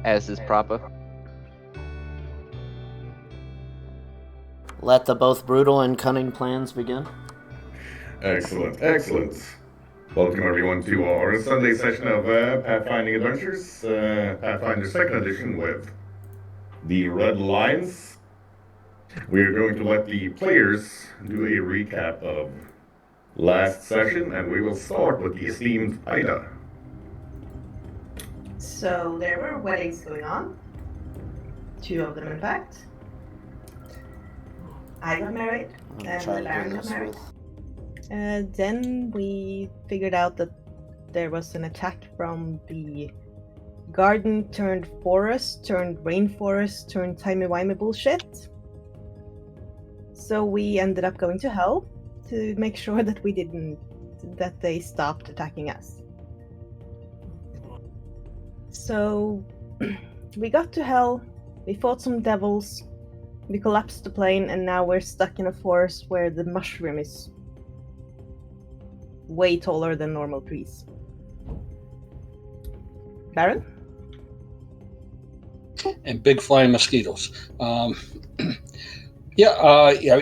As is proper. Let the both brutal and cunning plans begin. Excellent, excellent. Welcome everyone to our Sunday session of Pathfinding Adventures, Pathfinder 2nd Edition with the Red Lions. We are going to let the players do a recap of last session, and we will start with the esteemed Ida. So there were weddings going on. 2 of them, in fact. I got married, and Larry got married. Then we figured out that there was an attack from the garden turned forest, turned rainforest, turned timey-wimey bullshit. So we ended up going to hell to make sure that they stopped attacking us. So we got to hell, we fought some devils, we collapsed the plane, and now we're stuck in a forest where the mushroom is way taller than normal trees. Baron? And big flying mosquitoes. Yeah,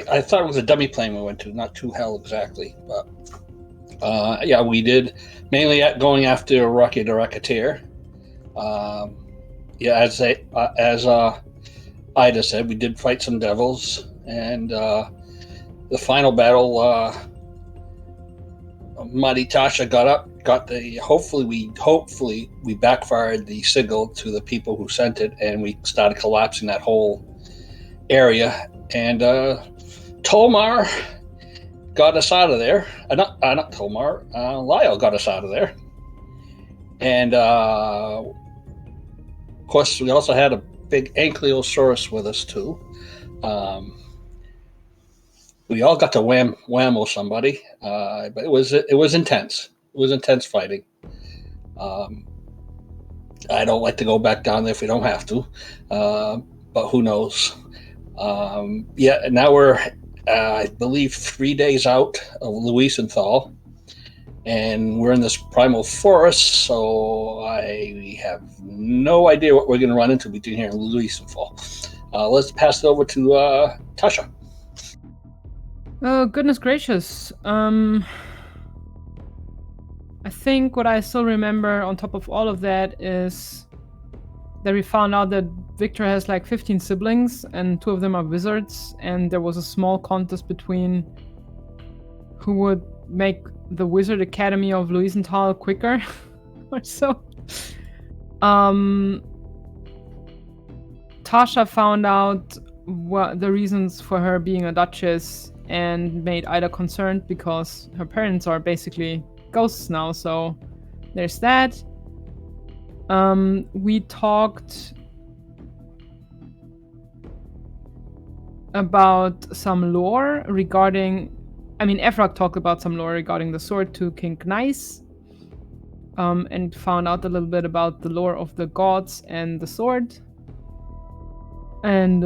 I thought it was a dummy plane we went to, not to hell exactly. But yeah, we did mainly going after Rocky the Rocketeer. Yeah, as Ida said, we did fight some devils, and the final battle, Mighty Tasha got the. Hopefully we backfired the signal to the people who sent it, and we started collapsing that whole area. And Tolmar got us out of there. Not Tolmar. Lyle got us out of there. And of course, we also had a big Ankylosaurus with us too. We all got to whammo somebody, but it was intense. It was intense fighting. I don't like to go back down there if we don't have to, but who knows? Yeah, now we're, I believe, 3 days out of Louisenthal, and we're in this primal forest, so I have no idea what we're going to run into between here and Louisenthal. Let's pass it over to Tasha. Oh, goodness gracious. I think what I still remember on top of all of that is that we found out that Victor has like 15 siblings and 2 of them are wizards, and there was a small contest between who would make the Wizard Academy of Louisenthal quicker or so. Tasha found out what the reasons for her being a duchess and made Ida concerned because her parents are basically ghosts now, so there's that. We talked about some lore regarding... Efrog talked about some lore regarding the sword to King Gneiss, and found out a little bit about the lore of the gods and the sword. And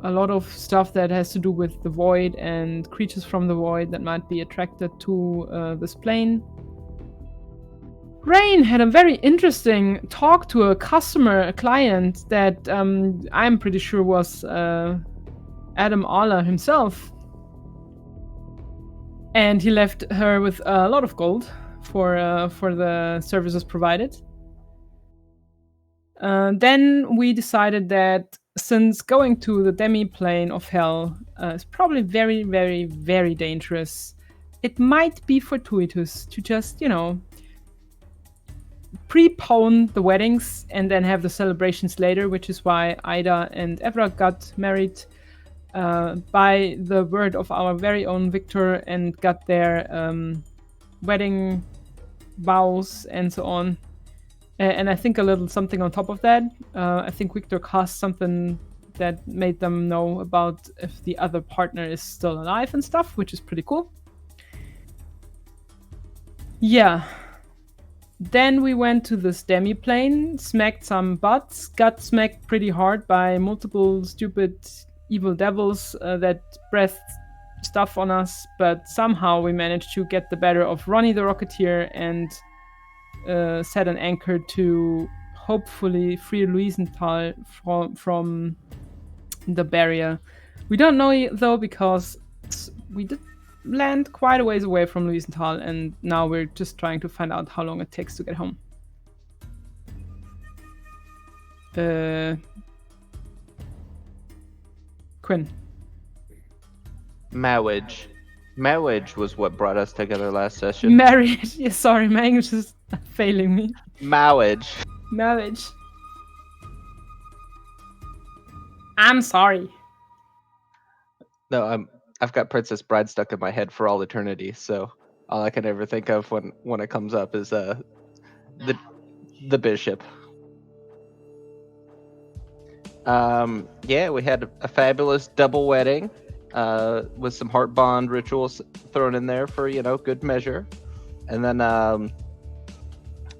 a lot of stuff that has to do with the void and creatures from the void that might be attracted to this plane. Rain had a very interesting talk to a client that I'm pretty sure was Adam Allah himself. And he left her with a lot of gold for the services provided. Then we decided that since going to the demi-plane of hell is probably very, very, very dangerous, it might be fortuitous to just, prepone the weddings and then have the celebrations later, which is why Ida and Evra got married by the word of our very own Victor and got their wedding vows and so on. And I think a little something on top of that. I think Victor cast something that made them know about if the other partner is still alive and stuff, which is pretty cool. Yeah. Then we went to this demi-plane, smacked some butts, got smacked pretty hard by multiple stupid evil devils that breathed stuff on us, but somehow we managed to get the better of Ronnie the Rocketeer and set an anchor to hopefully free Louisenthal from the barrier. We don't know though, because we did land quite a ways away from Louisenthal, and now we're just trying to find out how long it takes to get home. Quinn. Marriage was what brought us together last session. Marriage. Yeah, sorry, my English is failing me. Marriage. I'm sorry. No, I've got Princess Bride stuck in my head for all eternity, so all I can ever think of when it comes up is the bishop. Yeah, we had a fabulous double wedding with some heart bond rituals thrown in there for, good measure. And then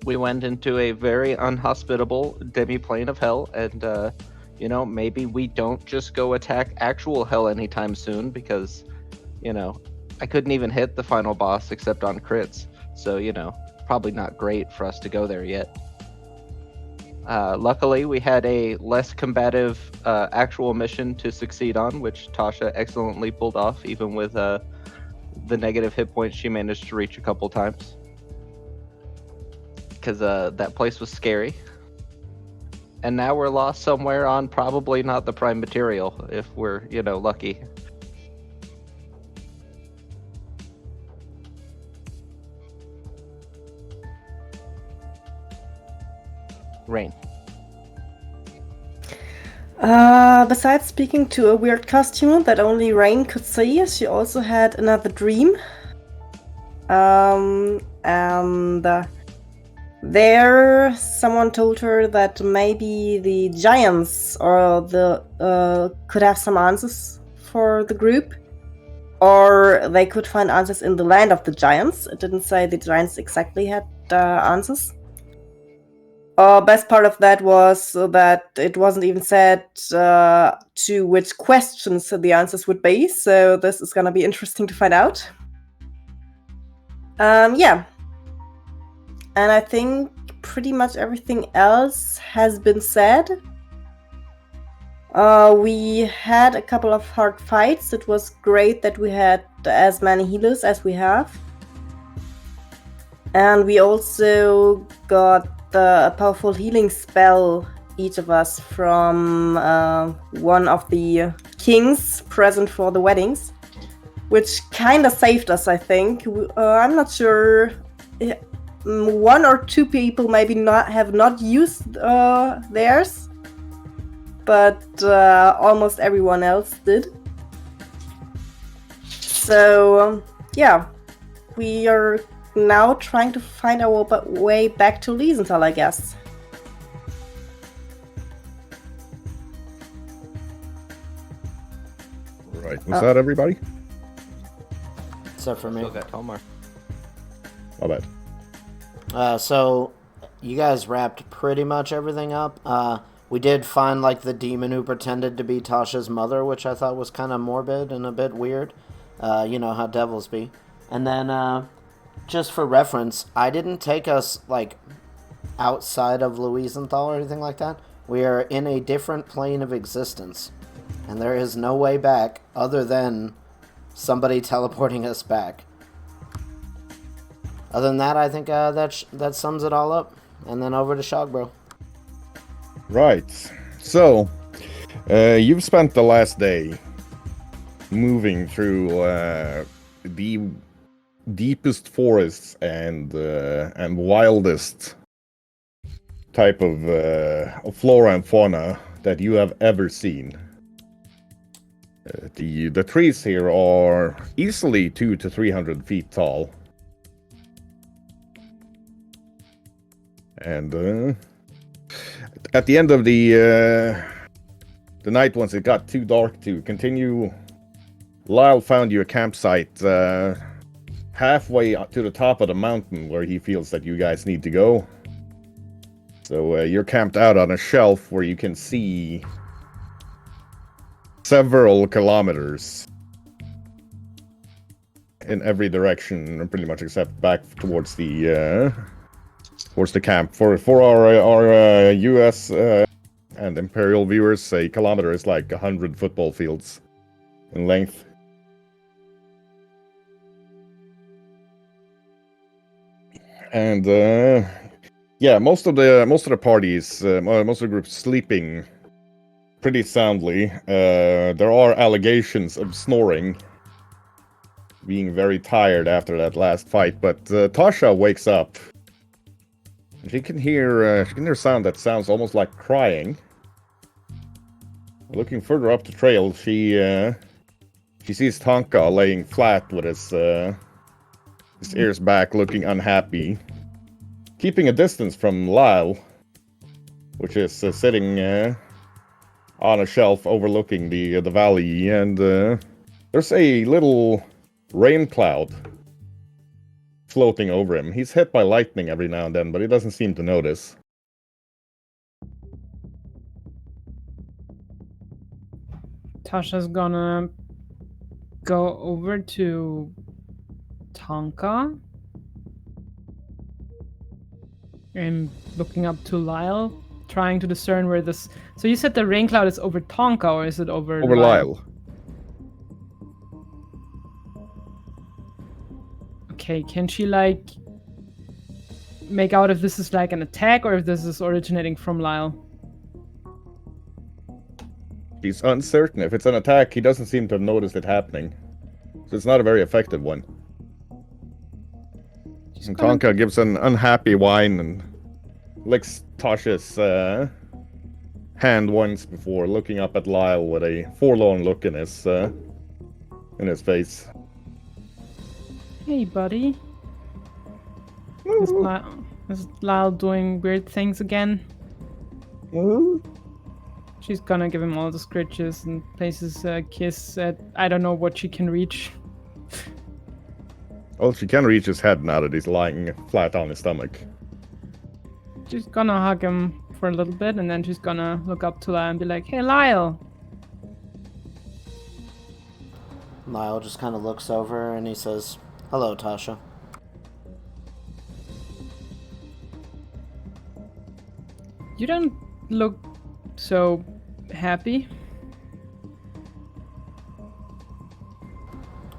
we went into a very unhospitable demi-plane of hell, and maybe we don't just go attack actual hell anytime soon, because I couldn't even hit the final boss except on crits, so probably not great for us to go there yet. Luckily, we had a less combative actual mission to succeed on, which Tasha excellently pulled off, even with the negative hit points she managed to reach a couple times. Because that place was scary. And now we're lost somewhere on probably not the prime material, if we're, lucky. Rain. Besides speaking to a weird costume that only Rain could see, she also had another dream. And there, someone told her that maybe the giants or could have some answers for the group, or they could find answers in the land of the giants. It didn't say the giants exactly had answers. Best part of that was that it wasn't even said to which questions the answers would be, so this is gonna be interesting to find out. Yeah. And I think pretty much everything else has been said. We had a couple of hard fights. It was great that we had as many healers as we have. And we also got a powerful healing spell, each of us, from one of the kings present for the weddings, which kind of saved us, I think. I'm not sure. One or two people maybe have not used theirs, but almost everyone else did. So, yeah, we are now trying to find our way back to Liesenthal, I guess. Right. Was that everybody? Except for me. Still got Tomar. My bad. So, you guys wrapped pretty much everything up. We did find, the demon who pretended to be Tasha's mother, which I thought was kind of morbid and a bit weird. You know how devils be. And then, just for reference, I didn't take us, outside of Louisenthal or anything like that. We are in a different plane of existence. And there is no way back other than somebody teleporting us back. Other than that, I think that sums it all up. And then over to Shogbro. Right. So, you've spent the last day moving through the deepest forests and wildest type of flora and fauna that you have ever seen. The trees here are easily 200 to 300 feet tall. And at the end of the night, once it got too dark to continue, Lyle found you a campsite halfway to the top of the mountain where he feels that you guys need to go. So you're camped out on a shelf where you can see several kilometers in every direction, pretty much except back towards the camp. For our U.S. And Imperial viewers, a kilometer is like 100 football fields in length. And yeah, most of the parties, most of the groups sleeping pretty soundly. There are allegations of snoring, being very tired after that last fight. But Tasha wakes up. She can hear sound that sounds almost like crying. Looking further up the trail, she sees Tonka laying flat with his ears back, looking unhappy, keeping a distance from Lyle, which is sitting on a shelf overlooking the valley, and there's a little rain cloud floating over him. He's hit by lightning every now and then, but he doesn't seem to notice. Tasha's gonna go over to Tonka and looking up to Lyle. trying to discern where this. So you said the rain cloud is over Tonka, or is it over? Over Lyle. Okay, can she like make out if this is like an attack or if this is originating from Lyle? He's uncertain. If it's an attack, he doesn't seem to have noticed it happening. So it's not a very effective one. And Tonka gives an unhappy whine and licks Tasha's hand once before looking up at Lyle with a forlorn look in his face. Hey, buddy. Is Lyle doing weird things again? She's gonna give him all the scritches and places a kiss at I don't know what she can reach. Well, she can reach his head now that he's lying flat on his stomach. She's gonna hug him for a little bit, and then she's gonna look up to Lyle and be like, "Hey, Lyle." Lyle just kind of looks over and he says, "Hello, Tasha." You don't look so happy.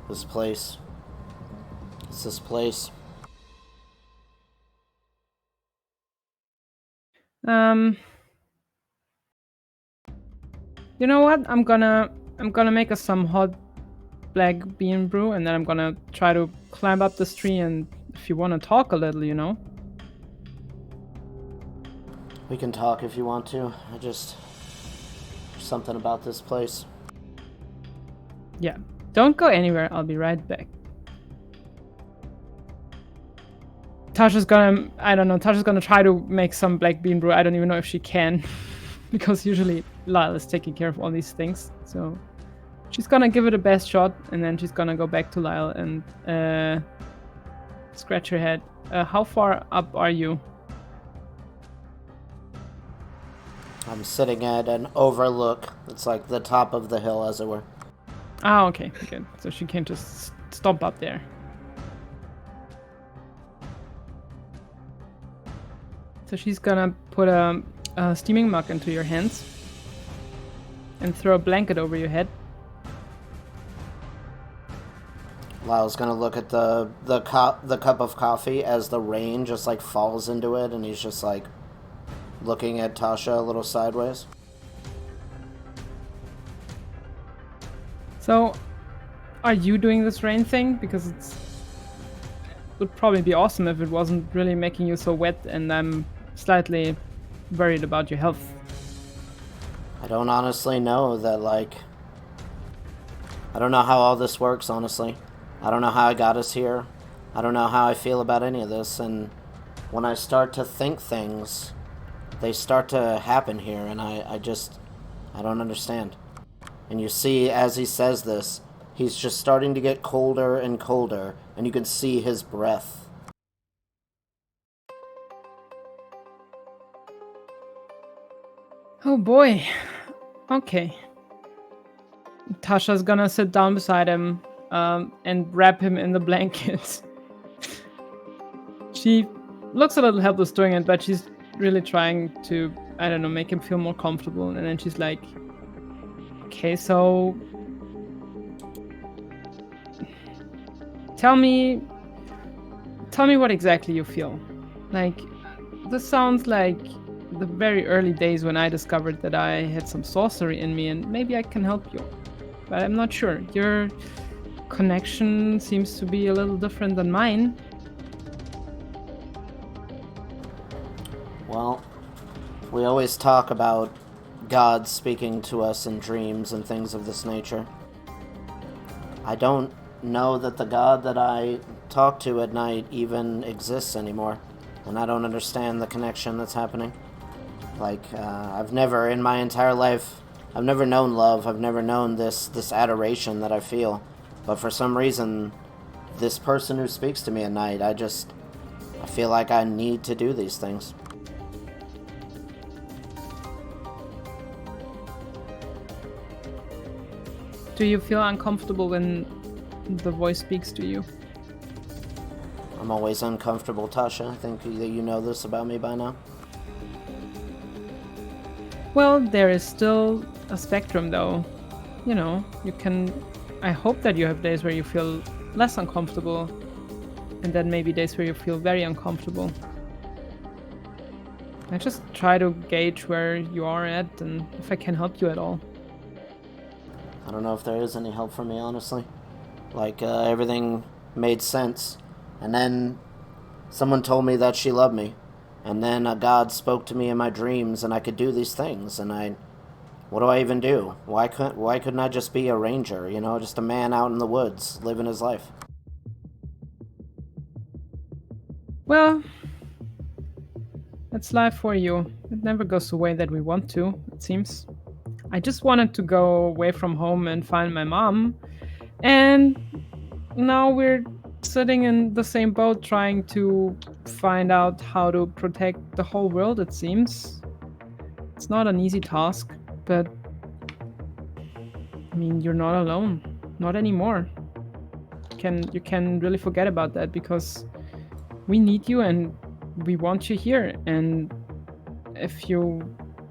This place. It's this place. You know what? I'm gonna make us some hot black bean brew, and then I'm gonna try to climb up this tree. And if you want to talk a little, you know. We can talk if you want to. There's something about this place. Yeah. Don't go anywhere. I'll be right back. Tasha's gonna try to make some black bean brew. I don't even know if she can. Because usually Lyle is taking care of all these things. So she's gonna give it a best shot, and then she's gonna go back to Lyle and scratch her head. How far up are you? I'm sitting at an overlook. It's like the top of the hill, as it were. Ah, okay, good. So she can't just stomp up there. So she's gonna put a steaming mug into your hands and throw a blanket over your head. Lyle's gonna look at the cup of coffee as the rain just like falls into it, and he's just like looking at Tasha a little sideways. So, are you doing this rain thing? Because it would probably be awesome if it wasn't really making you so wet, and I'm slightly worried about your health. I don't honestly know that, like... I don't know how all this works, honestly. I don't know how I got us here. I don't know how I feel about any of this, and when I start to think things, they start to happen here, and I don't understand. And you see, as he says this, he's just starting to get colder and colder, and you can see his breath. Oh boy. Okay. Tasha's gonna sit down beside him and wrap him in the blanket. She looks a little helpless doing it, but she's really trying to, I don't know, make him feel more comfortable. And then she's like, okay, so tell me what exactly you feel. Like, this sounds like the very early days when I discovered that I had some sorcery in me, and maybe I can help you. But I'm not sure. Your connection seems to be a little different than mine. Well, we always talk about God speaking to us in dreams and things of this nature. I don't know that the God that I talk to at night even exists anymore, and I don't understand the connection that's happening. Like, I've never, in my entire life, I've never known love. I've never known this adoration that I feel. But for some reason, this person who speaks to me at night, I feel like I need to do these things. Do you feel uncomfortable when the voice speaks to you? I'm always uncomfortable, Tasha. I think that you know this about me by now. Well, there is still a spectrum, though. You know, you can. I hope that you have days where you feel less uncomfortable, and then maybe days where you feel very uncomfortable. I just try to gauge where you are at and if I can help you at all. I don't know if there is any help for me, honestly. Like, everything made sense. And then someone told me that she loved me. And then a god spoke to me in my dreams and I could do these things. And what do I even do? Why couldn't I just be a ranger, you know, just a man out in the woods, living his life? Well, that's life for you. It never goes the way that we want to, it seems. I just wanted to go away from home and find my mom. And now we're sitting in the same boat trying to find out how to protect the whole world, it seems. It's not an easy task, but I mean, you're not alone. Not anymore. You can really forget about that because we need you and we want you here. And if you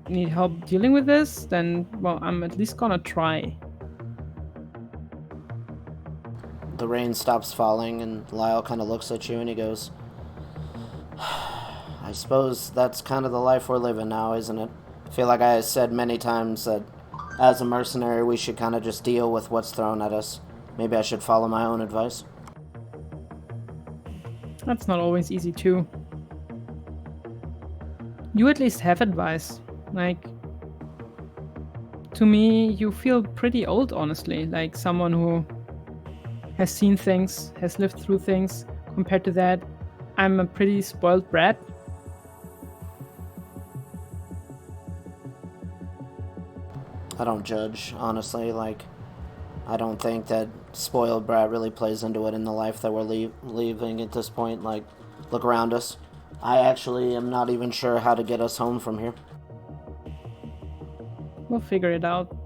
need help dealing with this, then, well, I'm at least gonna try. The rain stops falling and Lyle kind of looks at you and he goes, I suppose that's kind of the life we're living now, isn't it? I feel like I said many times that as a mercenary we should kind of just deal with what's thrown at us. Maybe I should follow my own advice. That's not always easy too. You at least have advice. Like, to me, you feel pretty old, honestly. Like someone who has seen things, has lived through things. Compared to that, I'm a pretty spoiled brat. I don't judge, honestly. Like, I don't think that spoiled brat really plays into it in the life that we're leaving at this point. Like, look around us. I actually am not even sure how to get us home from here. We'll figure it out.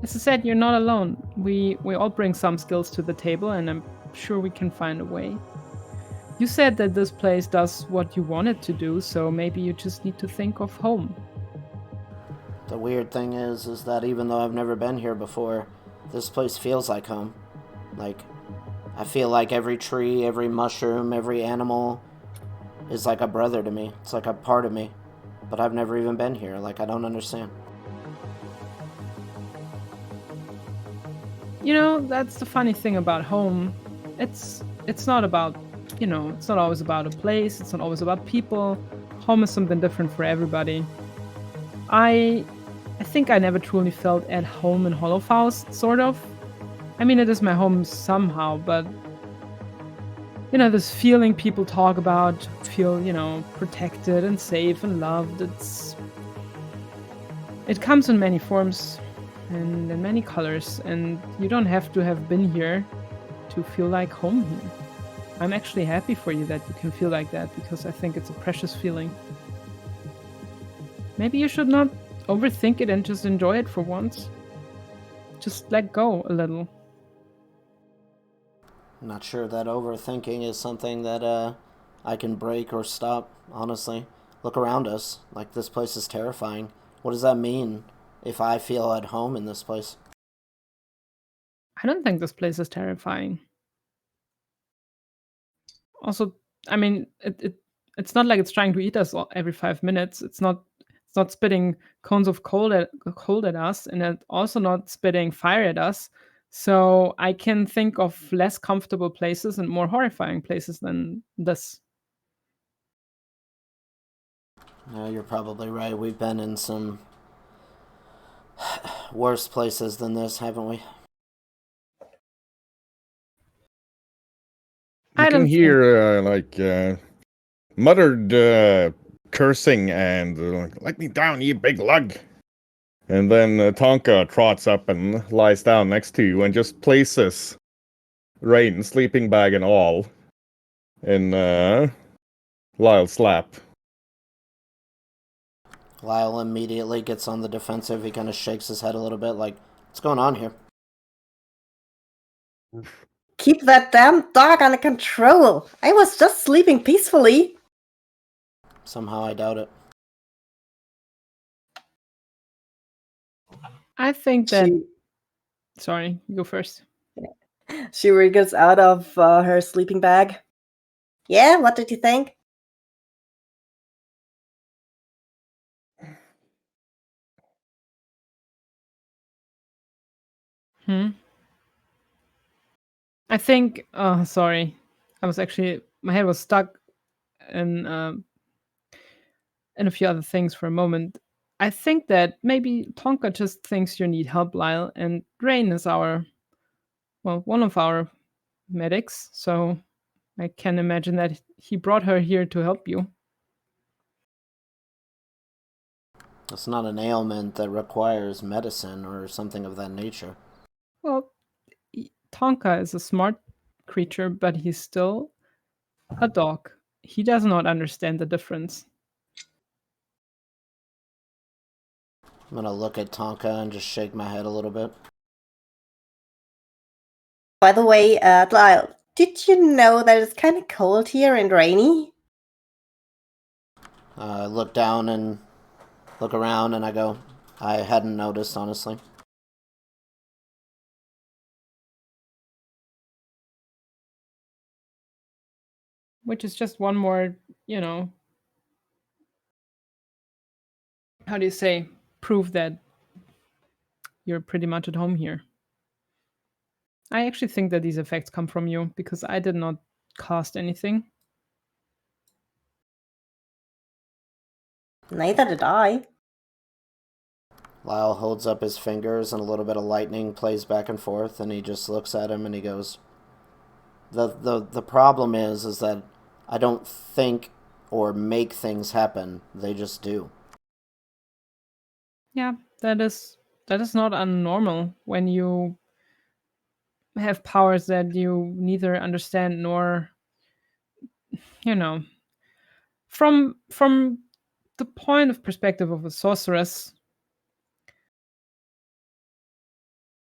As I said, you're not alone. We all bring some skills to the table, and I'm sure we can find a way. You said that this place does what you want it to do, so maybe you just need to think of home. The weird thing is that even though I've never been here before, this place feels like home. Like, I feel like every tree, every mushroom, every animal is like a brother to me. It's like a part of me. But I've never even been here. Like, I don't understand. You know, that's the funny thing about home. It's not about, you know, it's not always about a place, it's not always about people. Home is something different for everybody. I think I never truly felt at home in Hollowfaust, sort of. I mean, it is my home somehow, but you know, this feeling people talk about, feel, you know, protected and safe and loved. It comes in many forms and in many colors, and you don't have to have been here to feel like home here. I'm actually happy for you that you can feel like that because I think it's a precious feeling. Maybe you should not overthink it and just enjoy it for once. Just let go a little. I'm not sure that overthinking is something that I can break or stop, honestly. Look around us. Like, this place is terrifying. What does that mean if I feel at home in this place? I don't think this place is terrifying. Also, I mean, it's not like it's trying to eat us every 5 minutes. It's not spitting cones of cold at us, and it's also not spitting fire at us. So I can think of less comfortable places and more horrifying places than this. No, you're probably right. We've been in some worse places than this, haven't we? You I can don't hear muttered cursing and let me down, you big lug. And then Tonka trots up and lies down next to you and just places Rain, sleeping bag and all, in Lyle's lap. Lyle immediately gets on the defensive. He kind of shakes his head a little bit like, what's going on here? Keep that damn dog under control. I was just sleeping peacefully. Somehow I doubt it. I think that. She Sorry, you go first. she wriggles out of her sleeping bag. Yeah, what did you think? I think. Oh, sorry. I was actually my head was stuck in a few other things for a moment. I think that maybe Tonka just thinks you need help, Lyle, and Rain is one of our medics. So I can imagine that he brought her here to help you. It's not an ailment that requires medicine or something of that nature. Well, Tonka is a smart creature, but he's still a dog. He does not understand the difference. I'm gonna look at Tonka and just shake my head a little bit. By the way, Lyle, did you know that it's kind of cold here and rainy? I look down and look around and I go, I hadn't noticed, honestly. Which is just one more, how do you say, proof that you're pretty much at home here. I actually think that these effects come from you because I did not cast anything. Neither did I. Lyle holds up his fingers and a little bit of lightning plays back and forth and he just looks at him and he goes, The problem is that I don't think or make things happen. They just do. Yeah, that is not unnormal when you have powers that you neither understand nor from the point of perspective of a sorceress,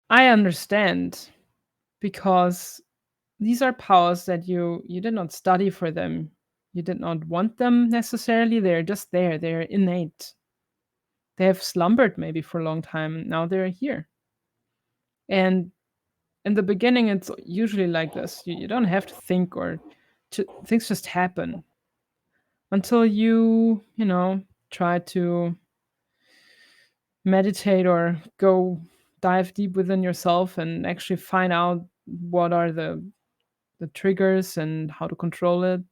I understand because these are powers that you did not study for them. You did not want them necessarily. They're just there. They're innate. They have slumbered maybe for a long time. Now they're here. And in the beginning, it's usually like this. You don't have to think or things just happen until try to meditate or go dive deep within yourself and actually find out what are the triggers and how to control it.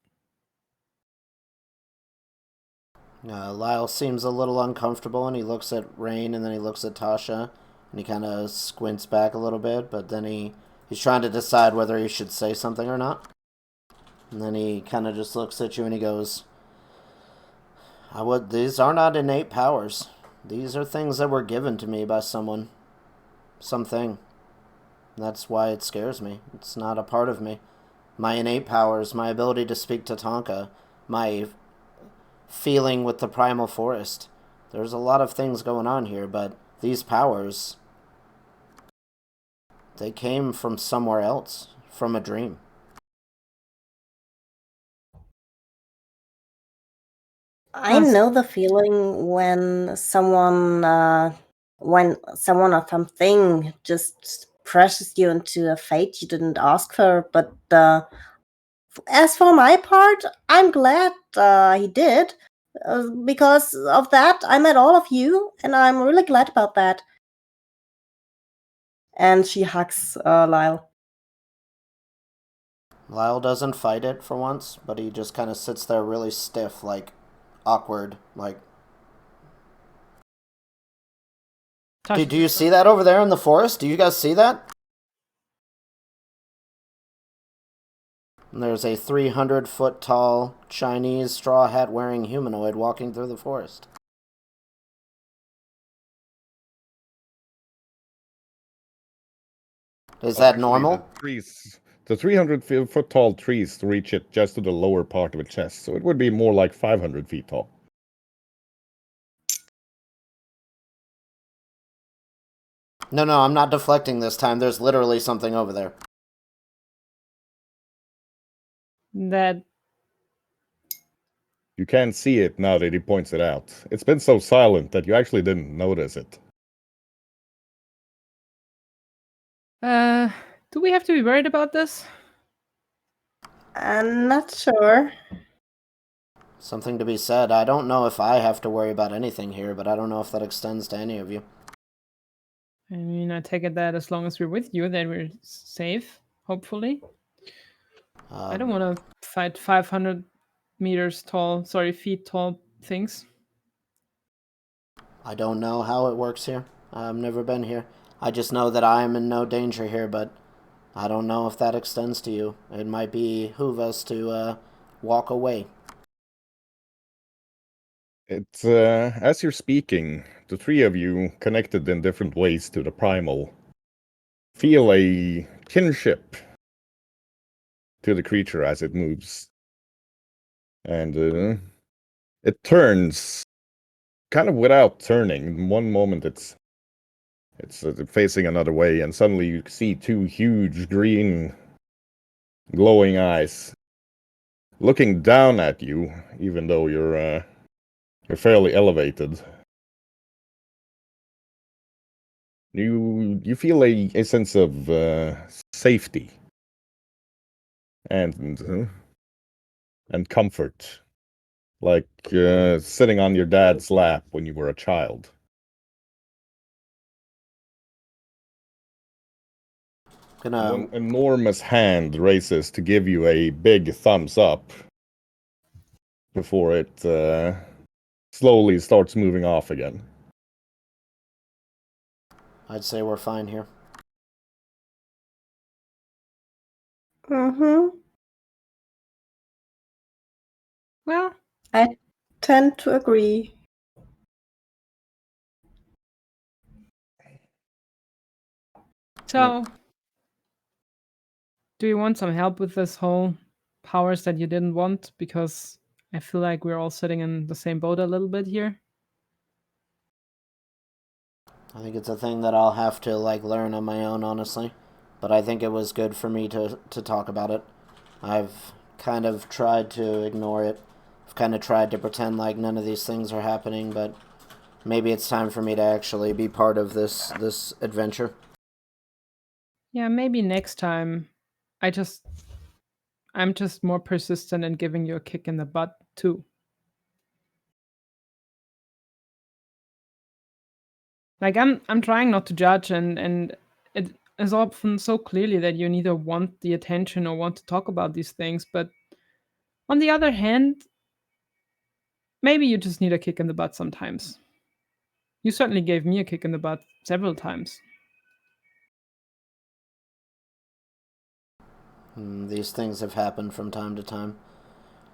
Lyle seems a little uncomfortable and he looks at Rain and then he looks at Tasha and he kind of squints back a little bit, but then he's trying to decide whether he should say something or not. And then he kind of just looks at you and he goes, these are not innate powers. These are things that were given to me by someone. Something. That's why it scares me. It's not a part of me. My innate powers, my ability to speak to Tonka, my feeling with the primal forest. There's a lot of things going on here, but these powers, they came from somewhere else, from a dream. I know the feeling when someone or something just presses you into a fate you didn't ask for. But as for my part, I'm glad he did. Because of that, I met all of you, and I'm really glad about that. And she hugs Lyle. Lyle doesn't fight it for once, but he just kind of sits there really stiff, like awkward, like. Do you see that over there in the forest? Do you guys see that? And there's a 300-foot tall Chinese straw hat wearing humanoid walking through the forest. Is that normal? The 300-foot tall trees reach it just to the lower part of its chest, so it would be more like 500 feet tall. No, I'm not deflecting this time. There's literally something over there. That You can't see it now that he points it out. It's been so silent that you actually didn't notice it. Do we have to be worried about this? I'm not sure. Something to be said. I don't know if I have to worry about anything here, but I don't know if that extends to any of you. I mean, I take it that as long as we're with you, that we're safe, hopefully. I don't want to fight 500 feet tall things. I don't know how it works here. I've never been here. I just know that I am in no danger here, but I don't know if that extends to you. It might behoove us to walk away. It's as you're speaking, the three of you, connected in different ways to the primal, feel a kinship to the creature as it moves. And it turns kind of without turning. In one moment it's facing another way, and suddenly you see two huge green glowing eyes looking down at you, even though you're fairly elevated. You feel a sense of safety and comfort, like sitting on your dad's lap when you were a child. One enormous hand races to give you a big thumbs up before it slowly starts moving off again. I'd say we're fine here. Mm-hmm. Well, I tend to agree. so do you want some help with this whole powers that you didn't want? Because I feel like we're all sitting in the same boat a little bit here. I think it's a thing that I'll have to learn on my own, honestly. But I think it was good for me to talk about it. I've kind of tried to ignore it. I've kind of tried to pretend like none of these things are happening, but maybe it's time for me to actually be part of this adventure. Yeah, maybe next time. I'm just more persistent in giving you a kick in the butt too. Like I'm trying not to judge, and it is often so clearly that you neither want the attention or want to talk about these things, but on the other hand, maybe you just need a kick in the butt sometimes. You certainly gave me a kick in the butt several times. These things have happened from time to time.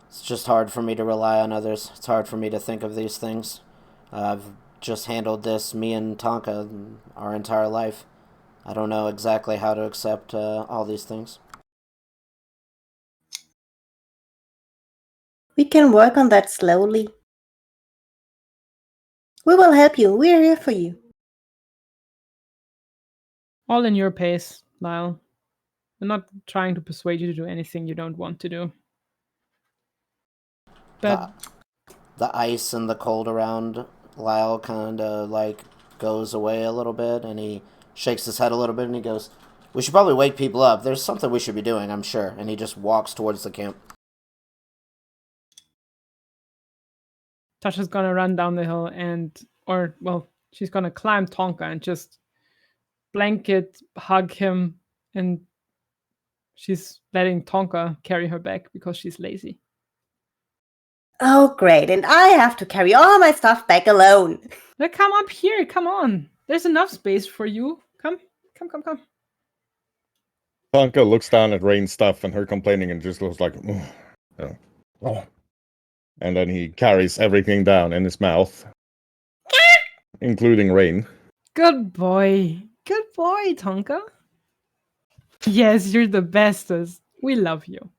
It's just hard for me to rely on others. It's hard for me to think of these things. I've just handled this, me and Tonka, our entire life. I don't know exactly how to accept all these things. We can work on that slowly. We will help you. We're here for you. All in your pace, Lyle. I'm not trying to persuade you to do anything you don't want to do. But The ice and the cold around Lyle kind of goes away a little bit, and he shakes his head a little bit, and he goes, "We should probably wake people up. There's something we should be doing, I'm sure." And he just walks towards the camp. Tasha's gonna run down the hill she's gonna climb Tonka and just blanket hug him, and she's letting Tonka carry her back because she's lazy. Oh, great. And I have to carry all my stuff back alone. Now come up here, come on. There's enough space for you. Come. Tonka looks down at Rain's stuff and her complaining and just looks like, oh. And then he carries everything down in his mouth, including Rain. Good boy. Good boy, Tonka. Yes, you're the bestest. We love you.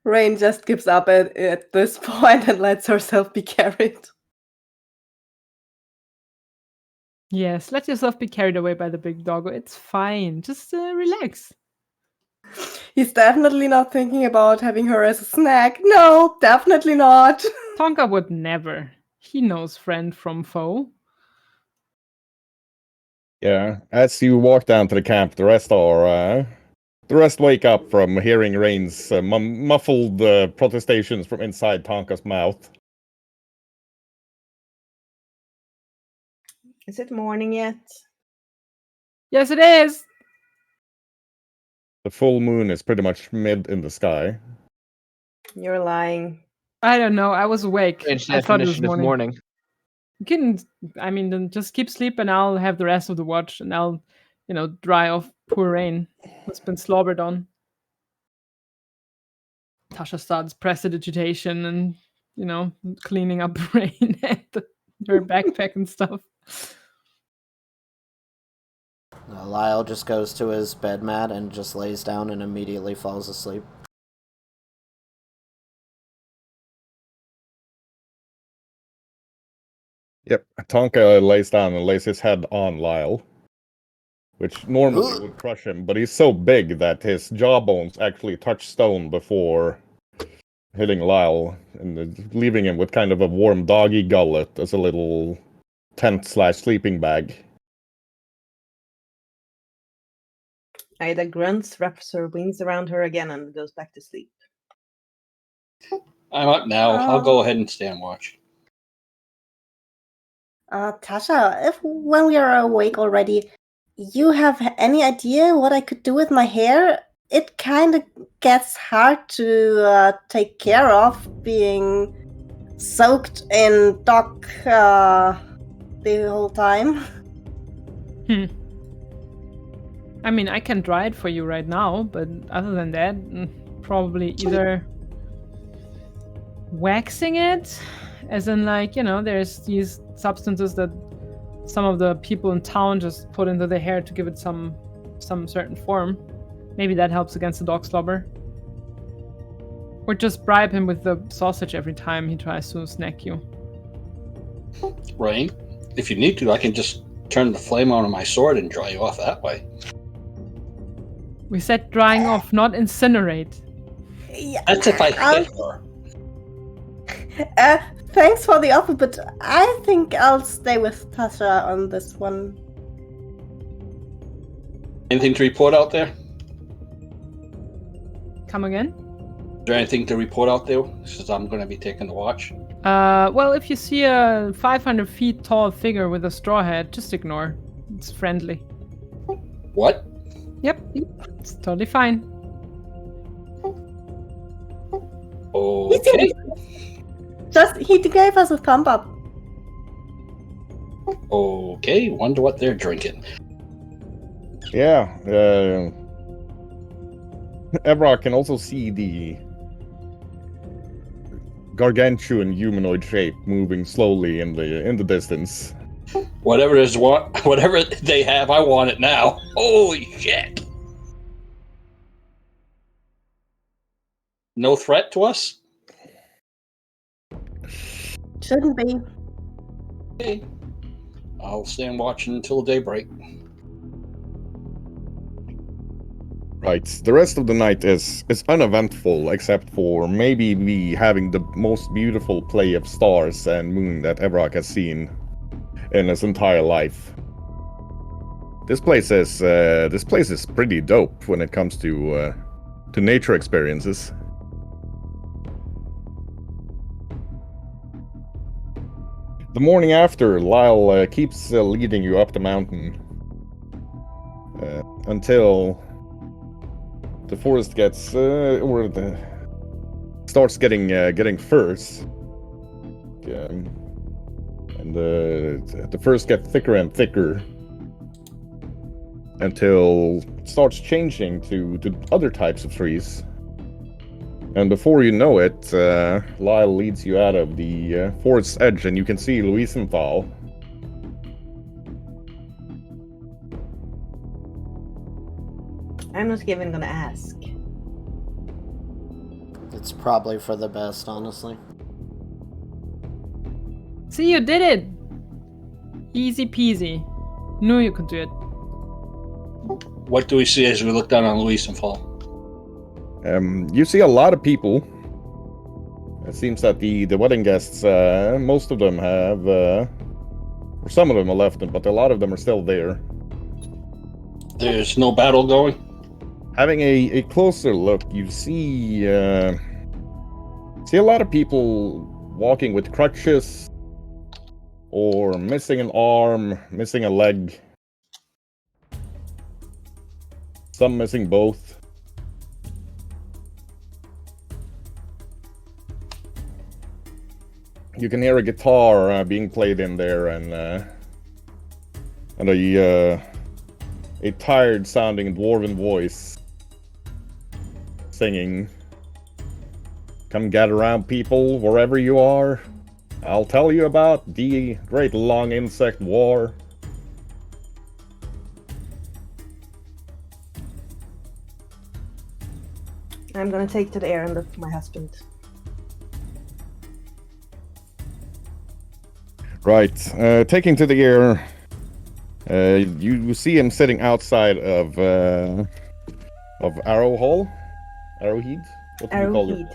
Rain just gives up at this point and lets herself be carried. Yes, let yourself be carried away by the big doggo. It's fine. Just relax. He's definitely not thinking about having her as a snack. No, definitely not. Tonka would never. He knows friend from foe. Yeah, as you walk down to the camp, the rest wake up from hearing Rain's muffled protestations from inside Tonka's mouth. Is it morning yet? Yes, it is. The full moon is pretty much mid in the sky. You're lying. I don't know. I was awake. Strange I thought it was definition of morning. You can, I mean, then just keep sleep and I'll have the rest of the watch and I'll, dry off poor Rain, who's been slobbered on. Tasha starts prestidigitation and, cleaning up Rain and her backpack and stuff. Lyle just goes to his bed mat and just lays down and immediately falls asleep. Yep, Tonka lays down and lays his head on Lyle, which normally would crush him, but he's so big that his jawbones actually touch stone before hitting Lyle, and leaving him with kind of a warm doggy gullet as a little tent/sleeping bag. Ida grunts, wraps her wings around her again, and goes back to sleep. I'm up now. I'll go ahead and stand watch. Tasha, when we are awake already, you have any idea what I could do with my hair? It kind of gets hard to take care of being soaked in dog the whole time. I mean, I can dry it for you right now, but other than that, probably either waxing it, as in there's these substances that some of the people in town just put into the hair to give it some certain form. Maybe that helps against the dog slobber. Or just bribe him with the sausage every time he tries to snack you. Rain, if you need to, I can just turn the flame on my sword and dry you off that way. We said drying off, not incinerate. Yeah, That's if I hit her. Thanks for the offer, but I think I'll stay with Tasha on this one. Anything to report out there? Come again? Is there anything to report out there? Since I'm going to be taking the watch. Well, if you see a 500 feet tall figure with a straw hat, just ignore. It's friendly. What? Yep, it's totally fine. Okay. He gave us a thumb up. Okay, wonder what they're drinking. Yeah, Evra can also see the gargantuan humanoid shape moving slowly in the distance. Whatever they have, I want it now. Holy shit! No threat to us? Shouldn't be. Okay. I'll stand watching until daybreak. Right, the rest of the night is uneventful, except for maybe me having the most beautiful play of stars and moon that Evrock has seen in his entire life. This place is pretty dope when it comes to nature experiences. The morning after, Lyle keeps leading you up the mountain until the forest gets starts getting furs, and the furs get thicker and thicker until it starts changing to other types of trees. And before you know it, Lyle leads you out of the forest's edge, and you can see Louisenthal. I'm not even gonna ask. It's probably for the best, honestly. See, you did it! Easy peasy. Knew you could do it. What do we see as we look down on Louise and fall? You see a lot of people. It seems that the wedding guests, most of them have, or some of them have left, but a lot of them are still there. There's no battle going? Having a closer look, you see a lot of people walking with crutches, or missing an arm, missing a leg. Some missing both. You can hear a guitar being played in there, and a tired-sounding dwarven voice singing. Come gather around, people, wherever you are. I'll tell you about the great long insect war. I'm gonna take to the air and look for my husband. Right, taking to the air, you see him sitting outside of Arrow Hall? Arrowhead? What do you call it?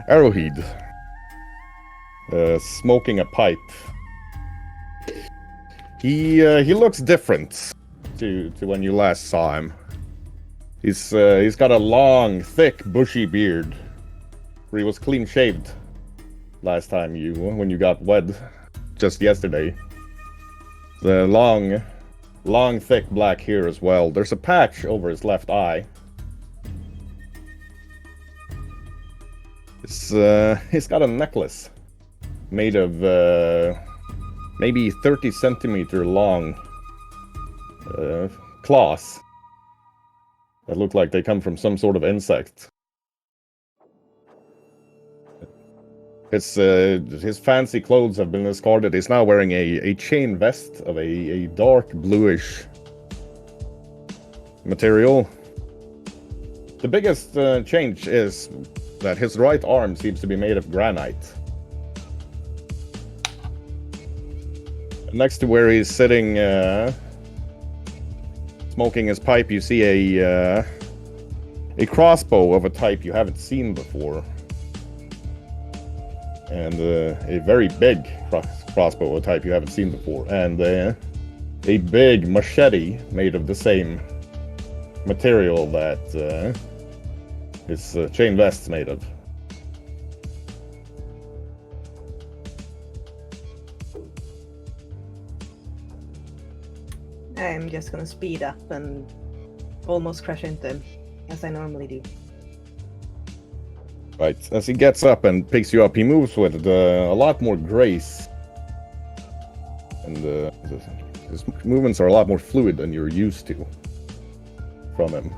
Arrowhead. Arrowhead. Smoking a pipe. He looks different to when you last saw him. He's got a long, thick, bushy beard. Where he was clean shaved last time when you got wed, just yesterday. The long, thick black hair as well. There's a patch over his left eye. He's got a necklace made of maybe 30 centimeter long claws that look like they come from some sort of insect. His fancy clothes have been discarded. He's now wearing a chain vest of a dark bluish material. The biggest change is that his right arm seems to be made of granite. Next to where he's sitting, smoking his pipe, you see a crossbow of a type you haven't seen before. And a very big crossbow of a type you haven't seen before. And a big machete made of the same material that his chain vest's made of. I'm just gonna speed up and almost crash into him, as I normally do. Right, as he gets up and picks you up, he moves with a lot more grace. And his movements are a lot more fluid than you're used to from him.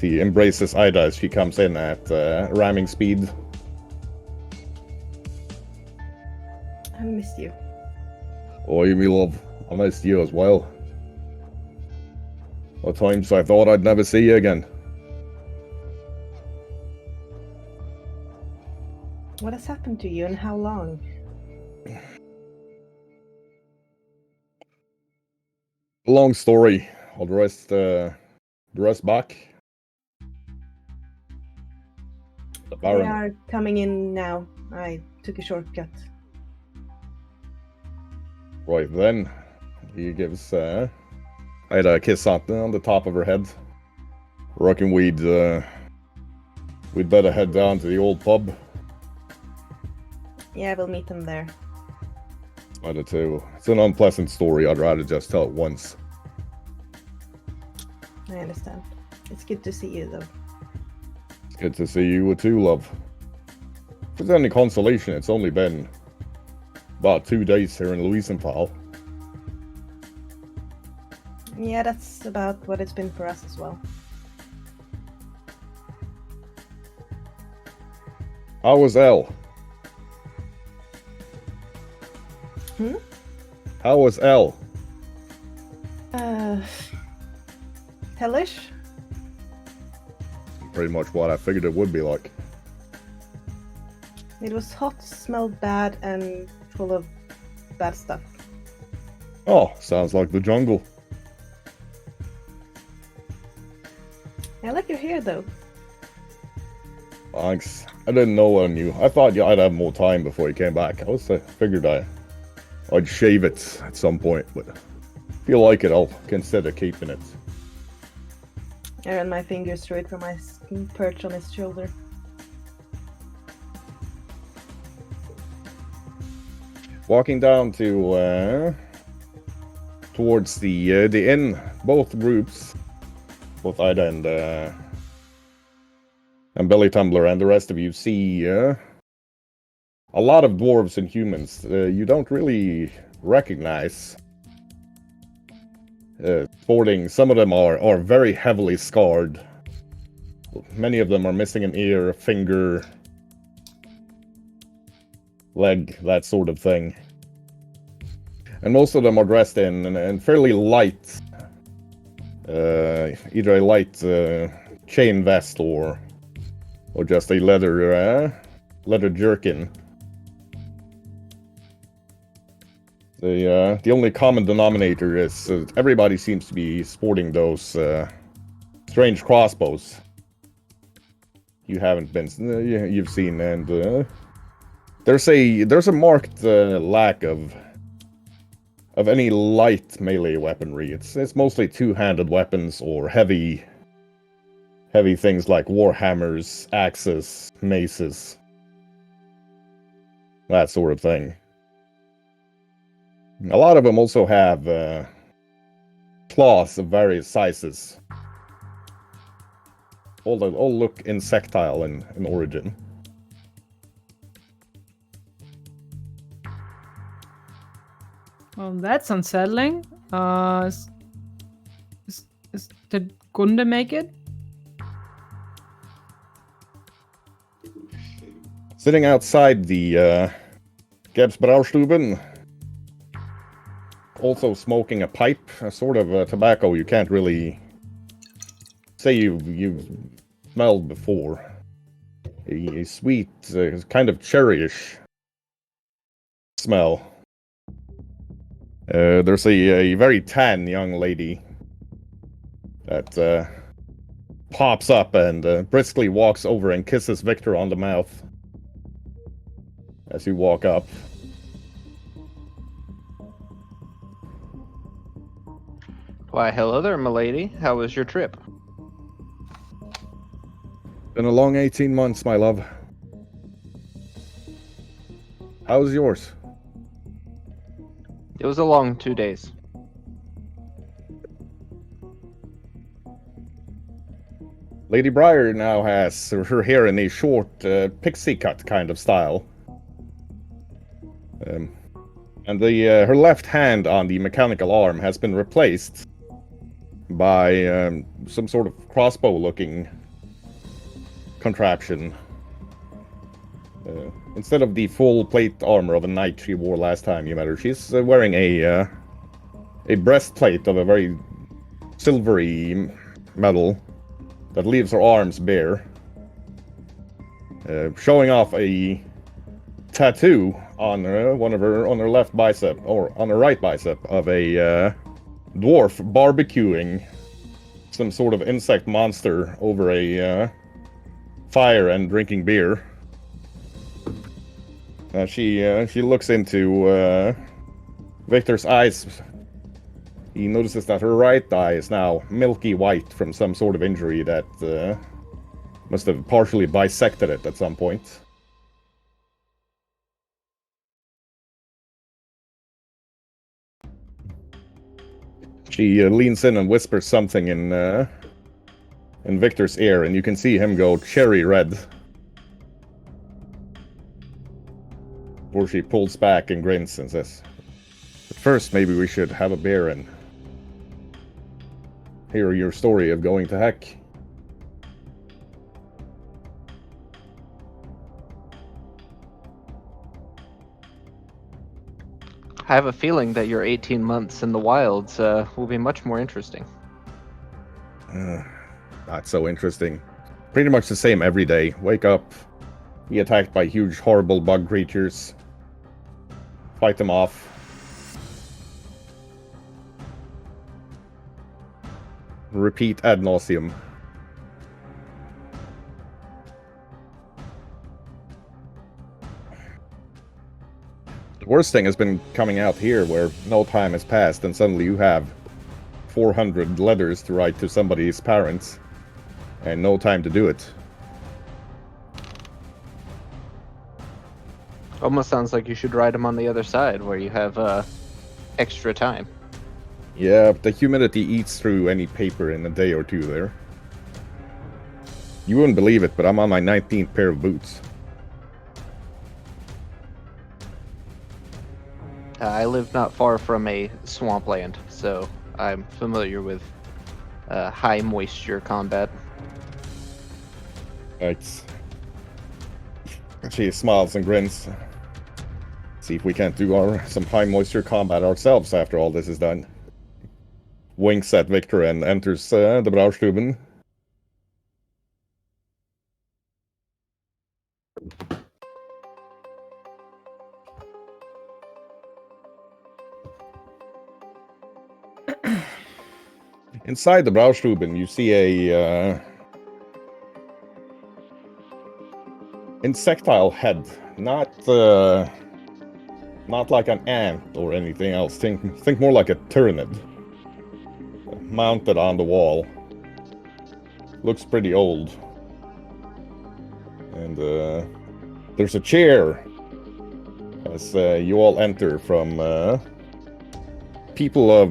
He embraces Ida as she comes in at ramming speed. I missed you. Oh, me love, I missed you as well. At times I thought I'd never see you again. What has happened to you and how long? Long story. I'll the rest back. The They Baron. are coming in now. I took a shortcut. Right then, he gives Ida a kiss on the top of her head. Reckon we'd better head down to the old pub. Yeah, we'll meet them there. I do too. It's an unpleasant story. I'd rather just tell it once. I understand. It's good to see you, though. It's good to see you too, love. If there's any consolation, it's only been about 2 days here in Louisenthal. Yeah, that's about what it's been for us as well. How was Elle? How was Elle? Hellish? Pretty much what I figured it would be like. It was hot, smelled bad, and full of bad stuff. Oh, sounds like the jungle. I like your hair, though. Thanks. I didn't know I knew. I thought I'd have more time before you came back. Figured I'd shave it at some point, but if you like it, I'll consider keeping it. I ran my fingers through it from my perch on his shoulder. Walking down to towards the inn, both groups, both Ida and Belly Tumbler and the rest of you see a lot of dwarves and humans you don't really recognize. Sporting, some of them are very heavily scarred. Many of them are missing an ear, a finger, leg, that sort of thing. And most of them are dressed in fairly light, either a light chain vest or just a leather jerkin. The only common denominator is everybody seems to be sporting those strange crossbows. You haven't been, you've seen, and there's a marked lack of any light melee weaponry. It's mostly two-handed weapons or heavy things like warhammers, axes, maces, that sort of thing. A lot of them also have claws of various sizes. All look insectile in origin. Well, that's unsettling. Did Gunde make it? Sitting outside the Gebsbraustuben, also smoking a pipe, a sort of tobacco you can't really say you've smelled before. A sweet, kind of cherryish smell. There's a very tan young lady that pops up and briskly walks over and kisses Victor on the mouth as you walk up. Why, hello there, milady. How was your trip? Been a long 18 months, my love. How was yours? It was a long 2 days. Lady Briar now has her hair in a short, pixie cut kind of style. And her left hand on the mechanical arm has been replaced by some sort of crossbow-looking contraption. Instead of the full plate armor of a knight she wore last time you met her, she's wearing a breastplate of a very silvery metal that leaves her arms bare, showing off a tattoo on her left bicep, or on her right bicep, of a dwarf barbecuing some sort of insect monster over a fire and drinking beer. She looks into Victor's eyes. He notices that her right eye is now milky white from some sort of injury that must have partially bisected it at some point. She leans in and whispers something in Victor's ear, and you can see him go cherry red before she pulls back and grins and says, "But first, maybe we should have a beer and hear your story of going to heck." I have a feeling that your 18 months in the wilds will be much more interesting. Not so interesting. Pretty much the same every day. Wake up, be attacked by huge, horrible bug creatures, fight them off, repeat ad nauseum. The worst thing has been coming out here where no time has passed and suddenly you have 400 letters to write to somebody's parents and no time to do it. Almost sounds like you should write them on the other side where you have extra time. Yeah, the humidity eats through any paper in a day or two there. You wouldn't believe it, but I'm on my 19th pair of boots. I live not far from a swampland, so I'm familiar with high moisture combat. It's... She smiles and grins. See if we can't do some high moisture combat ourselves after all this is done. Winks at Victor and enters the Braustuben. Inside the Braustuben, you see a insectile head, not like an ant or anything else. Think more like a tyrannid, mounted on the wall. Looks pretty old, and there's a chair as you all enter from people of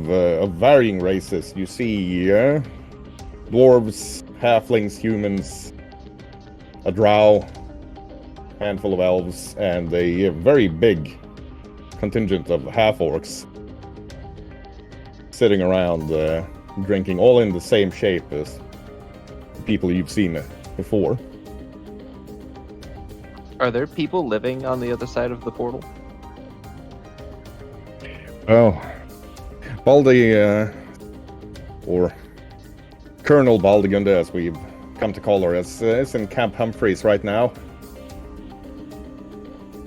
varying races. You see dwarves, halflings, humans, a drow, handful of elves, and a very big contingent of half-orcs sitting around drinking, all in the same shape as people you've seen before. Are there people living on the other side of the portal? Oh, Baldi, or Colonel Baldigunda, as we've come to call her, is in Camp Humphreys right now.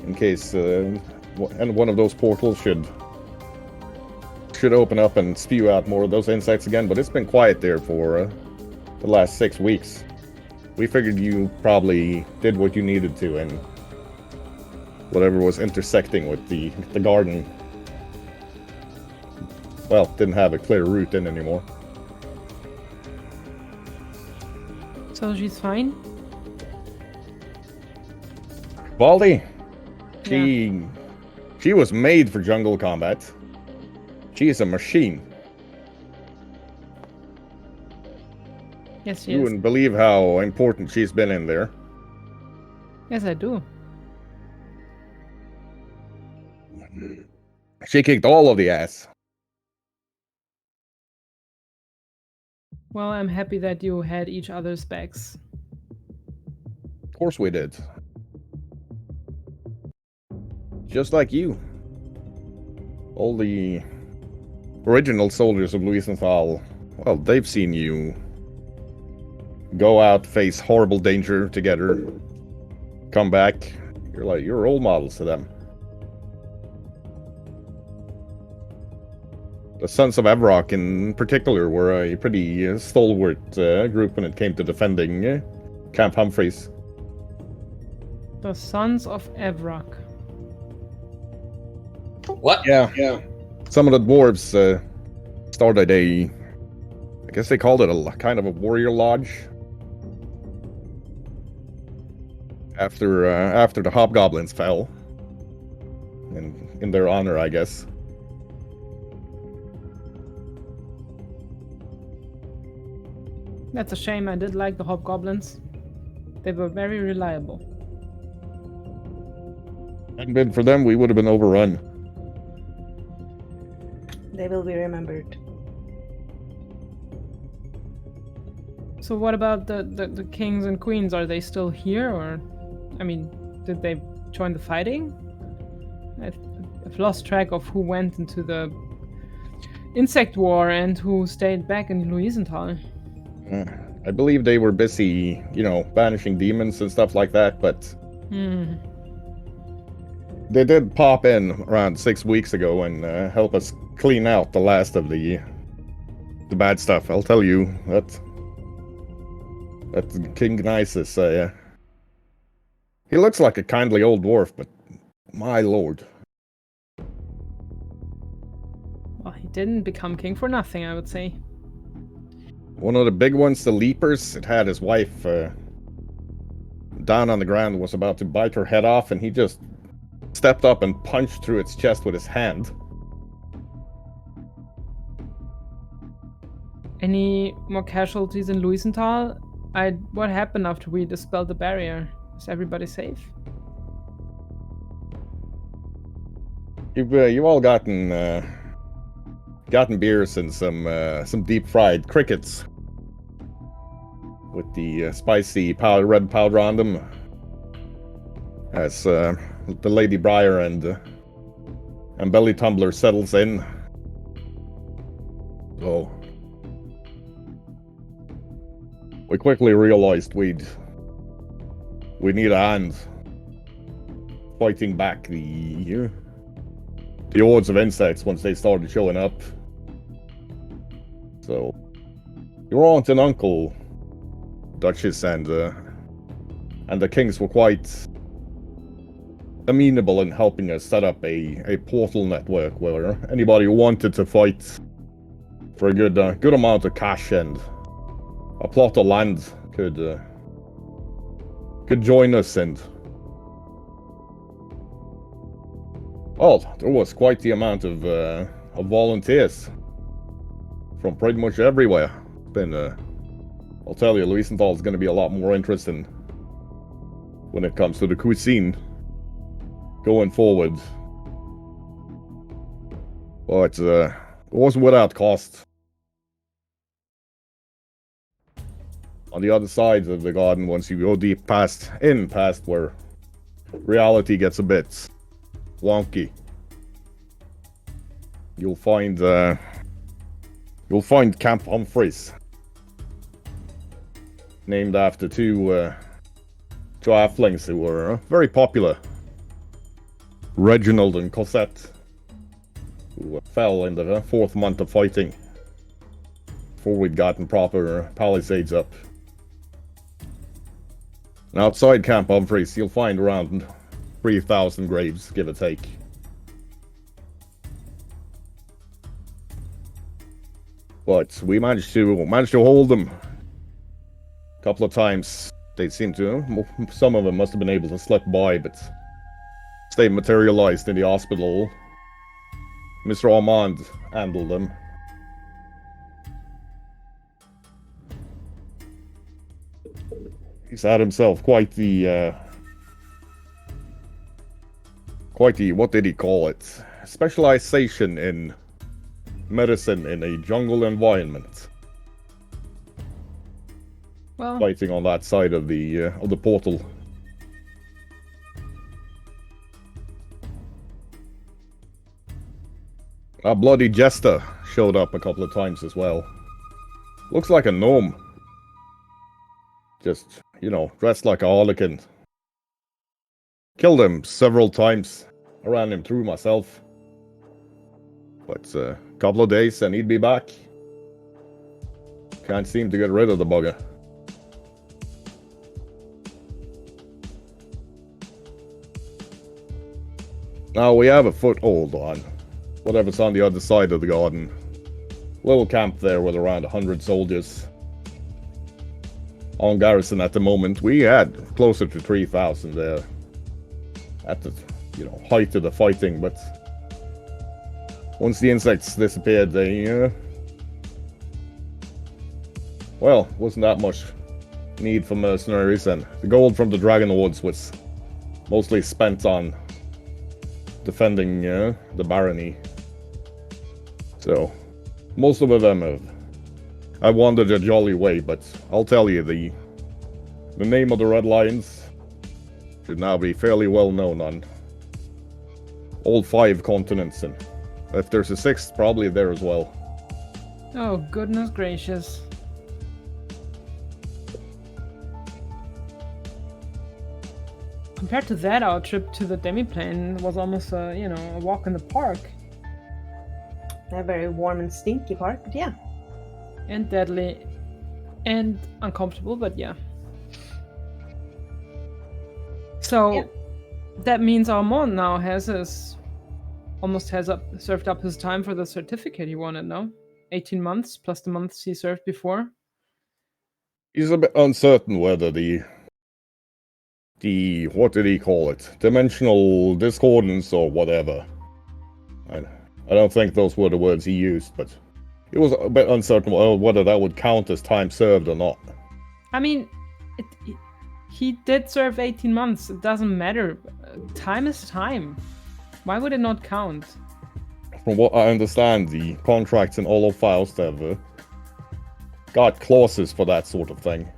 In case and one of those portals should open up and spew out more of those insects again, but it's been quiet there for the last 6 weeks. We figured you probably did what you needed to, and whatever was intersecting with the garden, well, didn't have a clear route in anymore. So she's fine? Baldi, she was made for jungle combat. She is a machine. Yes, she You is. wouldn't believe how important she's been in there. Yes, I do. She kicked all of the ass. Well, I'm happy that you had each other's backs. Of course we did. Just like you. All the original soldiers of Louisenthal, well, they've seen you go out, face horrible danger together, come back. You're role models to them. The Sons of Evrock in particular were a pretty stalwart group when it came to defending Camp Humphreys. The Sons of Evrock. What? Yeah. Some of the dwarves started I guess they called it a kind of a warrior lodge. After the hobgoblins fell. And in their honor, I guess. That's a shame. I did like the hobgoblins. They were very reliable. Hadn't been for them, we would have been overrun. They will be remembered. So what about the kings and queens? Are they still here, or... I mean, did they join the fighting? I've lost track of who went into the insect war and who stayed back in Louisenthal. I believe they were busy, banishing demons and stuff like that, but... They did pop in around 6 weeks ago and help us clean out the last of the bad stuff. I'll tell you, that's King Gnisis. He looks like a kindly old dwarf, but my lord. Well, he didn't become king for nothing, I would say. One of the big ones, the Leapers, it had his wife down on the ground, was about to bite her head off, and he just stepped up and punched through its chest with his hand. Any more casualties in Louisenthal? What happened after we dispelled the barrier? Is everybody safe? You've all gotten beers and some deep fried crickets with the spicy red powder on them, as the Lady Briar and Belly Tumbler settles in. So we quickly realized we need a hand fighting back the hordes of insects once they started showing up. So your aunt and uncle, Duchess, and the Kings were quite amenable in helping us set up a portal network where anybody who wanted to fight for a good amount of cash and a plot of land could join us. And well, there was quite the amount of volunteers from pretty much everywhere. I'll tell you, Louisenthal is going to be a lot more interesting when it comes to the cuisine going forward. But it wasn't without cost. On the other side of the garden, once you go deep past where reality gets a bit wonky, you'll find Camp Humphreys, named after two halflings who were very popular, Reginald and Cosette, who fell in the 4th month of fighting before we'd gotten proper palisades up. And outside Camp Humphreys, you'll find around 3,000 graves, give or take. But we managed to hold them a couple of times. They seemed to, some of them must have been able to slip by, but they materialized in the hospital. Mr. Armand handled them. He's had himself quite the, what did he call it? Specialization in medicine in a jungle environment. Well, Fighting on that side of the portal. A bloody jester showed up a couple of times as well. Looks like a gnome. Just, dressed like a harlequin. Killed him several times. I ran him through myself. But a couple of days and he'd be back. Can't seem to get rid of the bugger. Now we have a foothold on whatever's on the other side of the garden. Little camp there with around 100 soldiers. On garrison at the moment, we had closer to 3,000 there at the, height of the fighting, but once the insects disappeared, they, wasn't that much need for mercenaries, and the gold from the Dragonlords was mostly spent on defending the barony. So, most of them have wandered a jolly way, but I'll tell you, the name of the Red Lions should now be fairly well known on all 5 continents, and if there's a 6th, probably there as well. oh goodness gracious. Compared to that, our trip to the demiplane was almost a walk in the park. A very warm and stinky park, but yeah. And deadly. And uncomfortable, but yeah. So, Yeah. that means Armand now has his almost has served up his time for the certificate he wanted, no? 18 months plus the months he served before. He's a bit uncertain whether the what did he call it? Dimensional discordance or whatever. I don't think those were the words he used, but he was a bit uncertain whether that would count as time served or not. I mean, he did serve 18 months. It doesn't matter. Time is time. Why would it not count? From what I understand, the contracts in all of Faust got clauses for that sort of thing.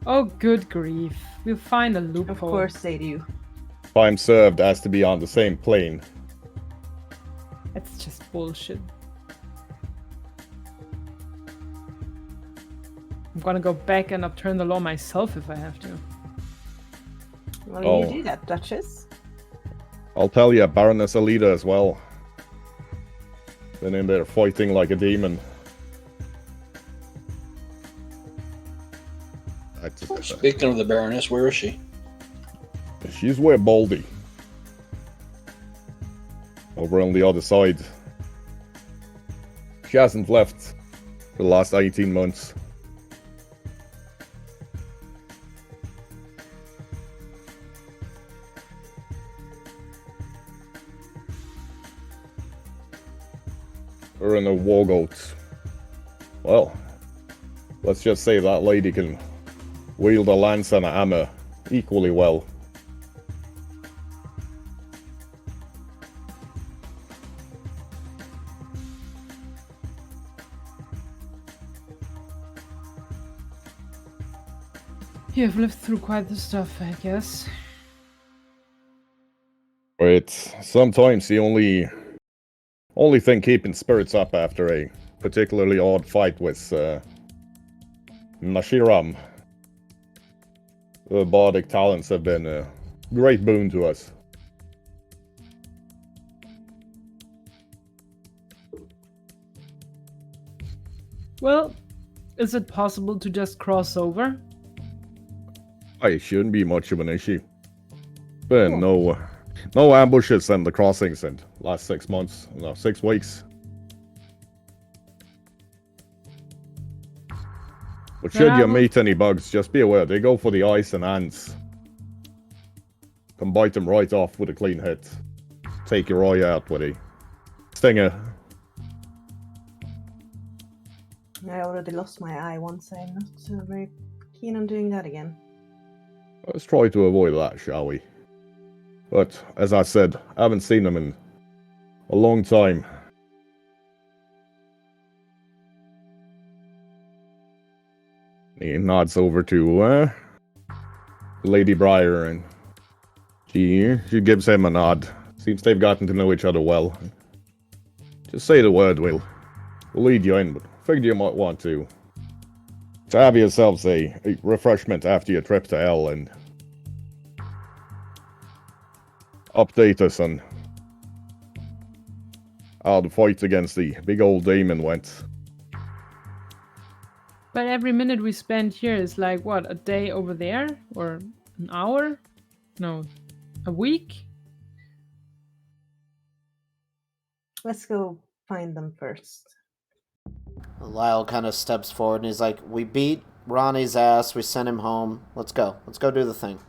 Oh, good grief. We'll find a loophole. Of course they do. Time served has to be on the same plane. That's just bullshit. I'm gonna go back and upturn the law myself if I have to. Well, you do that, Duchess. I'll tell you, Baroness Alida as well. Been in there fighting like a demon. Speaking of the Baroness, where is she? She's with Baldy. Over on the other side. She hasn't left for the last 18 months. Her and a war goat. Well, let's just say that lady can wield a lance and a hammer equally well. You've lived through quite the stuff, I guess. But sometimes the only thing keeping spirits up after a particularly odd fight with Nashiram. The bardic talents have been a great boon to us. Well, is it possible to just cross over? It shouldn't be much of an issue. Been no ambushes in the crossings in the last 6 months. No, 6 weeks. But should you meet any bugs, just be aware, they go for the ice and ants. Can bite them right off with a clean hit. Take your eye out with a stinger. I already lost my eye once. I'm not very keen on doing that again. Let's try to avoid that, shall we? But, as I said, I haven't seen them in a long time. He nods over to Lady Briar, and she gives him a nod. Seems they've gotten to know each other well. Just say the word, we'll lead you in, but figured you might want to have yourselves a refreshment after your trip to L and update us on how the fight against the big old demon went. But every minute we spend here is like, what, a day over there? Or an hour? No, a week? Let's go find them first. Lyle kind of steps forward and he's like, we beat Ronnie's ass, we sent him home. Let's go do the thing.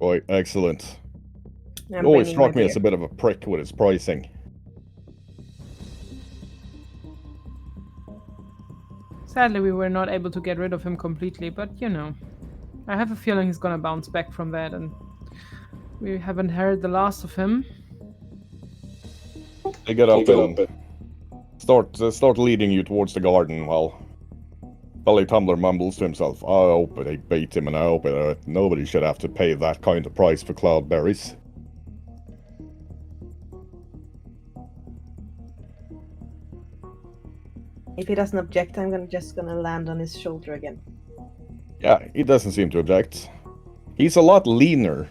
Right, excellent. He I'm always bringing struck my me beer. as a bit of a prick with his pricing. Sadly, we were not able to get rid of him completely, but you know, I have a feeling he's gonna bounce back from that, and we haven't heard the last of him. They get up and start leading you towards the garden while Belly Tumbler mumbles to himself, I hope they beat him and I hope nobody should have to pay that kind of price for cloudberries. If he doesn't object, I'm just gonna land on his shoulder again. Yeah, he doesn't seem to object. He's a lot leaner,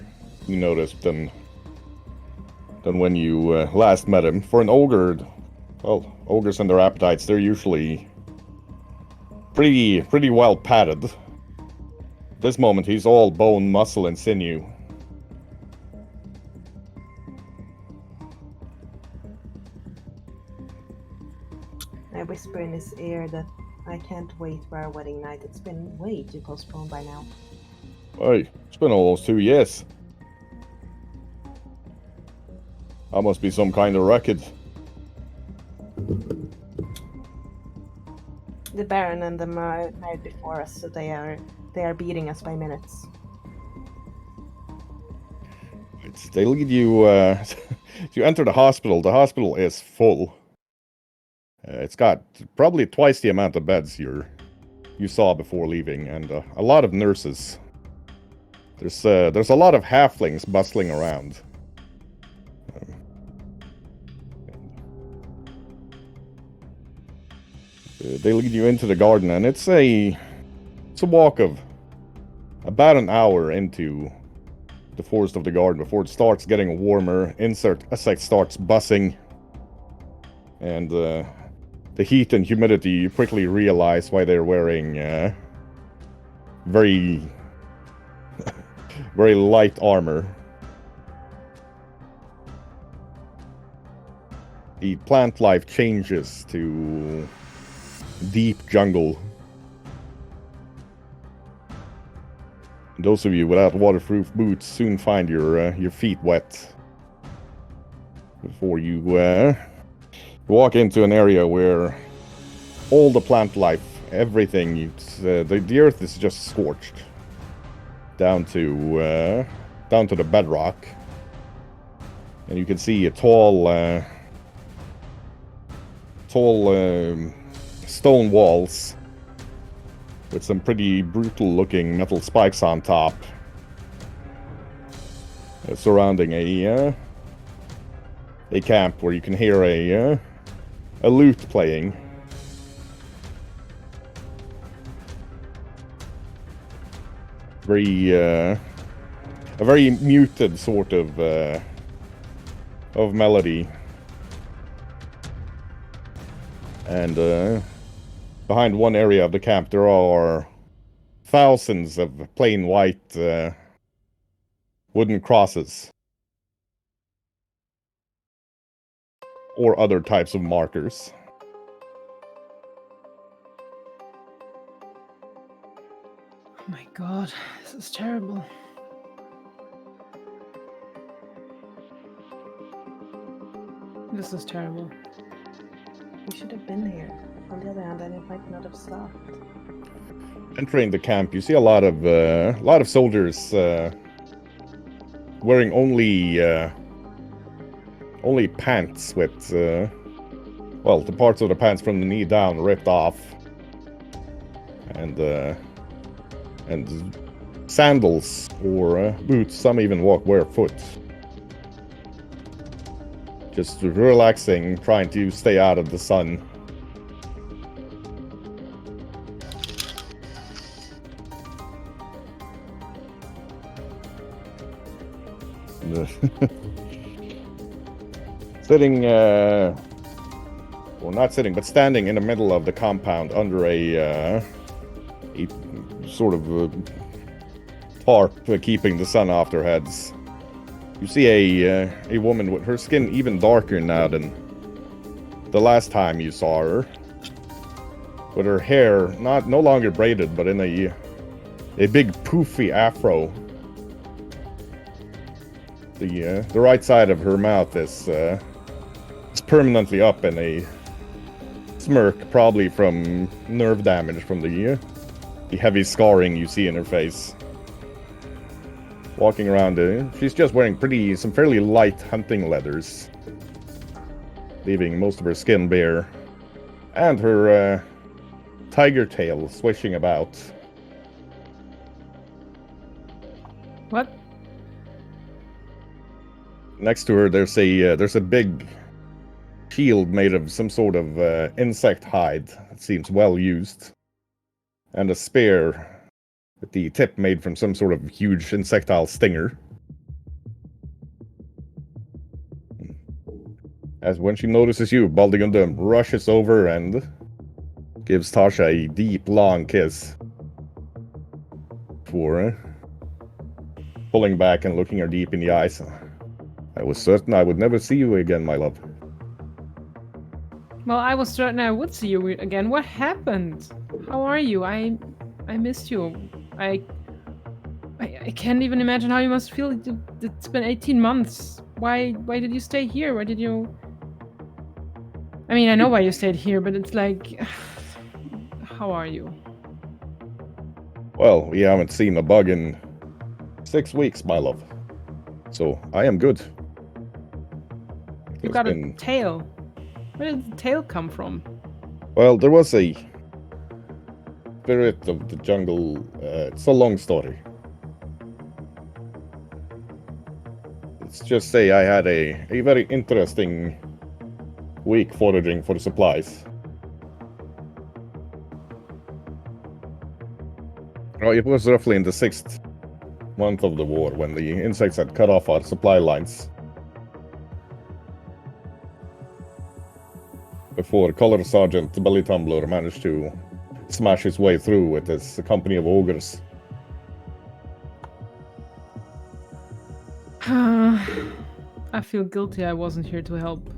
you noticed, than when you last met him. For an ogre, well, ogres and their appetites, they're usually pretty well padded. This moment, he's all bone, muscle, and sinew. I whisper in his ear that I can't wait for our wedding night. It's been way too postponed by now. Hey, it's been almost 2 years. That must be some kind of record. The Baron and them are married before us, so they are beating us by minutes. They lead you, you enter the hospital. The hospital is full. It's got probably twice the amount of beds you saw before leaving, and a lot of nurses. There's a lot of halflings bustling around. They lead you into the garden, and it's a walk of about an hour into the forest of the garden before it starts getting warmer. Insect starts buzzing, and the heat and humidity, you quickly realize why they're wearing very very light armor. The plant life changes to deep jungle. Those of you without waterproof boots soon find your feet wet before you walk into an area where all the plant life, everything, the earth is just scorched down to the bedrock, and you can see a tall stone walls with some pretty brutal looking metal spikes on top, surrounding a camp where you can hear a lute playing. A very muted sort of melody. And behind one area of the camp, there are thousands of plain white wooden crosses. Or other types of markers. Oh my god, this is terrible. This is terrible. We should have been here. On the other hand, then it might not have stopped. Entering the camp, you see a lot of soldiers wearing only pants with well, the parts of the pants from the knee down ripped off, and sandals or boots. Some even walk barefoot, just relaxing, trying to stay out of the sun. Sitting, well, not sitting, but standing in the middle of the compound under a sort of tarp keeping the sun off their heads. You see a woman with her skin even darker now than the last time you saw her, with her hair no longer braided, but in a big poofy afro. The right side of her mouth is permanently up in a smirk, probably from nerve damage from the heavy scarring you see in her face. Walking around, she's just wearing some fairly light hunting leathers, leaving most of her skin bare, and her tiger tail swishing about. What? Next to her, there's a big shield made of some sort of insect hide that seems well used, and a spear with the tip made from some sort of huge insectile stinger. As when she notices you, Baldigunda rushes over and gives Tasha a deep, long kiss before pulling back and looking her deep in the eyes. I was certain I would never see you again, my love. Well, I was certain I would see you again. What happened? How are you? I missed you. I can't even imagine how you must feel. It's been 18 months. Why did you stay here? Why did you... I mean, I know why you stayed here, but it's like... How are you? Well, we haven't seen a bug in 6 weeks, my love. So, I am good. You There's got a been- tail. Where did the tail come from? Well, there was a spirit of the jungle. It's a long story. Let's just say I had a very interesting week foraging for supplies. Oh, it was roughly in the 6th month of the war when the insects had cut off our supply lines. Before Color Sergeant Belly Tumbler managed to smash his way through with his company of ogres. I feel guilty I wasn't here to help.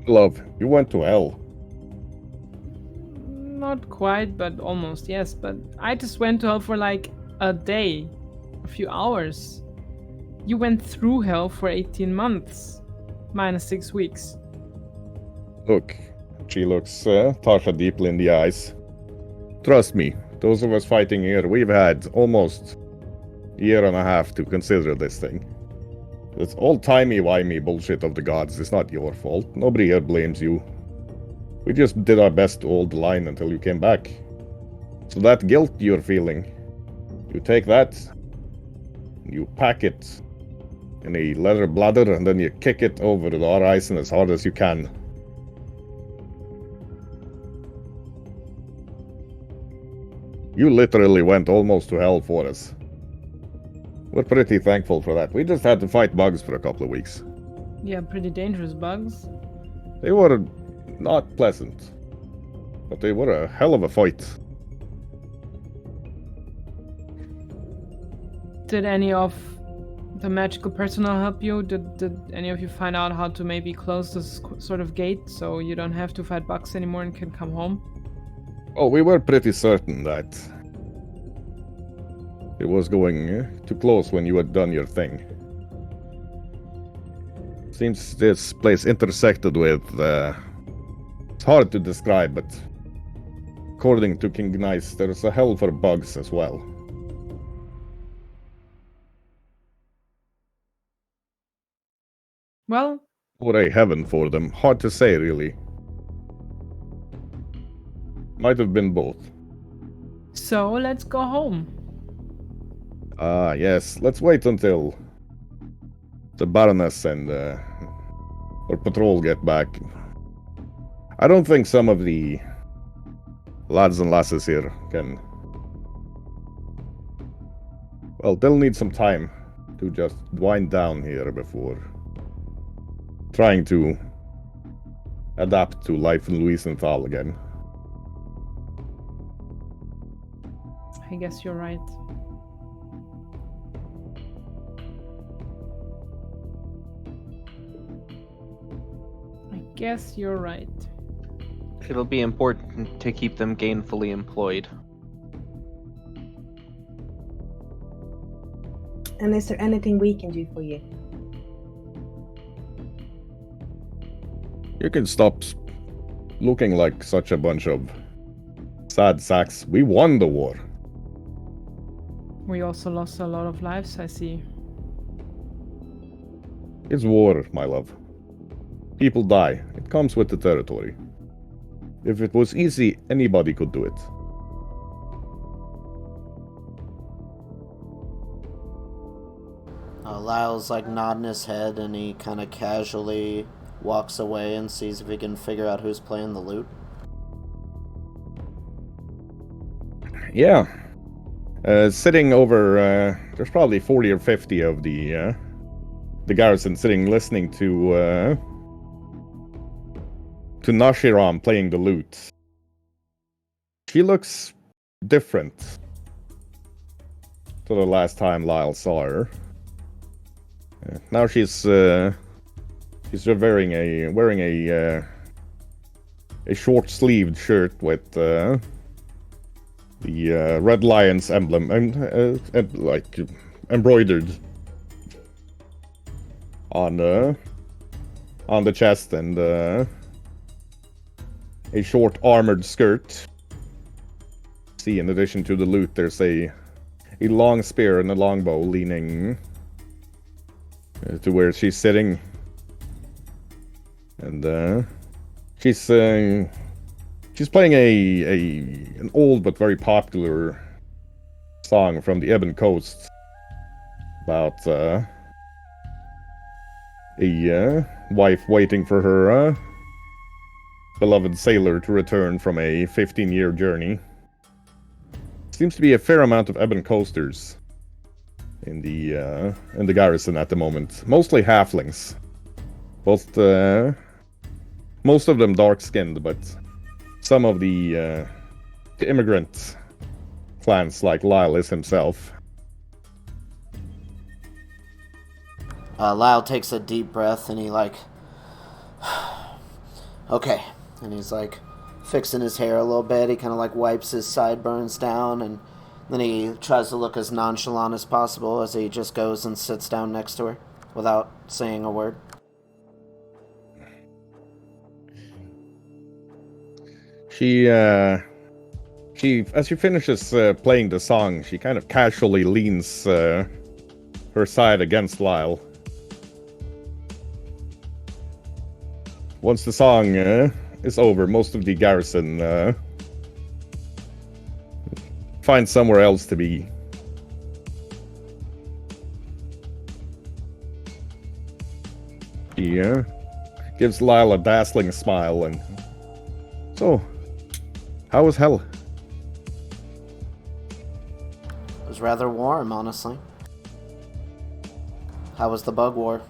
Love, you went to hell. Not quite, but almost, yes. But I just went to hell for like a day, a few hours. You went through hell for 18 months, minus 6 weeks. Look, she looks Tasha deeply in the eyes. Trust me, those of us fighting here, we've had almost a year and a half to consider this thing. This old timey-wimey bullshit of the gods is not your fault. Nobody here blames you. We just did our best to hold the line until you came back. So that guilt you're feeling, you take that, you pack it in a leather bladder, and then you kick it over the horizon as hard as you can. You literally went almost to hell for us. We're pretty thankful for that. We just had to fight bugs for a couple of weeks. Yeah, pretty dangerous bugs. They were not pleasant, but they were a hell of a fight. Did any of the magical personnel help you? Did any of you find out how to maybe close this sort of gate so you don't have to fight bugs anymore and can come home? Oh, we were pretty certain that it was going to close when you had done your thing. Seems this place intersected with... it's hard to describe, but according to King Nice, there's a hell for bugs as well. Well, Or a heaven for them. Hard to say, really. Might have been both. so let's go home. Ah, yes. Let's wait until the Baroness and her patrol get back. I don't think some of the lads and lasses here can... Well, they'll need some time to just wind down here before trying to adapt to life in Louisenthal again. I guess you're right. I guess you're right. It'll be important to keep them gainfully employed. And is there anything we can do for you? You can stop looking like such a bunch of sad sacks. We won the war. We also lost a lot of lives, I see. It's war, my love. People die. It comes with the territory. If it was easy, anybody could do it. Lyle's like nodding his head and he kind of casually walks away and sees if he can figure out who's playing the lute. Yeah. Sitting over, there's probably 40 or 50 of the garrison sitting listening to Nashiram playing the lute. She looks different to the last time Lyle saw her. Now she's wearing a a short-sleeved shirt with the Red Lion's emblem and like embroidered on the chest, and a short armored skirt. See, in addition to the loot, there's a long spear and a longbow leaning to where she's sitting, and she's playing an old but very popular song from the Ebon Coast about a wife waiting for her beloved sailor to return from a 15-year journey. Seems to be a fair amount of Ebon Coasters in the garrison at the moment. Mostly halflings. Most of them dark-skinned, but some of the immigrant clans, like Lyle is himself. Lyle takes a deep breath and he okay. And he's fixing his hair a little bit. He kind of wipes his sideburns down, and then he tries to look as nonchalant as possible as he just goes and sits down next to her without saying a word. She as she finishes playing the song, she kind of casually leans her side against Lyle. Once the song is over, most of the garrison finds somewhere else to be. She gives Lyle a dazzling smile and... So, how was hell? It was rather warm, honestly. How was the bug war?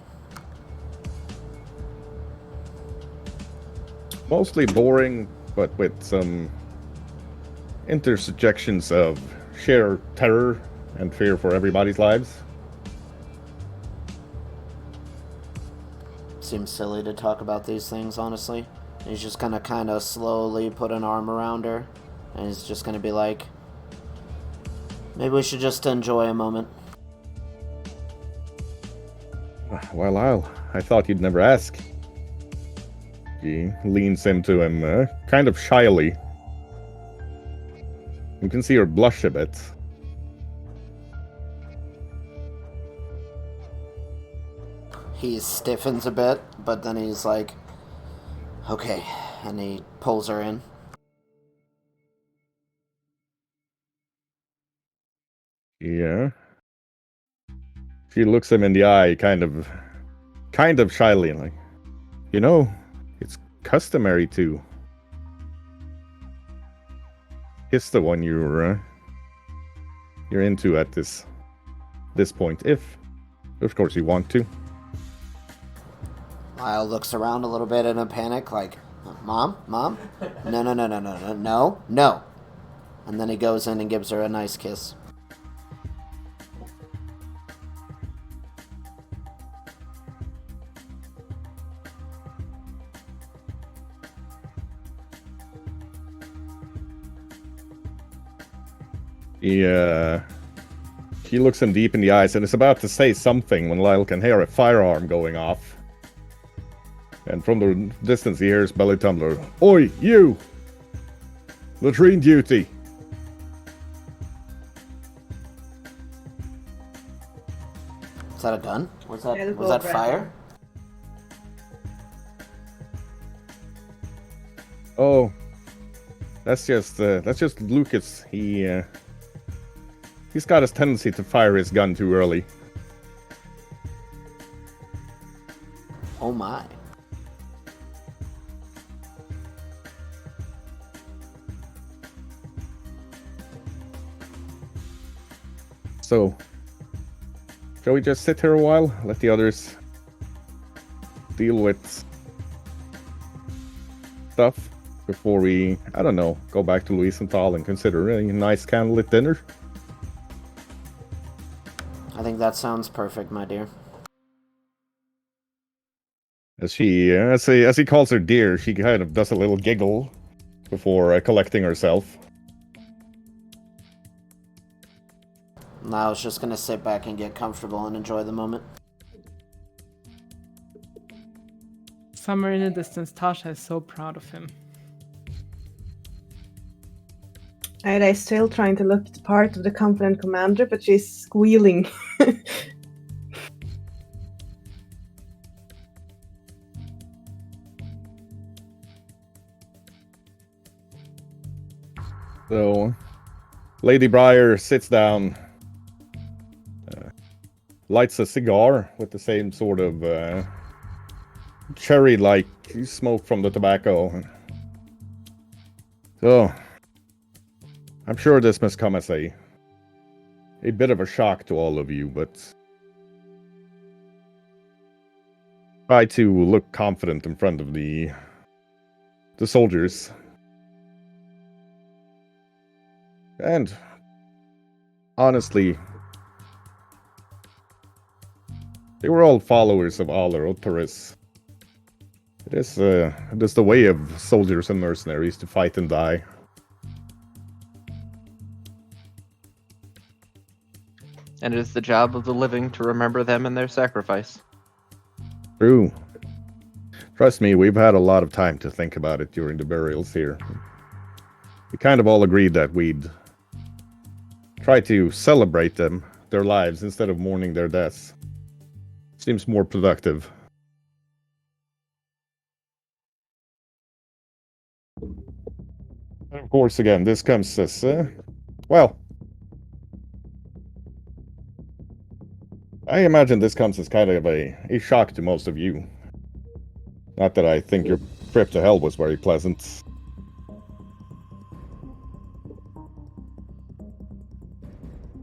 Mostly boring, but with some interjections of sheer terror and fear for everybody's lives. Seems silly to talk about these things, honestly. He's just gonna kind of slowly put an arm around her, and he's just gonna be like, maybe we should just enjoy a moment. Well, Lyle, I thought you'd never ask. She leans into him, kind of shyly. You can see her blush a bit. He stiffens a bit, but then he's like, okay, and he pulls her in. Yeah. She looks him in the eye, kind of shyly, and it's customary to kiss the one you're into at this point, if of course you want to. Lyle looks around a little bit in a panic, like, Mom? No. And then he goes in and gives her a nice kiss. She looks him deep in the eyes and is about to say something when Lyle can hear a firearm going off. And from the distance he hears Belly Tumbler, "Oi, you! Latrine duty!" Is that a gun? Was Yeah, that fire? Oh, that's just Lucas. He's got his tendency to fire his gun too early. Oh my. So, shall we just sit here a while? Let the others deal with stuff before we, I don't know, go back to Louisenthal and consider a nice candlelit dinner? I think that sounds perfect, my dear. As he calls her dear, she kind of does a little giggle before collecting herself. Now I was just gonna sit back and get comfortable and enjoy the moment. Somewhere in the distance, Tasha is so proud of him. Ida's still trying to look the part of the confident commander, but she's squealing. So, Lady Briar sits down, lights a cigar with the same sort of cherry-like smoke from the tobacco. So, I'm sure this must come as a bit of a shock to all of you, but try to look confident in front of the soldiers. And honestly, they were all followers of Aller Otaris. It is the way of soldiers and mercenaries to fight and die. And it is the job of the living to remember them and their sacrifice. True. Trust me, we've had a lot of time to think about it during the burials here. We kind of all agreed that we'd try to celebrate their lives, instead of mourning their deaths. Seems more productive. And of course, again, this comes as, well, I imagine this comes as kind of a shock to most of you. Not that I think your trip to hell was very pleasant.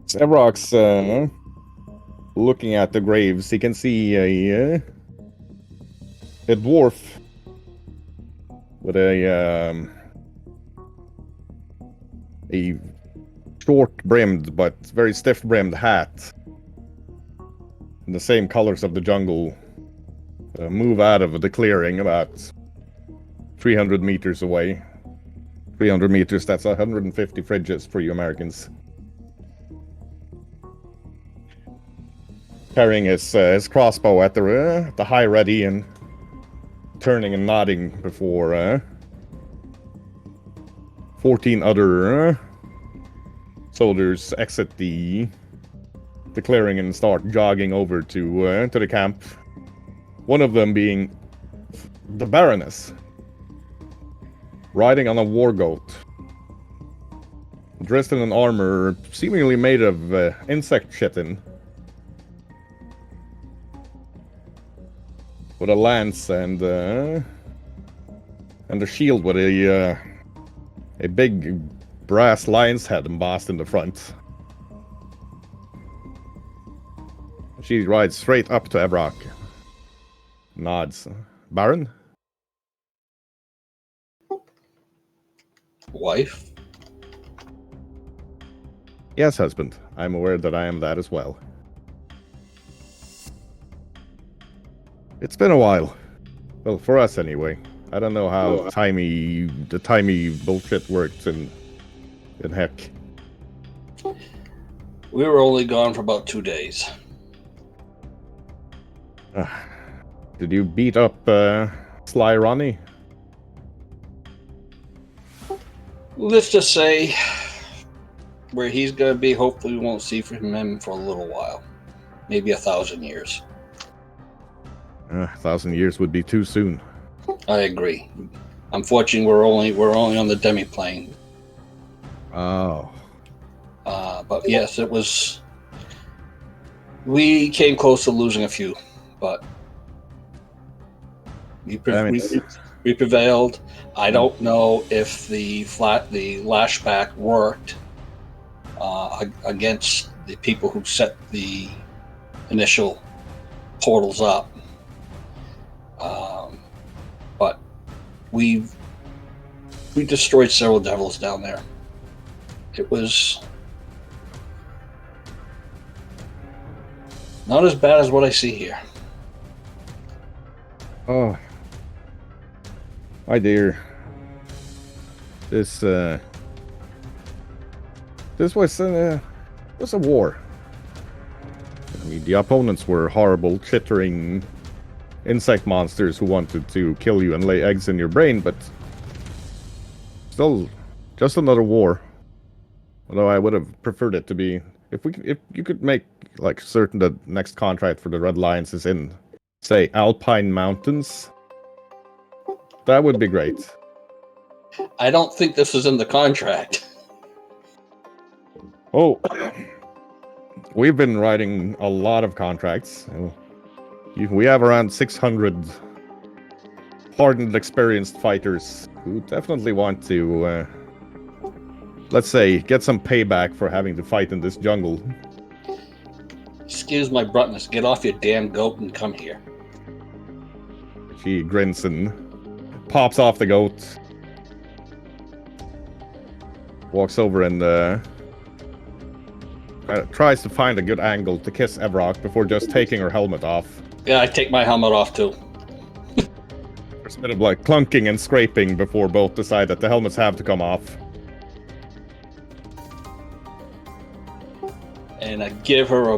Evrock's looking at the graves. He can see a dwarf with a short-brimmed but very stiff-brimmed hat in the same colors of the jungle move out of the clearing about 300 meters away. 300 meters, that's 150 fridges for you Americans. Carrying his crossbow at the high ready and turning and nodding before 14 other soldiers exit the clearing and start jogging over to the camp. One of them being the Baroness, riding on a war goat, dressed in an armor seemingly made of insect chitin, with a lance and a shield with a big brass lion's head embossed in the front. She rides straight up to Evrock. Nods. Baron? Wife? Yes, husband. I'm aware that I am that as well. It's been a while. Well, for us anyway. I don't know how the timey bullshit works in heck. We were only gone for about 2 days. Did you beat up Sly Ronnie? Let's just say where he's going to be, hopefully we won't see from him for a little while. Maybe 1,000 years. 1,000 years would be too soon. I agree. Unfortunately, we're only on the demi-plane. Oh. But yes, it was. We came close to losing a few, but we prevailed. I don't know if the lashback worked against the people who set the initial portals up. But we destroyed several devils down there. It was not as bad as what I see here. Oh, my dear. This was a war. I mean, the opponents were horrible, chittering insect monsters who wanted to kill you and lay eggs in your brain, but still, just another war. Although I would have preferred it to be, if you could make like certain that next contract for the Red Lions is in, say, Alpine Mountains, that would be great. I don't think this is in the contract. Oh, we've been writing a lot of contracts. We have around 600 hardened, experienced fighters who definitely want to, let's say, get some payback for having to fight in this jungle. Excuse my bluntness. Get off your damn goat and come here. She grins and pops off the goat. Walks over and tries to find a good angle to kiss Evrock before just taking her helmet off. Yeah, I take my helmet off too. There's a bit of like clunking and scraping before both decide that the helmets have to come off. And I give her a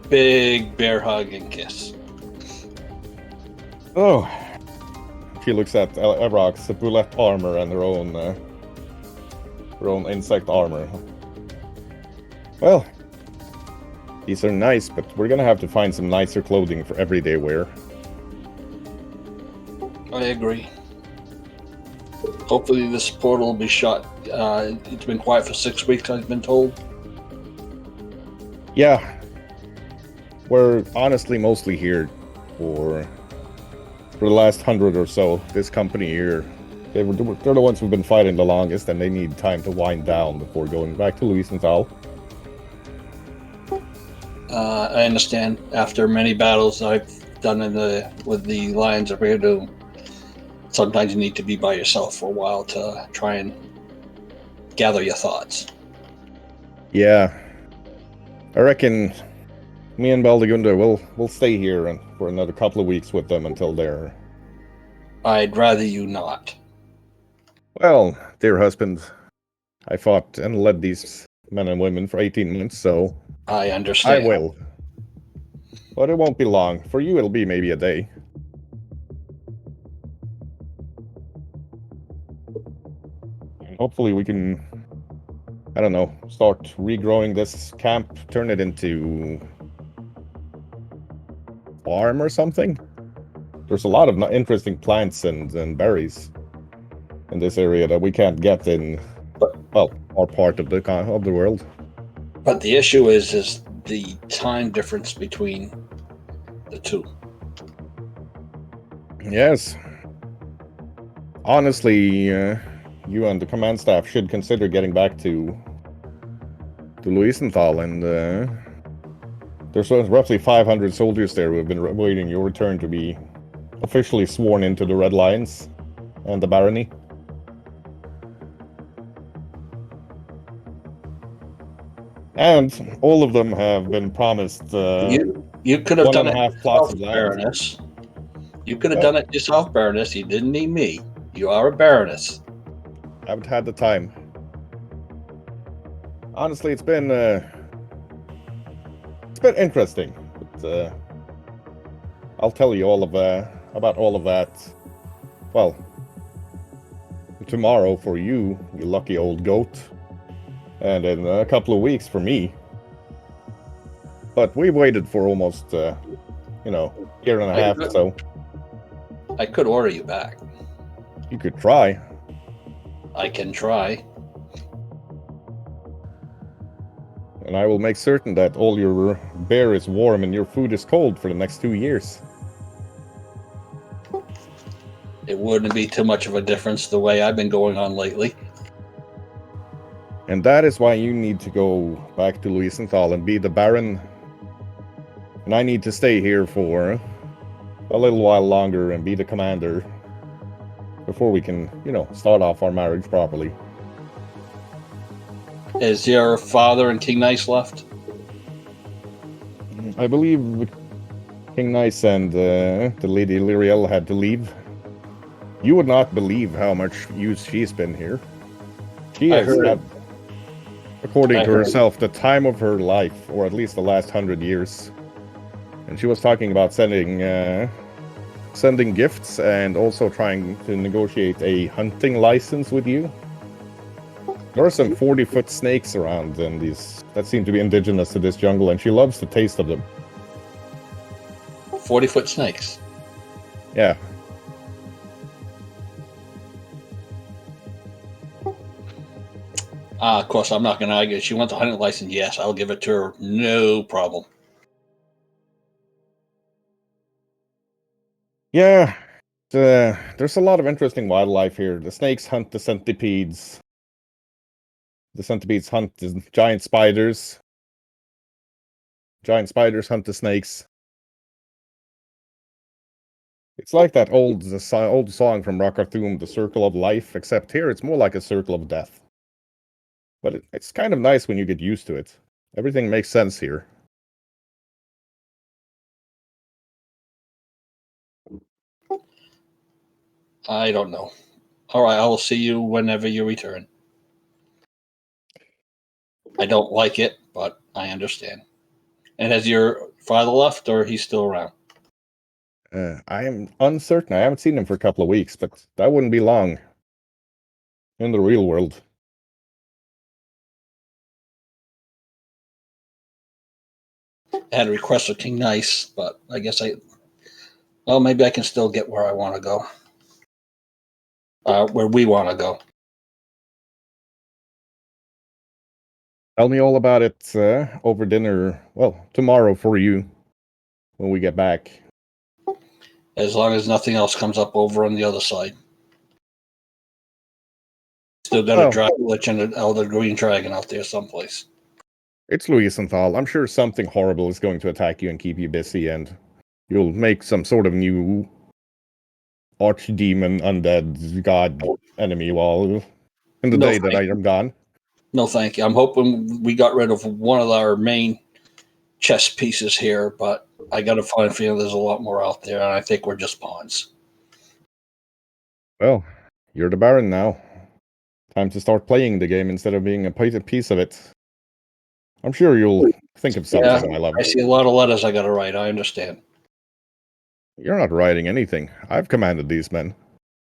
big bear hug and kiss. Oh. She looks at Evrock's bullet armor and her own insect armor. Well, these are nice, but we're gonna have to find some nicer clothing for everyday wear. I agree. Hopefully this portal will be shut. It's been quiet for 6 weeks, I've been told. Yeah. We're honestly mostly here for the last 100 or so. This company here, they're the ones who've been fighting the longest, and they need time to wind down before going back to Louisenthal. I understand. After many battles I've done with the Lions of Reardum, sometimes you need to be by yourself for a while to try and gather your thoughts. Yeah. I reckon me and Baldegunda will stay here for another couple of weeks with them until they're... I'd rather you not. Well, dear husband, I fought and led these men and women for 18 months, so... I understand. I will. But it won't be long. For you, it'll be maybe a day. And hopefully we can, I don't know, start regrowing this camp, turn it into farm or something. There's a lot of interesting plants and berries in this area that we can't get in, well, our part of the world. But the issue is the time difference between the two. Yes. Honestly, you and the command staff should consider getting back to Louisenthal, and there's roughly 500 soldiers there who have been waiting your return to be officially sworn into the Red Lions and the barony. And all of them have been promised you could have done it plots yourself, of land. Baroness. You could have done it yourself, Baroness. You didn't need me. You are a Baroness. I haven't had the time. Honestly, it's been interesting. But, I'll tell you all of about all of that. Well, tomorrow for you, you lucky old goat. And in a couple of weeks for me. But we've waited for almost, year and a half or so. I could order you back. You could try. I can try. And I will make certain that all your bear is warm and your food is cold for the next 2 years. It wouldn't be too much of a difference the way I've been going on lately. And that is why you need to go back to Louisenthal and be the Baron. And I need to stay here for a little while longer and be the commander before we can, start off our marriage properly. Is your father and King Nice left? I believe King Nice and the Lady Lyriel had to leave. You would not believe how much use she's been here. She I has heard. had, according I to heard. herself, the time of her life, or at least the last 100 years. And she was talking about sending gifts and also trying to negotiate a hunting license with you. There are some 40-foot snakes around, and these that seem to be indigenous to this jungle, and she loves the taste of them. 40-foot snakes. Yeah. Of course, I'm not going to argue. She wants a hunting license. Yes, I'll give it to her. No problem. Yeah. There's a lot of interesting wildlife here. The snakes hunt the centipedes. The centipedes hunt the giant spiders. Giant spiders hunt the snakes. It's like that old song from Rockathum, The Circle of Life, except here it's more like a circle of death. But it's kind of nice when you get used to it. Everything makes sense here. I don't know. All right, I will see you whenever you return. I don't like it, but I understand. And has your father left, or he's still around? I am uncertain. I haven't seen him for a couple of weeks, but that wouldn't be long in the real world. I had a request of King Nice, but I guess well, maybe I can still get where I want to go. Where we want to go. Tell me all about it over dinner. Well, tomorrow for you when we get back. As long as nothing else comes up over on the other side. Still got a Dragon Lich and an Elder Green Dragon out there someplace. It's Louisenthal. I'm sure something horrible is going to attack you and keep you busy, and you'll make some sort of new archdemon, undead, god enemy while in the day that I am gone. No, thank you. I'm hoping we got rid of one of our main chess pieces here, but I got a fine feeling there's a lot more out there, and I think we're just pawns. Well, you're the Baron now. Time to start playing the game instead of being a piece of it. I'm sure you'll think of something, my love. I see a lot of letters I gotta write. I understand. You're not writing anything. I've commanded these men.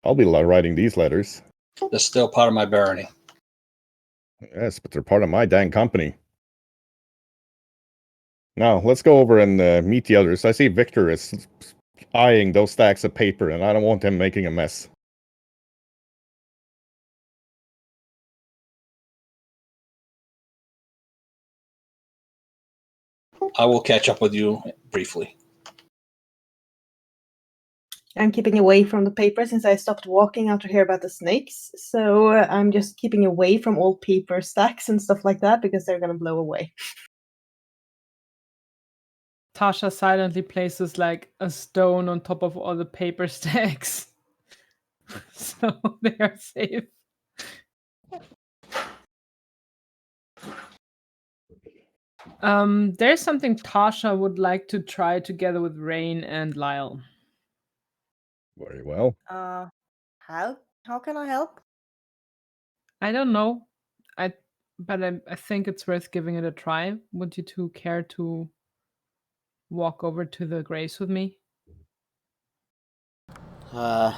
I'll be writing these letters. They're still part of my barony. Yes, but they're part of my dang company. Now, let's go over and meet the others. I see Victor is eyeing those stacks of paper, and I don't want him making a mess. I will catch up with you briefly. I'm keeping away from the paper since I stopped walking after hear about the snakes. So I'm just keeping away from all paper stacks and stuff like that because they're gonna blow away. Tasha silently places like a stone on top of all the paper stacks. So they are safe. There's something Tasha would like to try together with Rain and Lyle. Very well. How can I help? I don't know. But I think it's worth giving it a try. Would you two care to walk over to the graves with me? I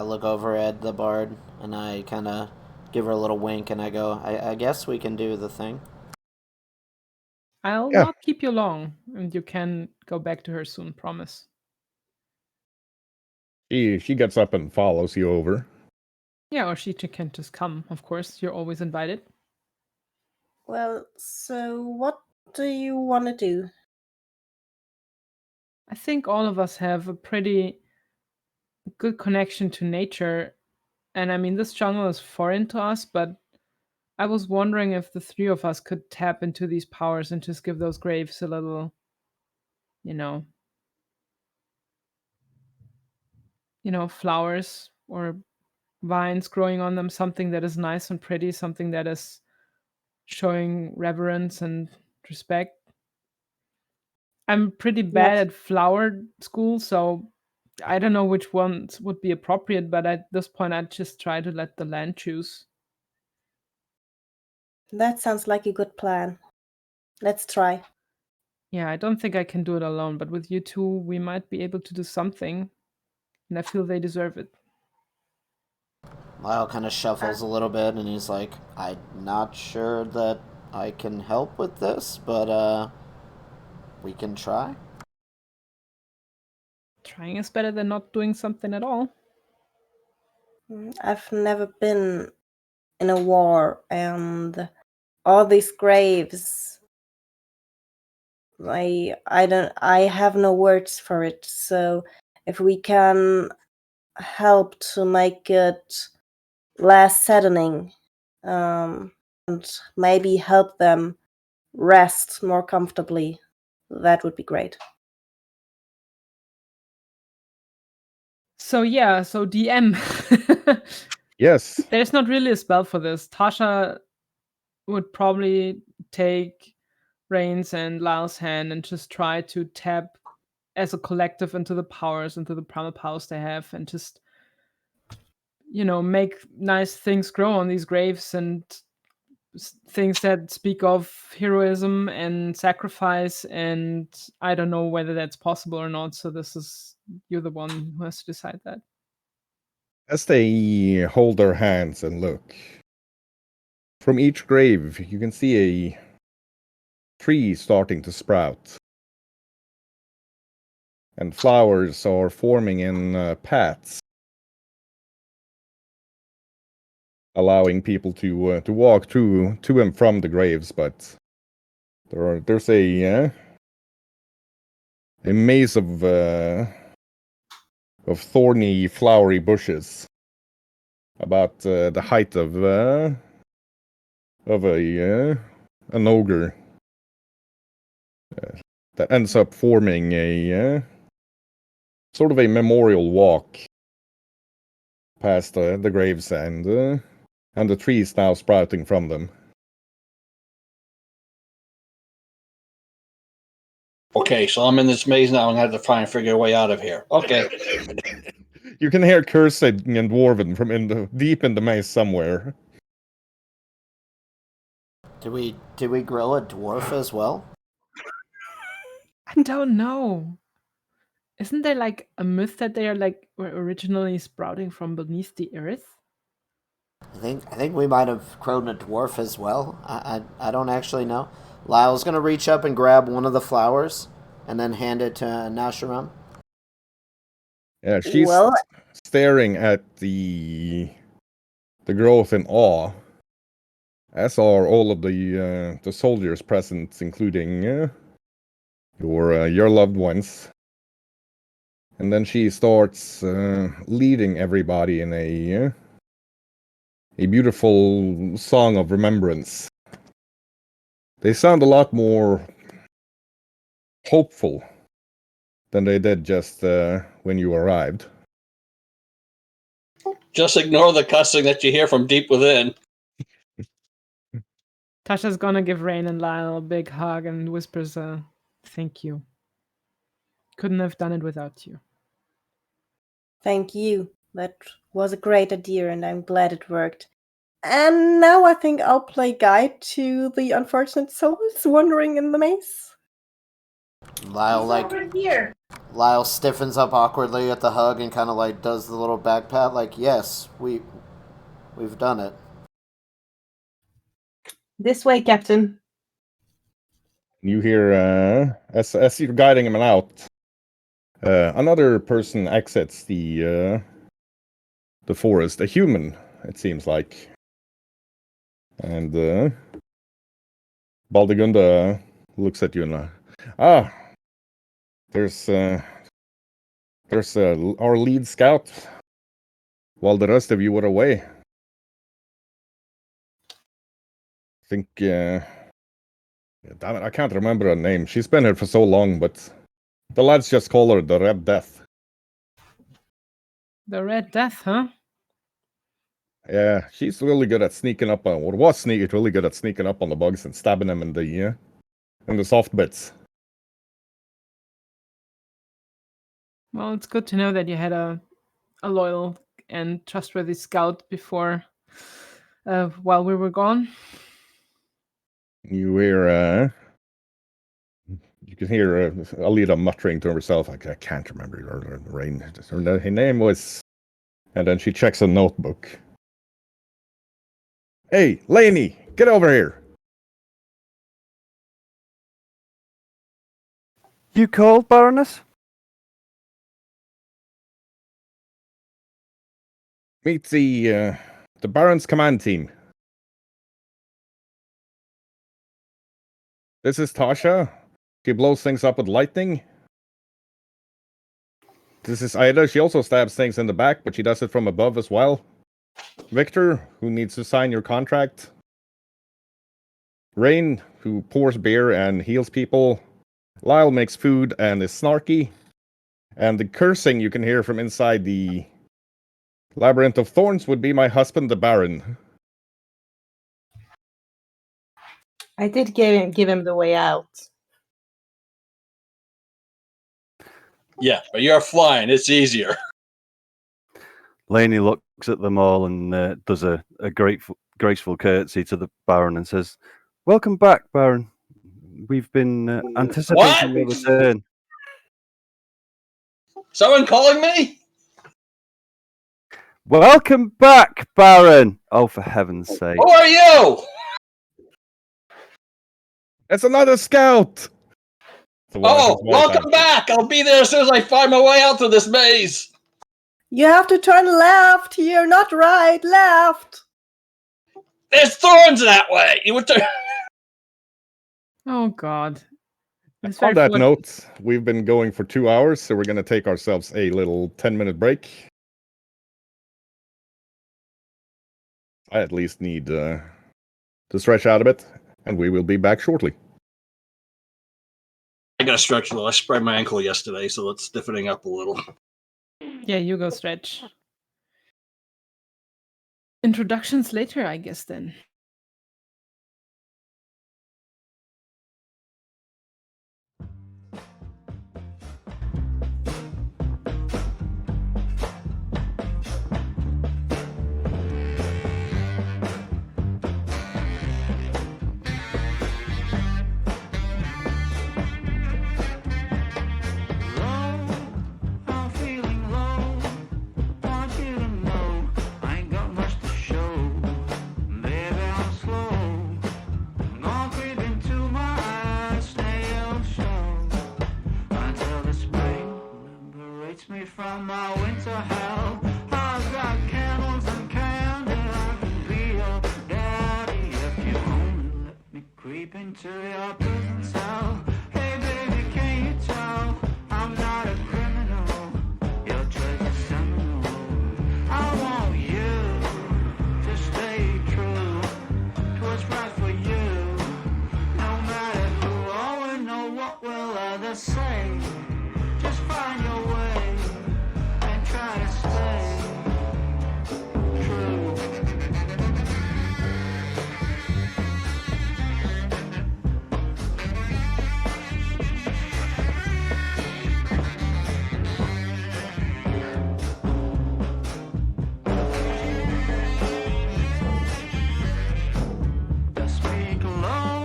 look over at the bard and I kind of give her a little wink and I go, I guess we can do the thing. I'll not keep you long, and you can go back to her soon, promise. She gets up and follows you over. Yeah, or she can just come, of course. You're always invited. Well, so what do you want to do? I think all of us have a pretty good connection to nature. And I mean, this jungle is foreign to us, but I was wondering if the three of us could tap into these powers and just give those graves a little, flowers or vines growing on them, something that is nice and pretty, something that is showing reverence and respect. I'm pretty bad Yes. at flower school, so I don't know which ones would be appropriate, but at this point, I'd just try to let the land choose. That sounds like a good plan. Let's try. Yeah, I don't think I can do it alone, but with you two, we might be able to do something, and I feel they deserve it. Lyle kind of shuffles a little bit, and he's like, "I'm not sure that I can help with this, but we can try." Trying is better than not doing something at all. I've never been in a war, and all these graves. I have no words for it. So if we can help to make it less saddening, and maybe help them rest more comfortably, that would be great. So yeah, so DM. Yes. There's not really a spell for this. Tasha would probably take Rain's and Lyle's hand and just try to tap as a collective into the powers, into the primal powers they have, and just make nice things grow on these graves and things that speak of heroism and sacrifice. And I don't know whether that's possible or not. So you're the one who has to decide that. As they hold their hands and look, from each grave you can see a tree starting to sprout. And flowers are forming in paths, allowing people to walk to and from the graves. But there's a maze of thorny, flowery bushes about the height of an ogre that ends up forming a sort of a memorial walk past the graves and the trees now sprouting from them. Okay, so I'm in this maze now and I have to try and figure a way out of here. Okay. You can hear cursed and dwarven from deep in the maze somewhere. Did we grow a dwarf as well? I don't know. Isn't there like a myth that they were originally sprouting from beneath the earth? I think we might have grown a dwarf as well. I don't actually know. Lyle's gonna reach up and grab one of the flowers, and then hand it to Nasharam. Yeah, she's Well, staring at the growth in awe, as are all of the soldiers present, including your loved ones. And then she starts leading everybody in a beautiful song of remembrance. They sound a lot more hopeful than they did just when you arrived. Just ignore the cussing that you hear from deep within. Tasha's gonna give Rain and Lyle a big hug and whispers, thank you. Couldn't have done it without you. thank you. That was a great idea, and I'm glad it worked. And now I think I'll play guide to the unfortunate souls wandering in the maze. Lyle stiffens up awkwardly at the hug and kind of does the little back pat, yes, we've done it. This way, Captain. You hear as you're guiding him out, another person exits the forest. A human, it seems like. And Baldigunda looks at you and there's our lead scout, while the rest of you were away. I think damn it, I can't remember her name. She's been here for so long, but the lads just call her the Red Death. The Red Death, huh? Yeah, she's really good at sneaking up on, or was really good at sneaking up on the bugs and stabbing them in the soft bits. Well, it's good to know that you had a loyal and trustworthy scout before, while we were gone. You hear, you can hear Alita muttering to herself, I can't remember her name was... And then she checks a notebook. Hey, Lainey, get over here. You called, Baroness? Meet the Baron's command team. This is Tasha. She blows things up with lightning. This is Ida. She also stabs things in the back, but she does it from above as well. Victor, who needs to sign your contract. Rain, who pours beer and heals people. Lyle makes food and is snarky. And the cursing you can hear from inside the Labyrinth of Thorns would be my husband, the Baron. I did give him the way out. Yeah, but you're flying. It's easier. Lainey looks at them all and does a graceful curtsy to the Baron and says, "Welcome back, Baron. We've been anticipating your return." Someone calling me? Welcome back, Baron! Oh, for heaven's sake. Who are you? It's another scout! Oh, welcome back! I'll be there as soon as I find my way out through this maze. You have to turn left here, not right, left. There's thorns that way. You would turn. Oh God. On that note, we've been going for 2 hours, so we're going to take ourselves a little 10-minute break. I at least need to stretch out a bit, and we will be back shortly. I got to stretch a little. I sprained my ankle yesterday, so it's stiffening up a little. Yeah, you go stretch. Introductions later, I guess, then. From my winter hell, I've got candles and candy. I can be your daddy if you only let me creep into your prison cell. Hey baby, can you tell I'm not a criminal? Your choice is seminal. I want you to stay true to what's right for you. No matter who or know what will others say. Just find your way. Try to stay true. Just speak low,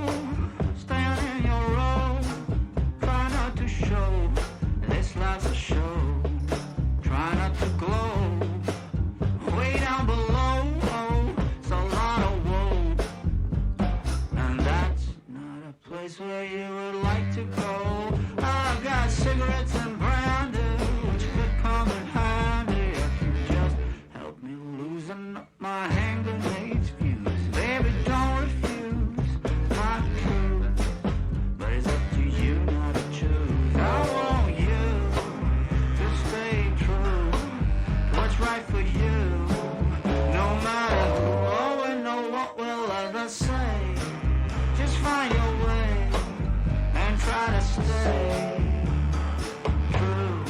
stand in your row. Try not to show this life's a show. Try not to glow. Way down below, oh, it's a lot of woe. And that's not a place where you would like to go. I've got cigarettes and brandy, which could come in handy if you just help me loosen up my hand grenades fuse. Baby, don't refuse my truth, but it's up to you not to choose. I want you to stay true to what's right for you. No matter who or know what will others say. Just find your way and try to stay true.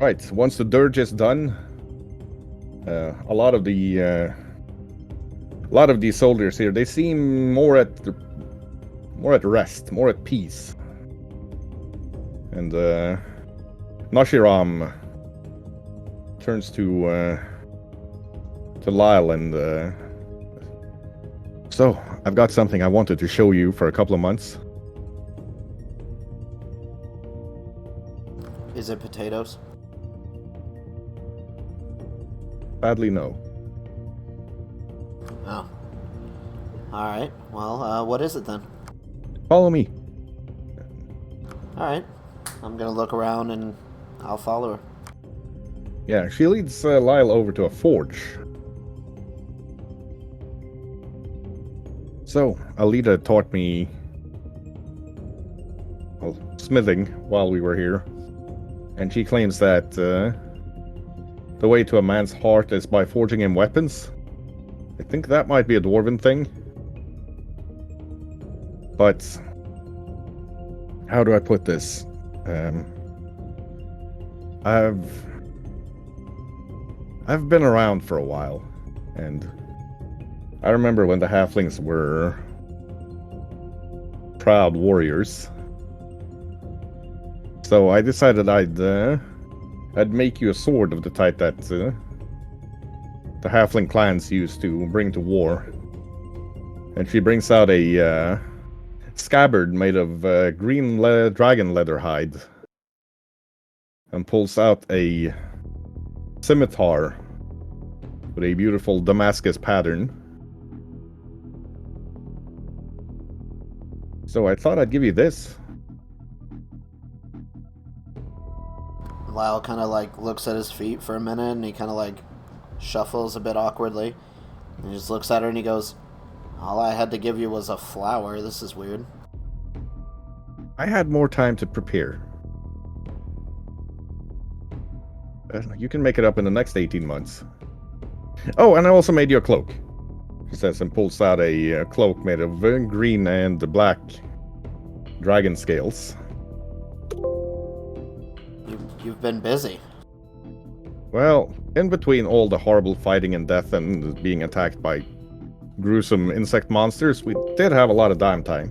Right. Once the dirge is done, a lot of these soldiers here, they seem more at rest, more at peace. And Nashiram turns to Lyle and so I've got something I wanted to show you for a couple of months. Is it potatoes? Sadly, no. Oh. Alright, well, what is it then? Follow me. Alright. I'm gonna look around and I'll follow her. Yeah, she leads Lyle over to a forge. So, Alita taught me smithing while we were here. And she claims that the way to a man's heart is by forging him weapons. I think that might be a dwarven thing. But how do I put this? I've been around for a while, and I remember when the halflings were proud warriors. So I decided I'd make you a sword of the type that the halfling clans used to bring to war. And she brings out a scabbard made of green dragon leather hide, and pulls out a scimitar with a beautiful Damascus pattern. So I thought I'd give you this. Lyle kind of like looks at his feet for a minute and he kind of like shuffles a bit awkwardly. And he just looks at her and he goes, "All I had to give you was a flower. This is weird." I had more time to prepare. You can make it up in the next 18 months. Oh, and I also made you a cloak. She says and pulls out a cloak made of green and black dragon scales. You've been busy. Well, in between all the horrible fighting and death and being attacked by gruesome insect monsters, we did have a lot of downtime.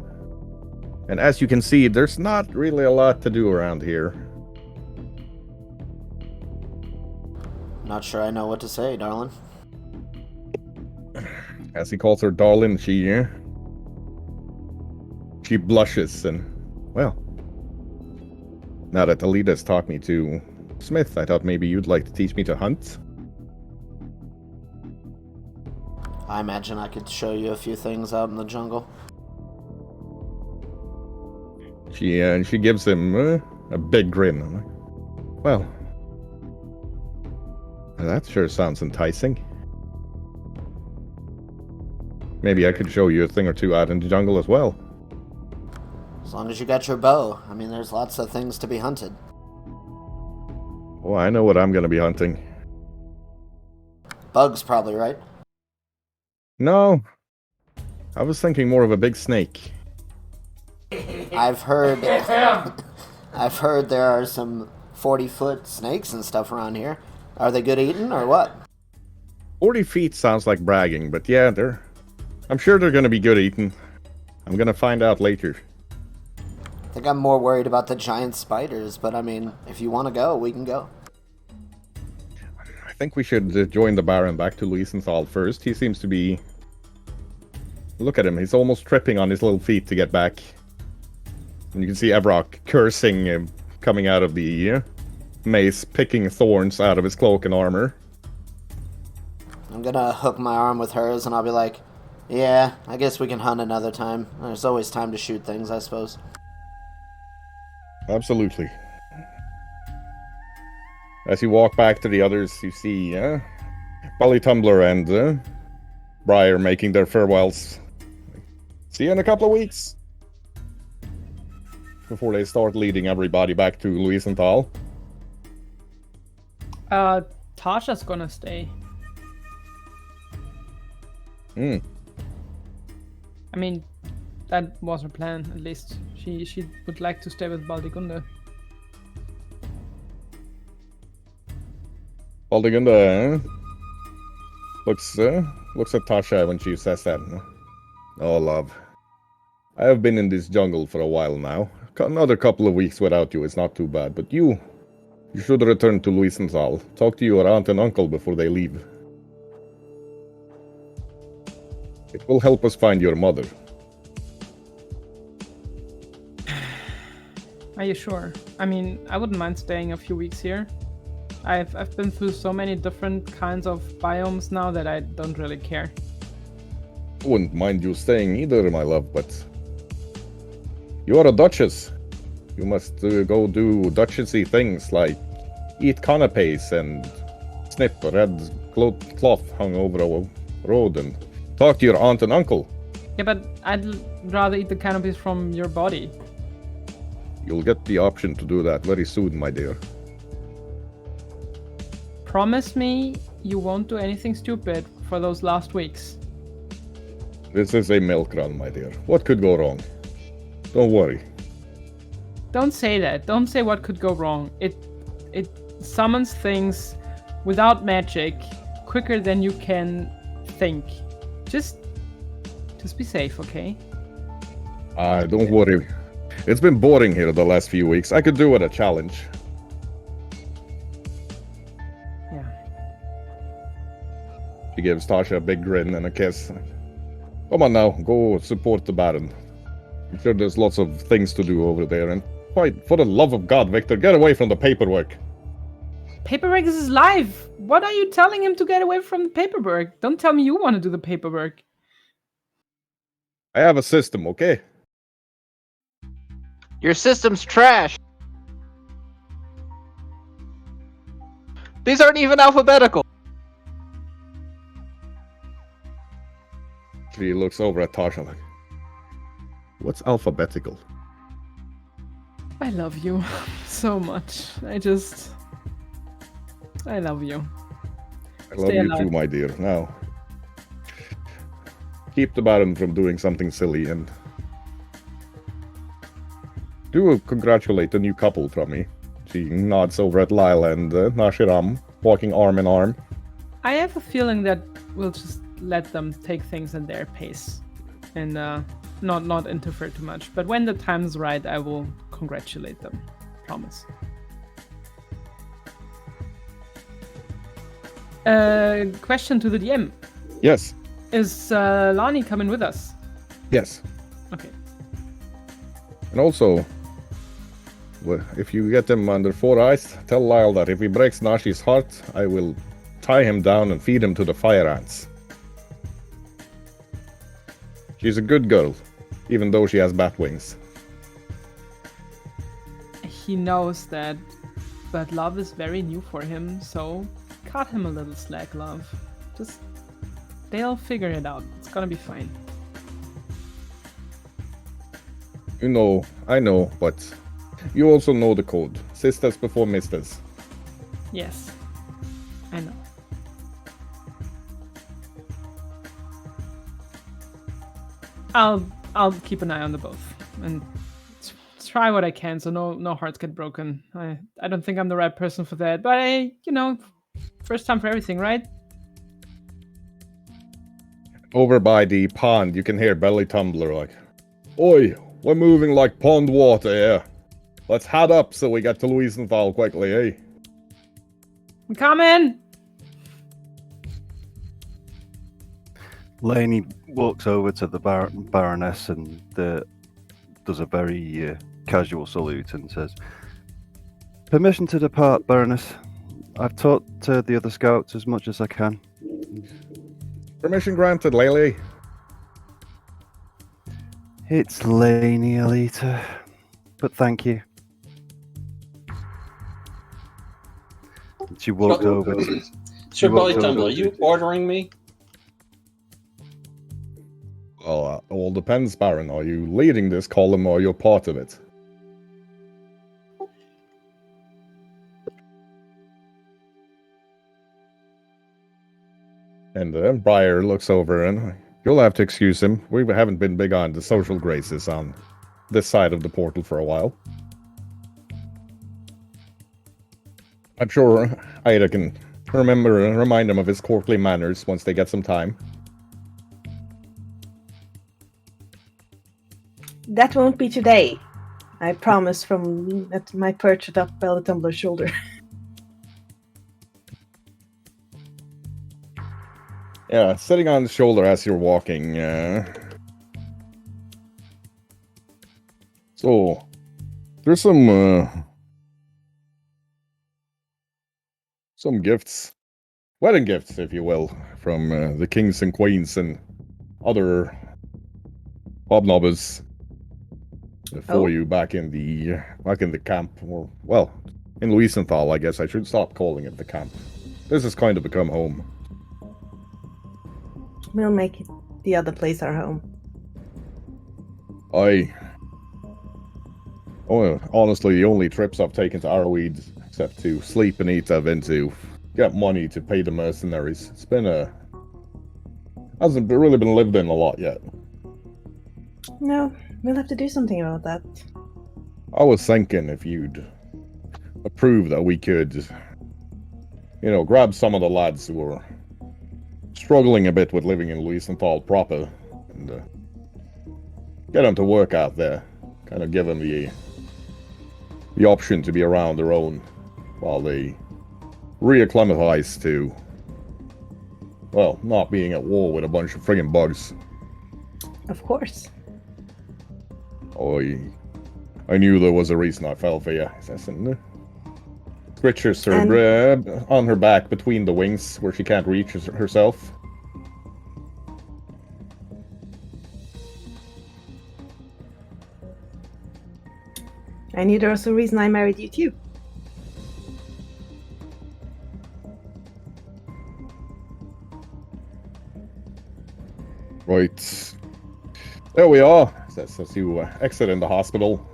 And as you can see, there's not really a lot to do around here. Not sure I know what to say, darling. As he calls her darling, she blushes and, well, now that Alita's taught me to smith, I thought maybe you'd like to teach me to hunt. I imagine I could show you a few things out in the jungle. She gives him a big grin. I'm like, well, that sure sounds enticing. Maybe I could show you a thing or two out in the jungle as well. As long as you got your bow. I mean, there's lots of things to be hunted. Oh, I know what I'm going to be hunting. Bugs, probably, right? No. I was thinking more of a big snake. I've heard there are some 40-foot snakes and stuff around here. Are they good eating or what? 40 feet sounds like bragging, but yeah, I'm sure they're going to be good eating. I'm going to find out later. I think I'm more worried about the giant spiders, but I mean, if you want to go, we can go. I think we should join the Baron back to Luisenthal first. He seems to be... Look at him, he's almost tripping on his little feet to get back. And you can see Evrock cursing, coming out of the mace, picking thorns out of his cloak and armor. I'm gonna hook my arm with hers and I'll be like, yeah, I guess we can hunt another time. There's always time to shoot things, I suppose. Absolutely. As you walk back to the others, you see Bully Tumbler and Briar making their farewells. See you in a couple of weeks. Before they start leading everybody back to Luisenthal. Tasha's gonna stay. I mean, that was her plan, at least. She would like to stay with Baldigunda. Holding in looks at Tasha when she says that. Oh, love. I have been in this jungle for a while now. Another couple of weeks without you is not too bad, but you should return to Luisenthal. Talk to your aunt and uncle before they leave. It will help us find your mother. Are you sure? I mean, I wouldn't mind staying a few weeks here. I've been through so many different kinds of biomes now that I don't really care. I wouldn't mind you staying either, my love, but you are a duchess. You must go do duchessy things like eat canapes and snip red cloth hung over a road and talk to your aunt and uncle. Yeah, but I'd rather eat the canopies from your body. You'll get the option to do that very soon, my dear. Promise me you won't do anything stupid for those last weeks. This is a milk run, my dear. What could go wrong? Don't worry. Don't say that. Don't say what could go wrong. It summons things without magic quicker than you can think. Just be safe, okay? Don't worry. It's been boring here the last few weeks. I could do it a challenge. Yeah. She gives Tasha a big grin and a kiss. Come on now, go support the Baron. I'm sure there's lots of things to do over there, and quite, for the love of God, Victor, get away from the paperwork. Paperwork is his life. What are you telling him to get away from the paperwork? Don't tell me you want to do the paperwork. I have a system, okay? Your system's trash. These aren't even alphabetical. She looks over at Tasha like, what's alphabetical? I love you so much. I love you. I love Stay you alive. too, my dear. Now, keep the Baron from doing something silly, and do congratulate the new couple from me. She nods over at Lyle and Nashiram, walking arm in arm. I have a feeling that we'll just let them take things at their pace and not interfere too much. But when the time's right, I will congratulate them. Promise. Question to the DM. Yes. Is Lani coming with us? Yes. Okay. And also, if you get him under 4 eyes, tell Lyle that if he breaks Nashi's heart, I will tie him down and feed him to the fire ants. She's a good girl, even though she has bat wings. He knows that, but love is very new for him, so cut him a little slack, love. They'll figure it out. It's gonna be fine. You know, I know, but you also know the code. Sisters before misters. Yes, I know. I'll keep an eye on the both and try what I can so no hearts get broken. I don't think I'm the right person for that, but first time for everything, right? Over by the pond, you can hear Belly Tumbler like, oi, we're moving like pond water here. Let's head up so we get to Luisenthal quickly, eh? I'm coming! Lainey walks over to the Baroness and does a very casual salute and says, "Permission to depart, Baroness. I've taught the other scouts as much as I can." Permission granted, Lele. It's Lainey, Alita. But thank you. She walks over. Sir Belly Tumbler, are you ordering me? Well, it all depends, Baron. Are you leading this column or you're part of it? And Briar looks over and you'll have to excuse him. We haven't been big on the social graces on this side of the portal for a while. I'm sure Ida can remind him of his courtly manners once they get some time. That won't be today. I promise from my perched up Bella Tumbler's shoulder. Yeah, sitting on his shoulder as you're walking. So, there's some gifts, wedding gifts, if you will, from the kings and queens and other hobnobbers for you back in the camp, or well, in Louisenthal. I guess I should stop calling it the camp. This has kind of become home. We'll make the other place our home. Honestly, the only trips I've taken to Arrowweed, except to sleep and eat, have been to get money to pay the mercenaries. It's been hasn't really been lived in a lot yet. No, we'll have to do something about that. I was thinking if you'd approve that we could, grab some of the lads who were struggling a bit with living in Louisenthal proper and get them to work out there. Kind of give them the option to be around their own while they reacclimatize to, well, not being at war with a bunch of friggin' bugs. Of course. Oh, I knew there was a reason I fell for you. Scritches her on her back between the wings where she can't reach herself. I knew there was a reason I married you too. Right. There we are. As you exit in the hospital.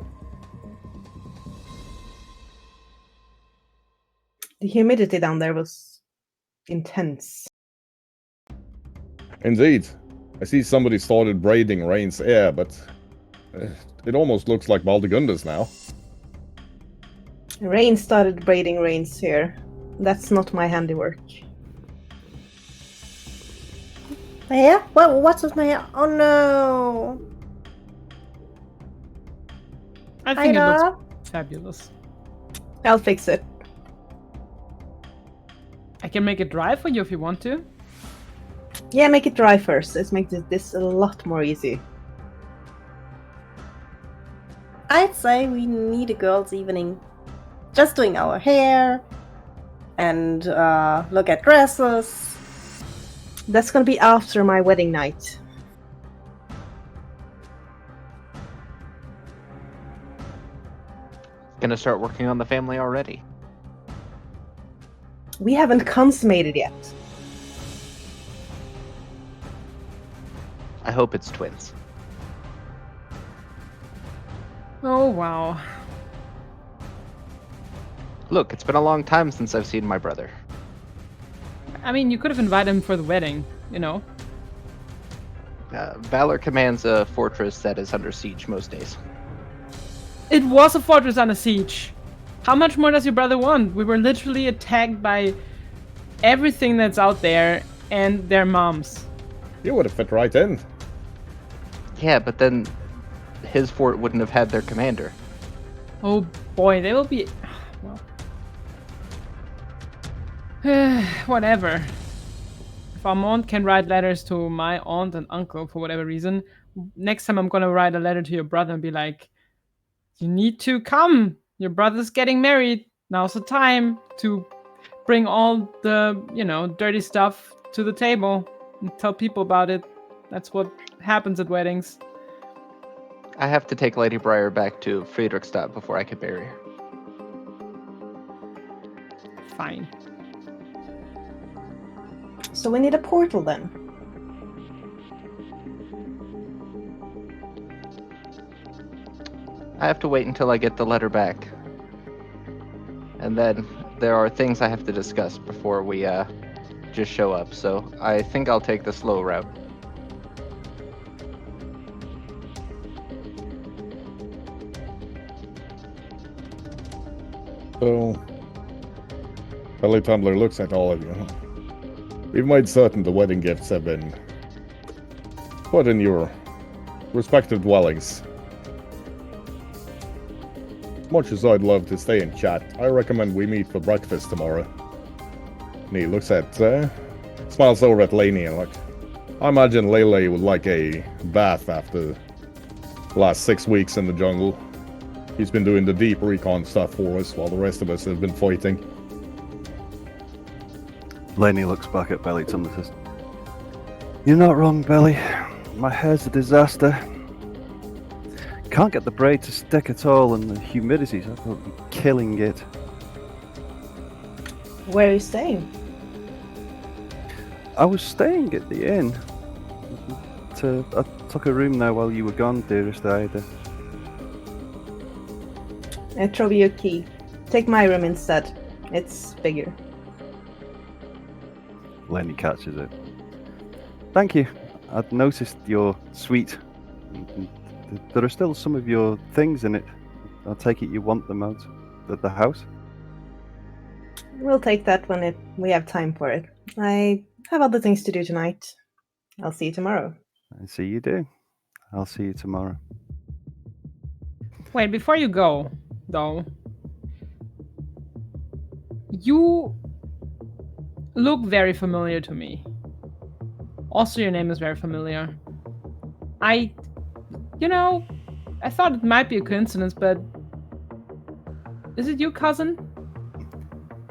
The humidity down there was intense. Indeed. I see somebody started braiding Rain's hair, but it almost looks like Baldigunda's now. Rain started braiding Rain's hair. That's not my handiwork. My hair? What's with my hair? Oh no! I think it looks fabulous. I'll fix it. I can make it dry for you if you want to. Yeah, make it dry first. Let's make this a lot more easy. I'd say we need a girls' evening. Just doing our hair and look at dresses. That's gonna be after my wedding night. Gonna start working on the family already. We haven't consummated yet. I hope it's twins. Oh, wow. Look, it's been a long time since I've seen my brother. I mean, you could have invited him for the wedding, you know. Valor commands a fortress that is under siege most days. It was a fortress under siege. How much more does your brother want? We were literally attacked by everything that's out there and their moms. You would have fit right in. Yeah, but then his fort wouldn't have had their commander. Oh boy, they will be... Well... Whatever. If our aunt can write letters to my aunt and uncle for whatever reason, next time I'm gonna write a letter to your brother and be like, you need to come. Your brother's getting married. Now's the time to bring all the, dirty stuff to the table and tell people about it. That's what happens at weddings. I have to take Lady Briar back to Friedrichstadt before I can marry her. Fine. So we need a portal then. I have to wait until I get the letter back. And then there are things I have to discuss before we just show up, so I think I'll take the slow route. So, Belly Tumbler looks at all of you. We've made certain the wedding gifts have been put in your respective dwellings. Much as I'd love to stay and chat, I recommend we meet for breakfast tomorrow. And he looks at, smiles over at Lainey and I imagine Lele would like a bath after the last 6 weeks in the jungle. He's been doing the deep recon stuff for us while the rest of us have been fighting. Lainey looks back at Belly Tumbler and says, "You're not wrong, Belly. My hair's a disaster. Can't get the braid to stick at all, and the humidity's absolutely killing it." Where are you staying? I was staying at the inn. I took a room there while you were gone, dearest Ida. I throw you a key. Take my room instead. It's bigger. Lenny catches it. "Thank you. I'd noticed your suite. There are still some of your things in it. I'll take it you want them out at the house." We'll take that when we have time for it. I have other things to do tonight. I'll see you tomorrow. I see you do. I'll see you tomorrow. Wait, before you go, though, you look very familiar to me. Also, your name is very familiar. I thought it might be a coincidence, but is it your cousin?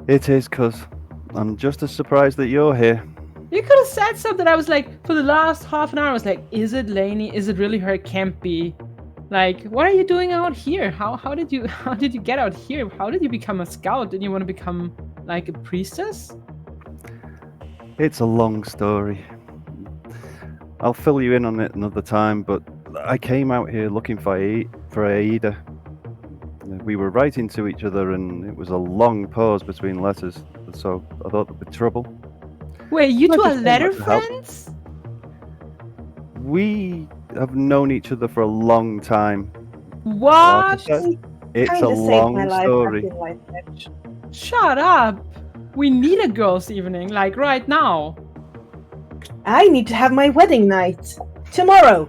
It is, cuz. I'm just as surprised that you're here. You could have said something. I was like, for the last half an hour, I was like, is it Lainey? Is it really her? It can't be. Like, what are you doing out here? How did you get out here? How did you become a scout? Did you want to become like a priestess? It's a long story. I'll fill you in on it another time, but I came out here looking for Aida. We were writing to each other, and it was a long pause between letters, so I thought there'd be trouble. Wait, you I two are just came letter back to help. friends? We have known each other for a long time. What? Like I said, it's a Kinda saved my long life story. back in Life Edge. Shut up! We need a girls' evening, like right now. I need to have my wedding night tomorrow.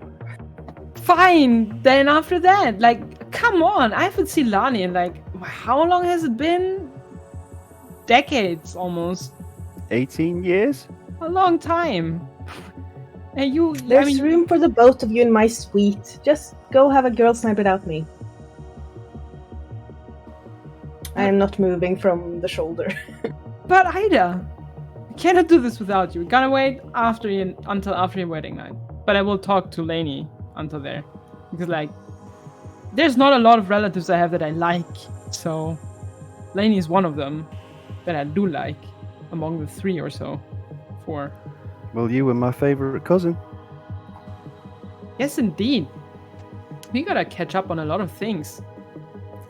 Fine, then after that, like, come on, I haven't seen Lani in like, how long has it been? Decades, almost. 18 years? A long time. And you, There's room for the both of you in my suite. Just go have a girls' night without me. I am not moving from the shoulder. But Ida, I cannot do this without you. We're gonna wait until after your wedding night. But I will talk to Lainey until there. Because, like, there's not a lot of relatives I have that I like. So, Lainey is one of them that I do like. Among the 3 or so. 4. Well, you were my favorite cousin. Yes, indeed. We gotta catch up on a lot of things.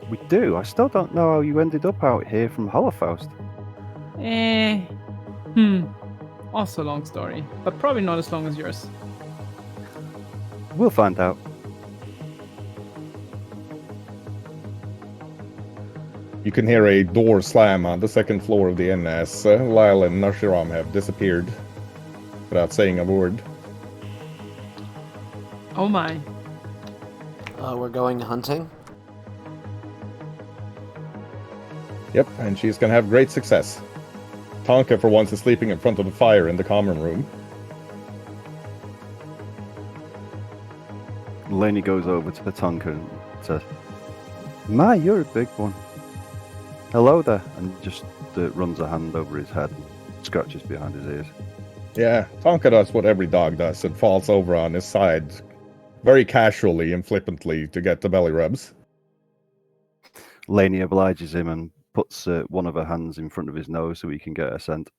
We do. I still don't know how you ended up out here from Holofaust. Also a long story. But probably not as long as yours. We'll find out. You can hear a door slam on the second floor of the inn as Lyle and Nashiram have disappeared without saying a word. Oh my. We're going hunting. Yep, and she's gonna have great success. Tonka, for once, is sleeping in front of the fire in the common room. Lainey goes over to Tonka and says, "My, you're a big one. Hello there," and just runs a hand over his head and scratches behind his ears. Yeah, Tonka does what every dog does and falls over on his side very casually and flippantly to get the belly rubs. Lainey obliges him and puts one of her hands in front of his nose so he can get a scent.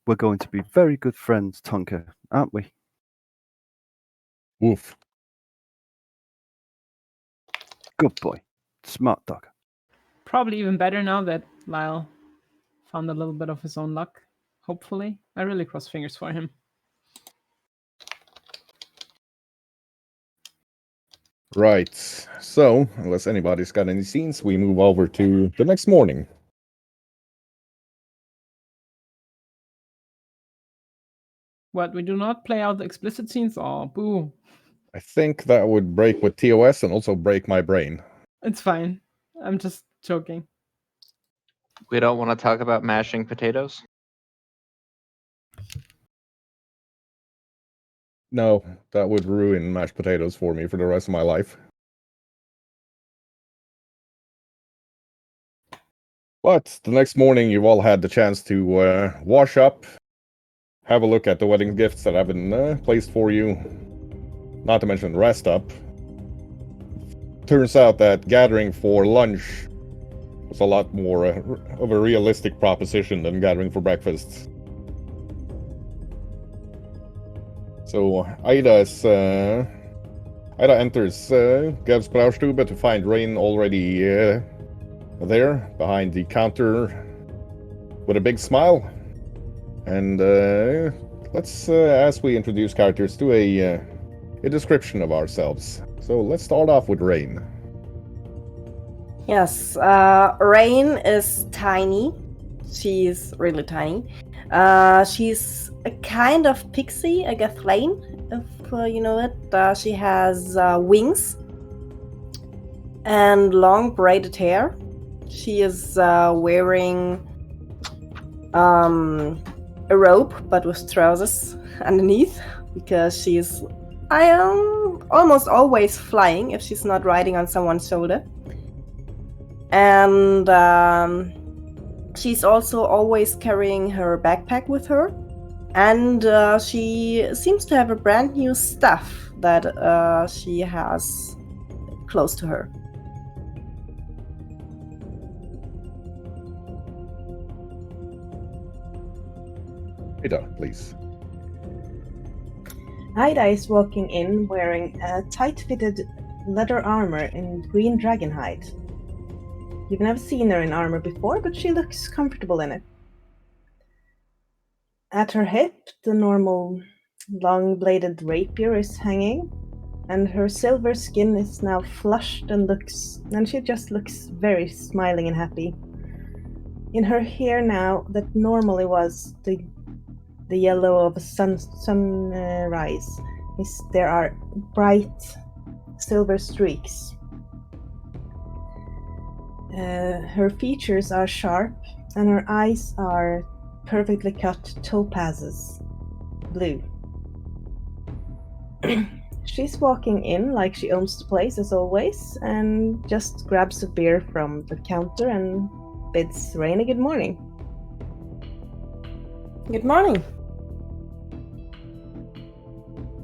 We're going to be very good friends, Tonka, aren't we? Woof. Good boy. Smart dog. Probably even better now that Lyle found a little bit of his own luck. Hopefully. I really cross fingers for him. Right. So, unless anybody's got any scenes, we move over to the next morning. What, we do not play out the explicit scenes? Oh, boo. I think that would break with TOS and also break my brain. It's fine. I'm just joking. We don't want to talk about mashing potatoes. No, that would ruin mashed potatoes for me for the rest of my life. But the next morning, you've all had the chance to wash up, have a look at the wedding gifts that have been placed for you, not to mention rest up. Turns out that gathering for lunch was a lot more of a realistic proposition than gathering for breakfast. So Ida enters Gav's Braustube to find Rain already there behind the counter with a big smile. And let's, as we introduce characters, do a description of ourselves. So let's start off with Rain. Yes, Rain is tiny. She's really tiny. She's a kind of pixie, a Gathlane, if you know it. She has wings and long braided hair. She is wearing a robe, but with trousers underneath, because she's almost always flying if she's not riding on someone's shoulder. And she's also always carrying her backpack with her. And she seems to have a brand new staff that she has close to her. Ida, please. Ida is walking in wearing a tight-fitted leather armor in green dragon hide. You've never seen her in armor before, but she looks comfortable in it. At her hip, the normal long-bladed rapier is hanging, and her silver skin is now flushed and she just looks very smiling and happy. In her hair now, that normally was the yellow of a sunrise, there are bright silver streaks. Her features are sharp, and her eyes are perfectly cut topazes, blue. She's walking in like she owns the place as always, and just grabs a beer from the counter and bids Rain a good morning. Good morning.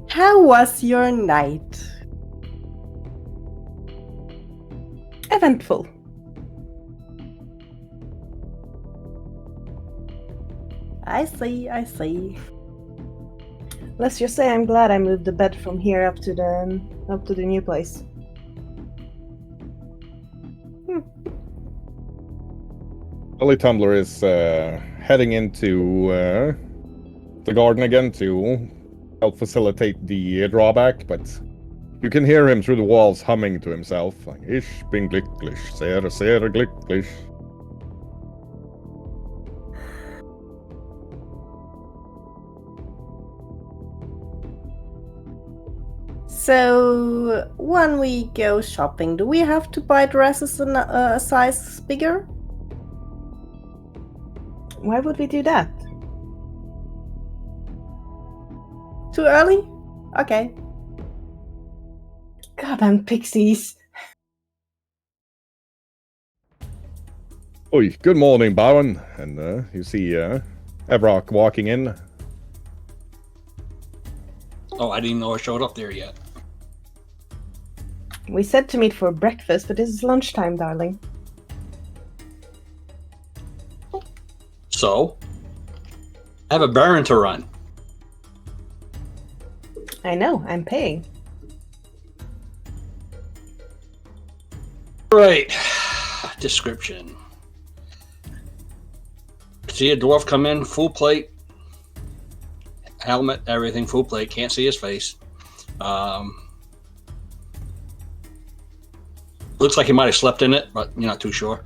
How was your night? Eventful. I see. Let's just say I'm glad I moved the bed from here up to the new place. Lily Tumbler is heading into the garden again to help facilitate the drawback, but you can hear him through the walls humming to himself, like, Ich bin glücklich, sehr, sehr glücklich. So, when we go shopping, do we have to buy dresses a size bigger? Why would we do that? Too early? Okay. Goddamn pixies. Oi, good morning, Baron. And you see Evrock walking in. Oh, I didn't know I showed up there yet. We said to meet for breakfast, but this is lunchtime, darling. So, I have a Baron to run. I know, I'm paying. Right. Description. See a dwarf come in, full plate, helmet, everything, full plate. Can't see his face. Looks like he might have slept in it, but you're not too sure.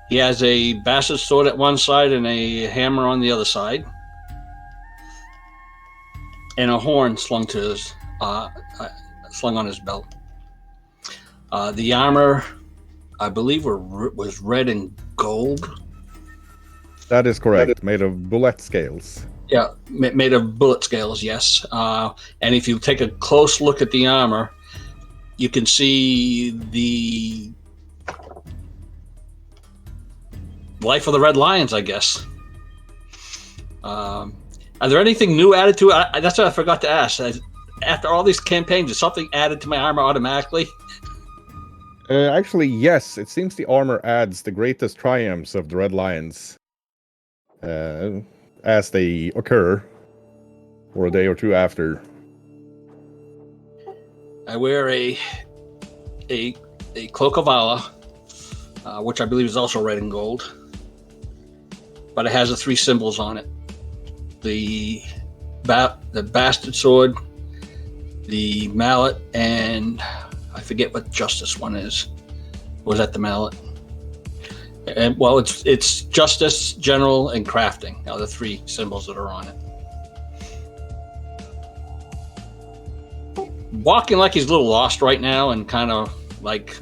He has a bastard sword at one side and a hammer on the other side, and a horn slung to his slung on his belt. The armor, I believe, was red and gold. That is correct. Made of bullet scales. Yeah, made of bullet scales, yes. And if you take a close look at the armor, you can see the life of the Red Lions, I guess. Are there anything new added to it? That's what I forgot to ask. After all these campaigns, is something added to my armor automatically? Actually, yes. It seems the armor adds the greatest triumphs of the Red Lions as they occur, or a day or two after. I wear a cloak of valor, which I believe is also red and gold, but it has the 3 symbols on it: the bastard sword, the mallet, and I forget what justice one is. Was that the mallet? And well, it's justice, general, and crafting are the 3 symbols that are on it. Walking like he's a little lost right now, and kind of like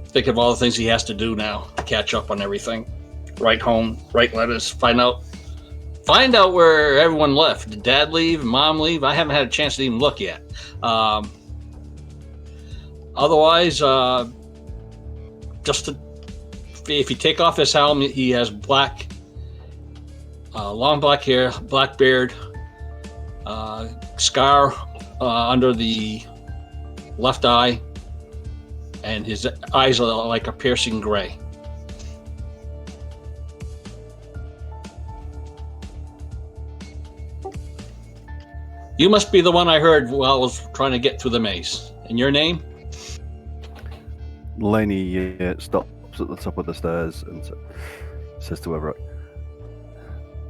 thinking of all the things he has to do now to catch up on everything. Write home, write letters, find out where everyone left. Did Dad leave? Mom leave? I haven't had a chance to even look yet. Otherwise, if you take off his helmet, he has black, long black hair, black beard, scar under the left eye, and his eyes are like a piercing gray. You must be the one I heard while I was trying to get through the maze. And your name? Laney stops at the top of the stairs and says to Everett,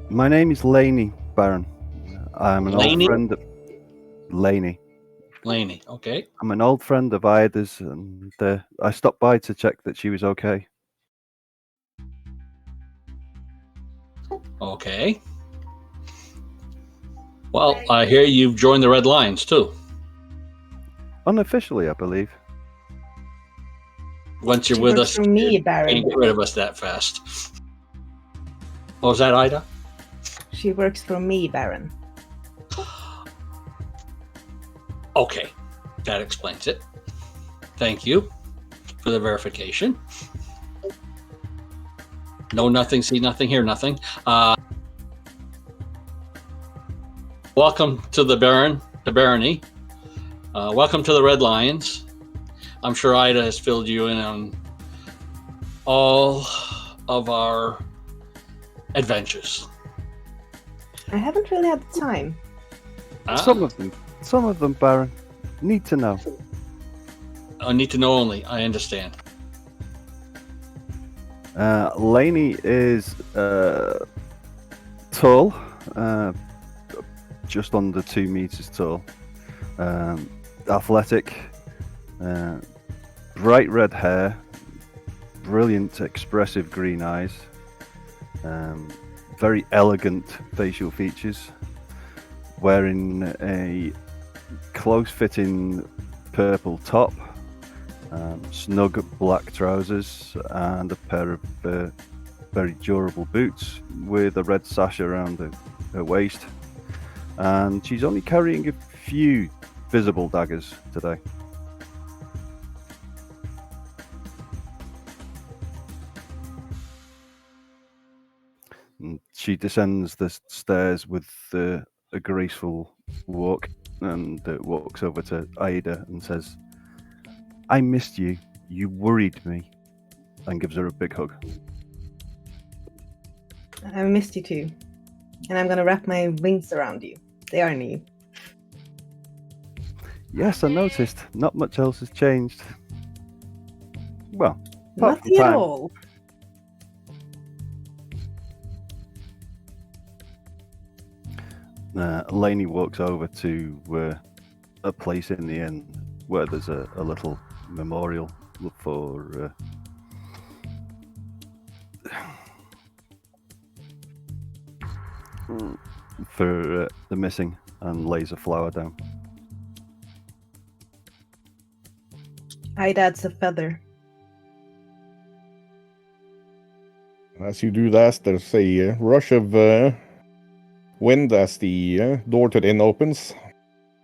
"My name is Laney, Baron. I'm an old friend of Laney. Laney, okay. I'm an old friend of Ida's, and I stopped by to check that she was okay." Okay. Well, I hear you've joined the Red Lions too. Unofficially, I believe. Once you're She with works us, for me, you Baron. can't get rid of us that fast. What was that, Ida? She works for me, Baron. Okay, that explains it. Thank you for the verification. Know nothing, see nothing, hear nothing. Welcome to the barony. Welcome to the Red Lions. I'm sure Ida has filled you in on all of our adventures. I haven't really had the time. Some of them, Baron. Need to know. I need to know only. I understand. Laney is tall, just under 2 meters tall. Athletic, bright red hair, brilliant, expressive green eyes, very elegant facial features, wearing a close-fitting purple top, snug black trousers, and a pair of very durable boots with a red sash around her waist. And she's only carrying a few visible daggers today. And she descends the stairs with a graceful walk and walks over to Ida and says, "I missed you. You worried me," and gives her a big hug. I missed you too. And I'm gonna wrap my wings around you. They are new. Yes, I noticed. Not much else has changed. Well, apart from Nothing at time. all. Laney walks over to a place in the inn where there's a little memorial for the missing, and lays a flower down. I'd add a feather. As you do that, there's a rush of wind as the door to the inn opens.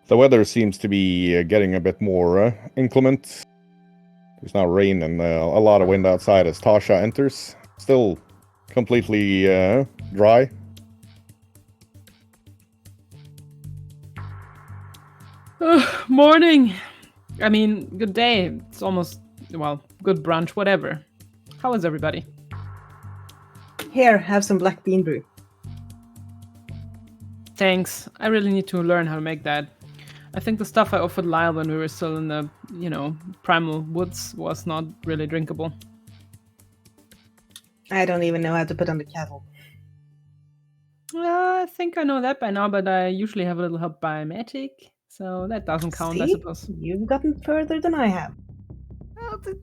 The weather seems to be getting a bit more inclement. There's now rain and a lot of wind outside as Tasha enters. Still completely dry. Morning. I mean, good day. It's almost, well, good brunch, whatever. How is everybody? Here, have some black bean brew. Thanks. I really need to learn how to make that. I think the stuff I offered Lyle when we were still in the, primal woods was not really drinkable. I don't even know how to put on the kettle. I think I know that by now, but I usually have a little help by magic, so that doesn't count, I See? suppose. You've gotten further than I have. Well, the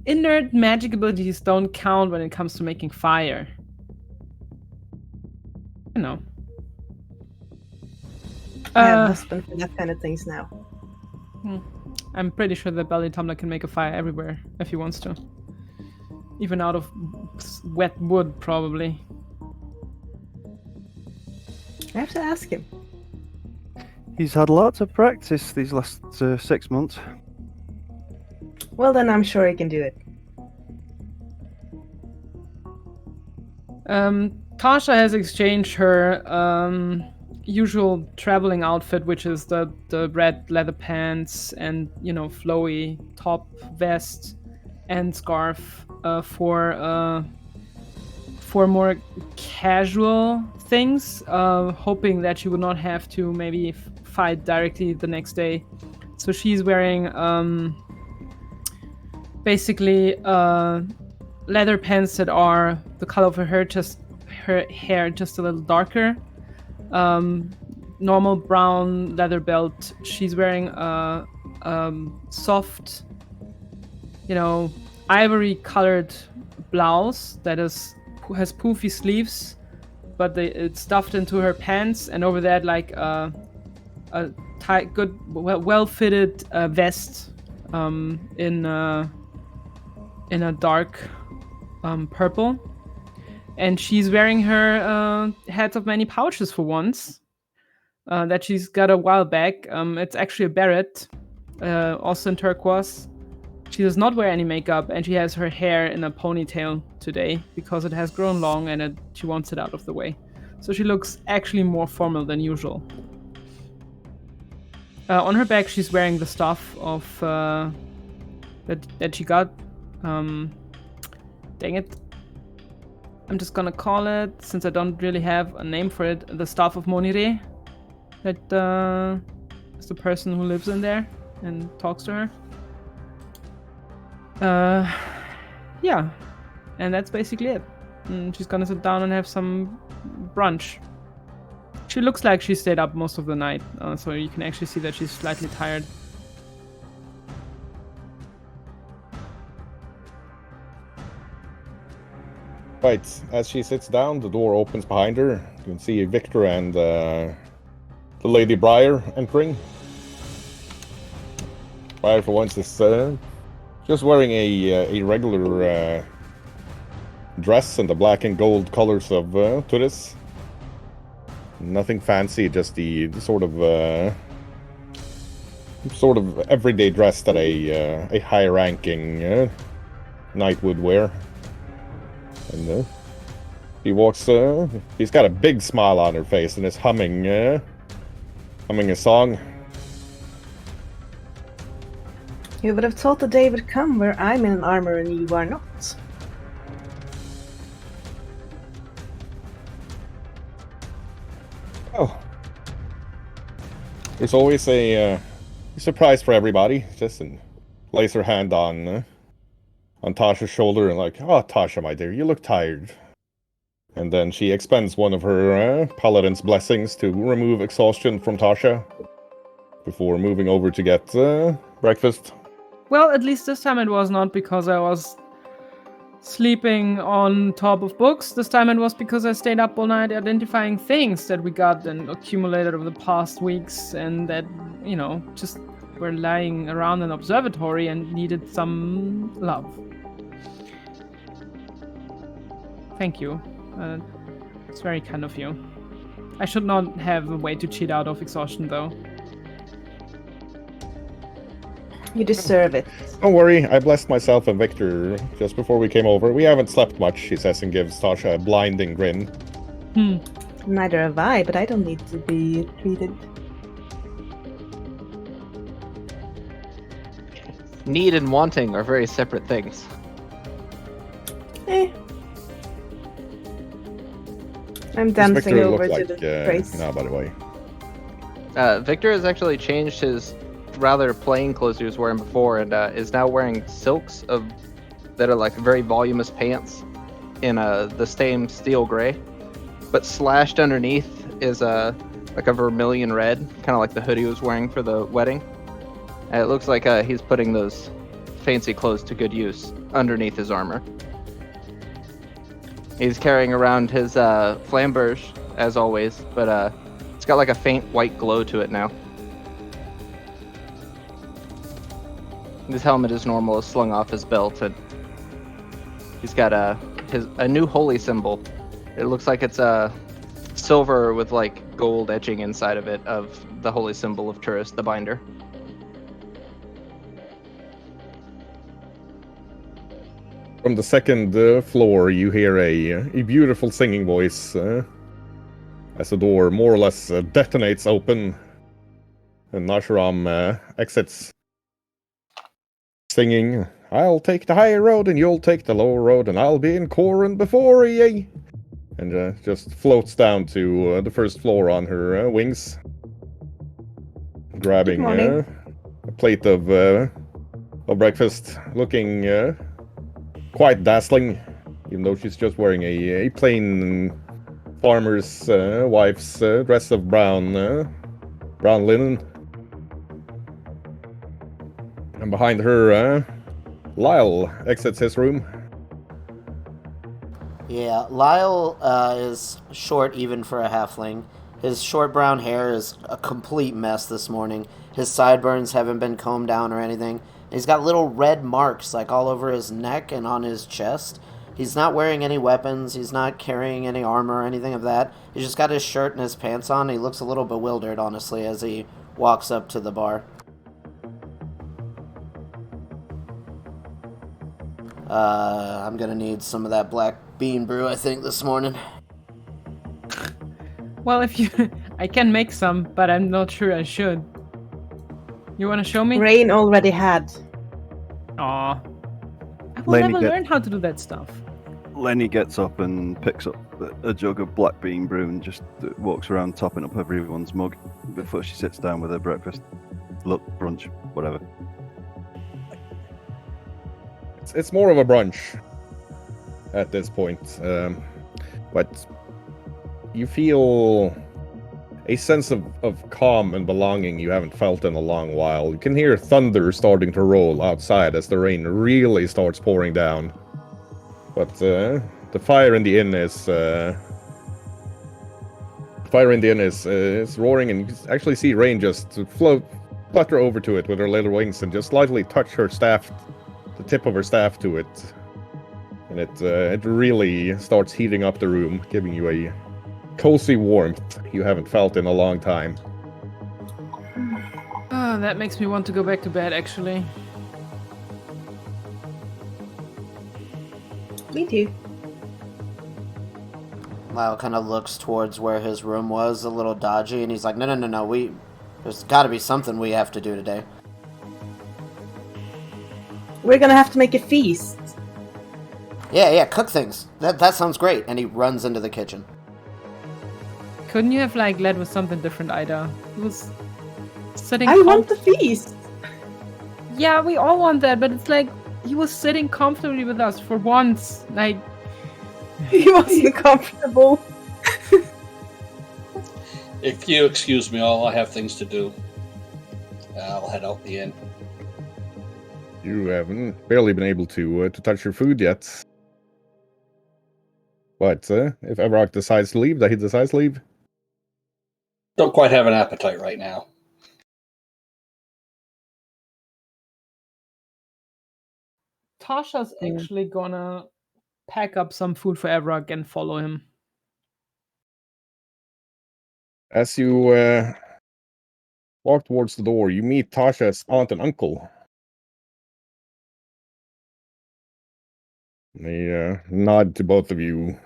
inert magic abilities don't count when it comes to making fire. You know. I have a husband for that kind of things now. I'm pretty sure that Belly Tumbler can make a fire everywhere if he wants to. Even out of wet wood, probably. I have to ask him. He's had lots of practice these last 6 months. Well, then I'm sure he can do it. Tasha has exchanged her usual traveling outfit, which is the red leather pants and, flowy top, vest, and scarf, for more casual things, hoping that she would not have to maybe fight directly the next day. So she's wearing basically leather pants that are the color of her hair, just a little darker. Normal brown leather belt. She's wearing a soft, ivory colored blouse that has poofy sleeves, but it's stuffed into her pants, and over that like a tight, good, well fitted vest in a dark purple. And she's wearing her hats of many pouches for once, that she's got a while back. It's actually a beret, also in turquoise. She does not wear any makeup, and she has her hair in a ponytail today because it has grown long and she wants it out of the way. So she looks actually more formal than usual. On her back, she's wearing the stuff of that she got. Dang it. I'm just gonna call it, since I don't really have a name for it, the staff of Monire. That is the person who lives in there and talks to her. Yeah, and that's basically it. And she's gonna sit down and have some brunch. She looks like she stayed up most of the night, so you can actually see that she's slightly tired. Right, as she sits down, the door opens behind her. You can see Victor and the Lady Briar entering. Briar, for once, is just wearing a regular dress in the black and gold colors of Turis. Nothing fancy, just the sort of everyday dress that a high-ranking knight would wear. And he walks. He's got a big smile on her face and is humming a song. You would have thought the day would come where I'm in armor and you are not. Oh, there's always a surprise for everybody. Just lays her hand on Tasha's shoulder and like, "Oh, Tasha, my dear, you look tired." And then she expends one of her paladin's blessings to remove exhaustion from Tasha before moving over to get Breakfast? Well, at least this time it was not because I was sleeping on top of books. This time it was because I stayed up all night identifying things that we got and accumulated over the past weeks, and that, just were lying around an observatory and needed some love. Thank you. It's very kind of you. I should not have a way to cheat out of exhaustion, though. You deserve it. Don't worry, I blessed myself and Victor just before we came over. We haven't slept much, he says, and gives Tasha a blinding grin. Neither have I, but I don't need to be treated. Need and wanting are very separate things. I'm dancing Victor over look to like, the place. no, by the way. Victor has actually changed his rather plain clothes he was wearing before, and is now wearing silks that are like very voluminous pants in the same steel gray, but slashed underneath is like a vermilion red, kind of like the hoodie he was wearing for the wedding. And it looks like he's putting those fancy clothes to good use underneath his armor. He's carrying around his flamberge as always, but it's got like a faint white glow to it now. His helmet is normal, is slung off his belt, and he's got a new holy symbol. It looks like it's silver with like gold etching inside of it of the holy symbol of Turris, the binder. From the second floor, you hear a beautiful singing voice as the door more or less detonates open, and Nasharam exits, singing, "I'll take the high road and you'll take the low road, and I'll be in Corin before ye," and just floats down to the first floor on her wings, grabbing a plate of breakfast, looking quite dazzling, even though she's just wearing a plain farmer's wife's dress of brown linen. And behind her, Lyle exits his room. Yeah, Lyle is short even for a halfling. His short brown hair is a complete mess this morning. His sideburns haven't been combed down or anything. He's got little red marks like all over his neck and on his chest. He's not wearing any weapons. He's not carrying any armor or anything of that. He's just got his shirt and his pants on. He looks a little bewildered, honestly, as he walks up to the bar. I'm gonna need some of that black bean brew, I think, this morning. Well, I can make some, but I'm not sure I should. You want to show me? Rain already had. Aw. I will Lenny never learn how to do that stuff. Lenny gets up and picks up a jug of black bean brew and just walks around topping up everyone's mug before she sits down with her breakfast. Look, brunch, whatever. It's more of a brunch at this point, but you feel a sense of calm and belonging you haven't felt in a long while. You can hear thunder starting to roll outside as the rain really starts pouring down. But the fire in the inn is roaring, and you can actually see Rain just flutter over to it with her little wings and just slightly touch her staff, the tip of her staff to it, and it really starts heating up the room, giving you a cozy warmth you haven't felt in a long time. Oh, that makes me want to go back to bed, actually. Me too. Lyle kind of looks towards where his room was, a little dodgy, and he's like, no, there's got to be something we have to do today. We're gonna have to make a feast. Yeah, cook things. That sounds great. And he runs into the kitchen. Couldn't you have led with something different, Ida? It was sitting. I want the feast. Yeah, we all want that, but it's like he was sitting comfortably with us for once. He wasn't comfortable. If you excuse me, all I have things to do. I'll head out the inn. You haven't barely been able to touch your food yet. But if Evrock decides to leave, that he decides to leave. Don't quite have an appetite right now. Tasha's actually gonna pack up some food for Evrock and follow him. As you walk towards the door, you meet Tasha's aunt and uncle. They nod to both of you.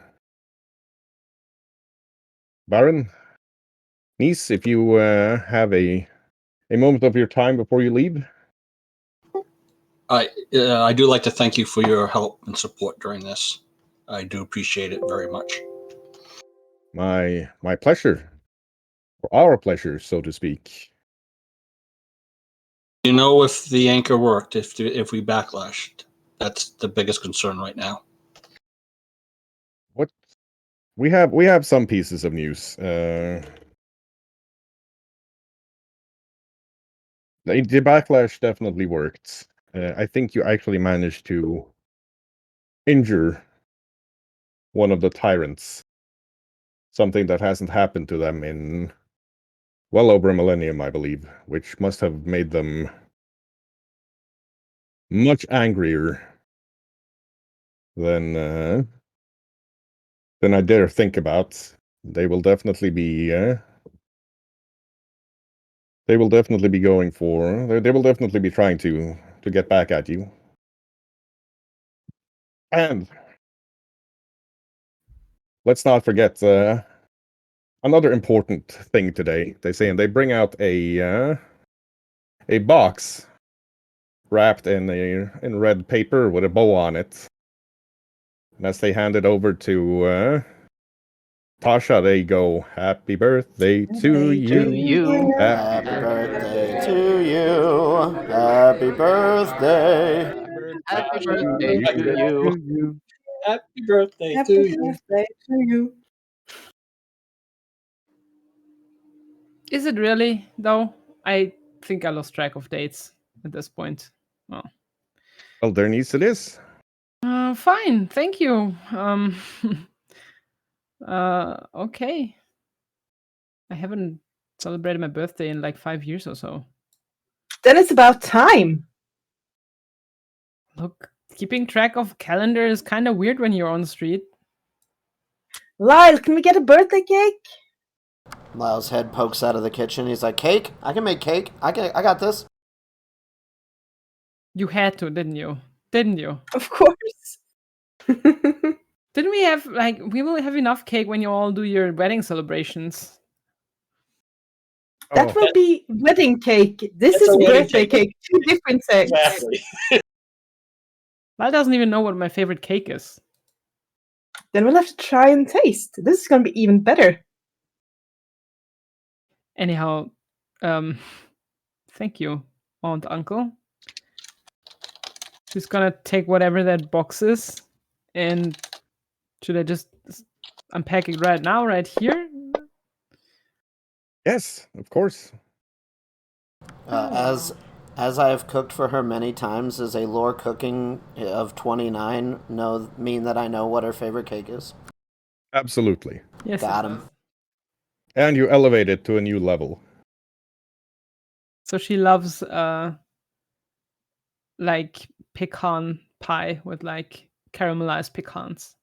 Baron, niece, if you have a moment of your time before you leave. I do like to thank you for your help and support during this. I do appreciate it very much. My pleasure. Or our pleasure, so to speak. You know, if the anchor worked, if we backlashed, that's the biggest concern right now. What we have some pieces of news. The backlash definitely worked. I think you actually managed to injure one of the tyrants. Something that hasn't happened to them in well over a millennium, I believe, which must have made them much angrier than I dare think about. They will definitely be going for. They will definitely be trying to get back at you. And let's not forget another important thing today. They say, and they bring out a box wrapped in red paper with a bow on it. And as they hand it over to Tasha, they go, "Happy birthday to you. Happy birthday to you. Happy birthday. Happy birthday to you. Happy birthday to Happy you. birthday to you. Is it really, though? I think I lost track of dates at this point. Oh. Well, their niece it is. Fine, thank you. Okay. I haven't celebrated my birthday in like 5 years or so. Then it's about time. Look, keeping track of calendar is kind of weird when you're on the street. Lyle, can we get a birthday cake? Lyle's head pokes out of the kitchen. He's like, "Cake? I can make cake. I got this." You had to, didn't you? Didn't you? Of course. Didn't we have we will have enough cake when you all do your wedding celebrations? That will be wedding cake. This That's is a wedding birthday cake. cake. Two different things. Exactly. Lyle doesn't even know what my favorite cake is. Then we'll have to try and taste. This is gonna be even better. Anyhow, thank you, aunt, uncle. Just gonna take whatever that box is, and should I just unpack it right now, right here? Yes, of course. As I have cooked for her many times, does a lore cooking of 29 mean that I know what her favorite cake is? Absolutely. Yes, Got it him. does. And you elevate it to a new level. So she loves like pecan pie with like caramelized pecans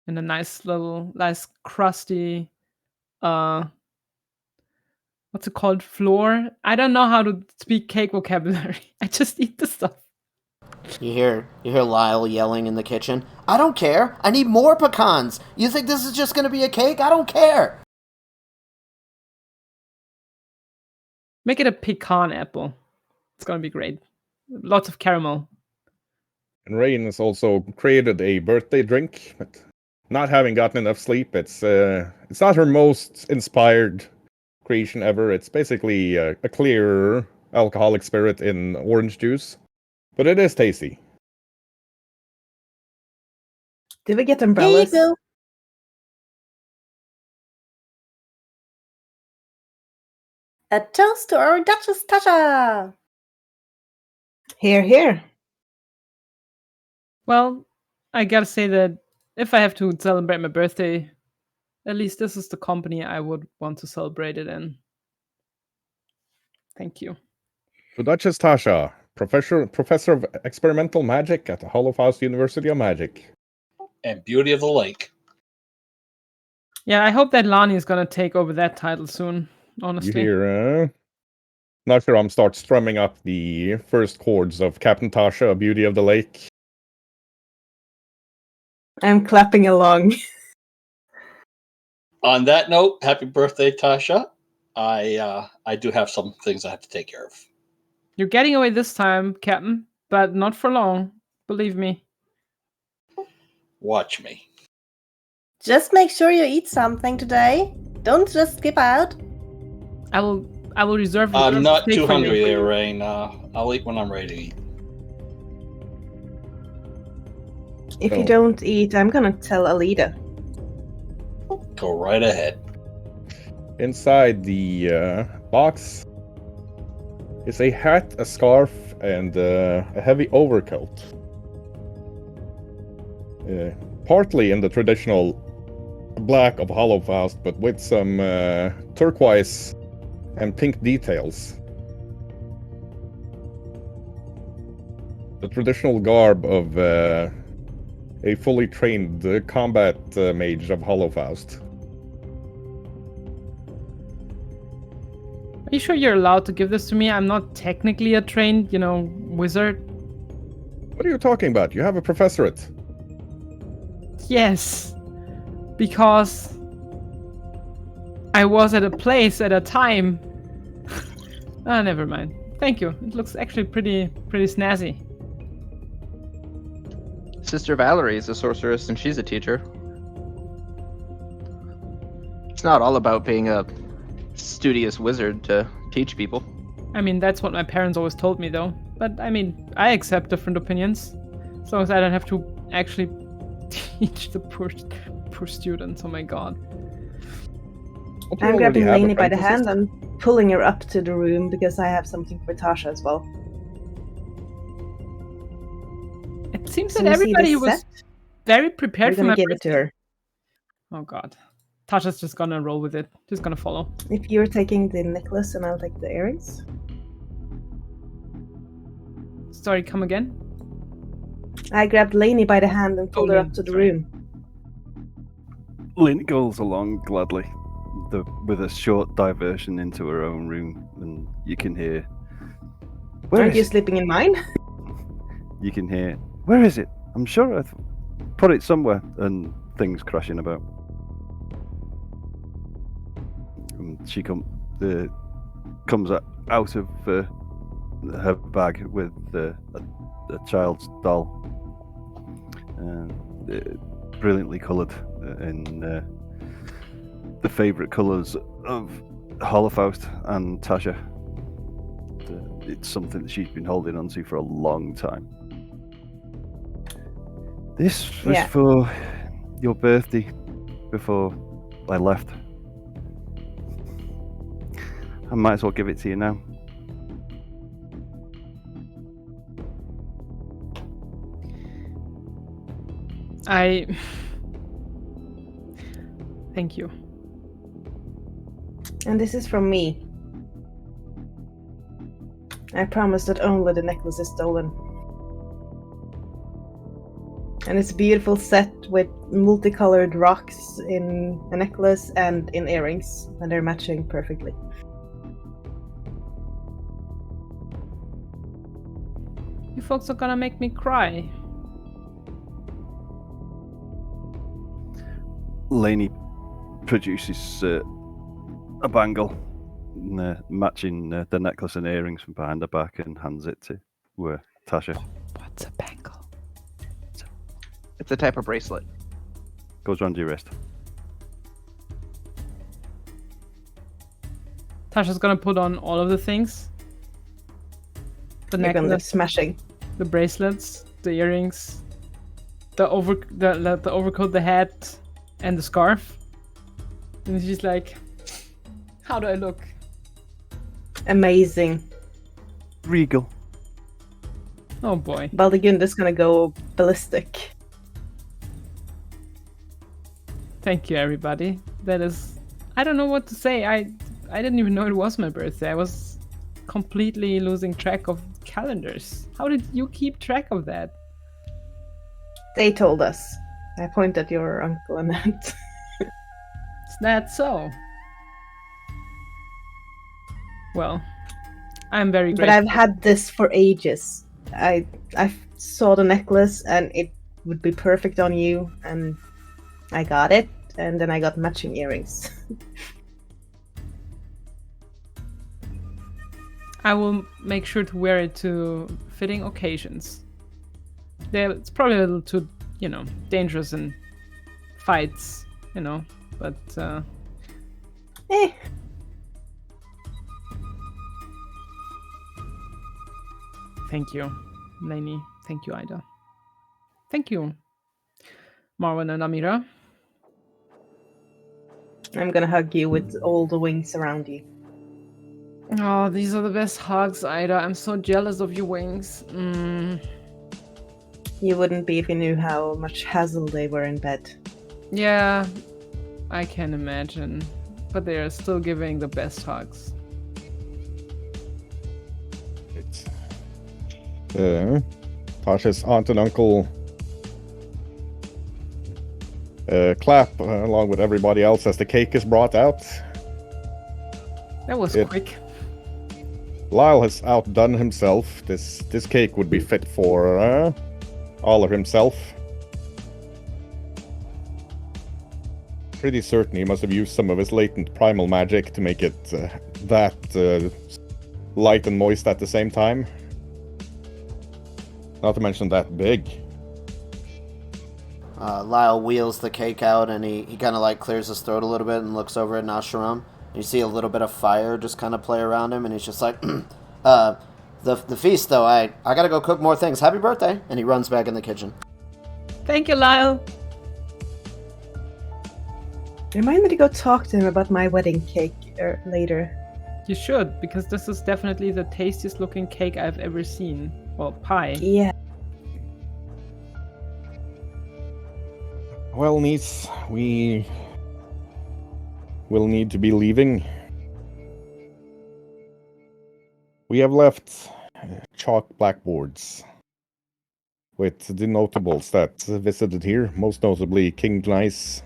and a nice crusty what's it called, floor. I don't know how to speak cake vocabulary. I just eat the stuff. You hear Lyle yelling in the kitchen. "I don't care. I need more pecans. You think this is just going to be a cake? I don't care." Make it a pecan apple. It's gonna be great. Lots of caramel. And Rain has also created a birthday drink, but not having gotten enough sleep, it's not her most inspired creation ever. It's basically a clear alcoholic spirit in orange juice, but it is tasty. Did we get Here you umbrellas? go. A toast to our Duchess Tasha. Here, here. Well, I gotta say that if I have to celebrate my birthday, at least this is the company I would want to celebrate it in. Thank you. To Duchess Tasha, professor of experimental magic at the Holocaust University of Magic. And Beauty of the Lake. Yeah, I hope that Lani is gonna take over that title soon, You honestly. hear, Nashiram starts strumming up the first chords of Captain Tasha, Beauty of the Lake. I'm clapping along. On that note, happy birthday, Tasha. I do have some things I have to take care of. You're getting away this time, Captain, but not for long. Believe me. Watch me. Just make sure you eat something today. Don't just skip out. I will reserve. I'm not steak too for you. hungry there, Rain. I'll eat when I'm ready to eat. If you don't eat, I'm gonna tell Alida. Go right ahead. Inside the box is a hat, a scarf, and a heavy overcoat. Partly in the traditional black of Holocaust, but with some turquoise and pink details. The traditional garb of a fully trained combat mage of Holocaust. Are you sure you're allowed to give this to me? I'm not technically a trained, wizard. What are you talking about? You have a professorate. Yes, because I was at a place at a time. Never mind. Thank you. It looks actually pretty snazzy. Sister Valerie is a sorceress and she's a teacher. It's not all about being a studious wizard to teach people. I mean, that's what my parents always told me, though. But I mean, I accept different opinions, as long as I don't have to actually teach the poor students. Oh my god. I'm grabbing Lainey by the hand and pulling her up to the room because I have something for Tasha as well. It seems So that you see everybody this was set? very prepared We're for gonna my give it to her. Oh god. Tasha's just gonna roll with it. Just gonna follow. If you're taking the necklace and I'll take the earrings. Sorry, come again? I grabbed Lainey by the hand and pulled her up to the room. Lynn goes along gladly, with a short diversion into her own room, and you can hear. Aren't you sleeping in mine? You can hear. Where is it? I'm sure I put it somewhere, and things crashing about. And she comes out of her bag with a child's doll, brilliantly coloured in the favourite colours of Holocaust and Tasha. It's something that she's been holding on to for a long time. This was for your birthday before I left. I might as well give it to you now. Thank you. And this is from me. I promise that only the necklace is stolen. And it's a beautiful set with multicolored rocks in a necklace and in earrings, and they're matching perfectly. You folks are gonna make me cry. Lainey produces a bangle matching the necklace and earrings from behind her back and hands it to Tasha. What's a bangle? It's a type of bracelet. Goes around your wrist. Tasha's gonna put on all of the things. The You're gonna necklace, smashing. the bracelets, the earrings, the overcoat, the hat, and the scarf. And she's like, "How do I look?" Amazing. Regal. Oh boy. Baldigunda's gonna go ballistic. Thank you, everybody. That is... I don't know what to say. I didn't even know it was my birthday. I was completely losing track of calendars. How did you keep track of that? They told us. I point at your uncle and aunt. Is that so? Well, I'm very But grateful. I've had this for ages. I saw the necklace and it would be perfect on you, and I got it, and then I got matching earrings. I will make sure to wear it to fitting occasions. It's probably a little too, dangerous in fights, but Eh. Thank you, Lainey. Thank you, Ida. Thank you, Marwan and Amira. I'm gonna hug you with all the wings around you. Oh, these are the best hugs, Ida. I'm so jealous of your wings. You wouldn't be if you knew how much hassle they were in bed. Yeah, I can imagine. But they are still giving the best hugs. Tasha's aunt and uncle clap along with everybody else as the cake is brought out. That was quick. Lyle has outdone himself. This cake would be fit for all of himself. Pretty certain he must have used some of his latent primal magic to make it that light and moist at the same time. Not to mention that big. Lyle wheels the cake out and he kind of like clears his throat a little bit and looks over at Nasharam. You see a little bit of fire just kind of play around him, and he's just like, the feast though, I gotta go cook more things. Happy birthday! And he runs back in the kitchen. Thank you, Lyle. Remind me to go talk to him about my wedding cake later. You should, because this is definitely the tastiest looking cake I've ever seen. Well, pie. Yeah. Well, niece, we will need to be leaving. We have left chalk blackboards with the notables that visited here, most notably King Gleis,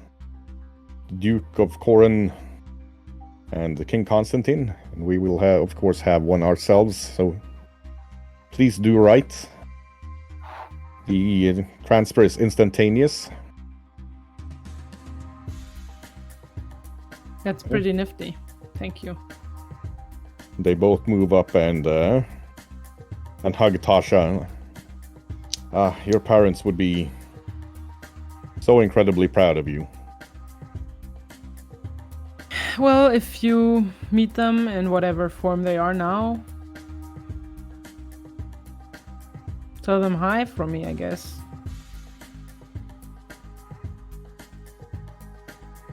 Duke of Corin, and King Constantine. And we will, of course, have one ourselves, so please do write. The transfer is instantaneous. That's pretty nifty. Thank you. They both move up and hug Tasha. Your parents would be so incredibly proud of you. Well, if you meet them in whatever form they are now, tell them hi from me, I guess.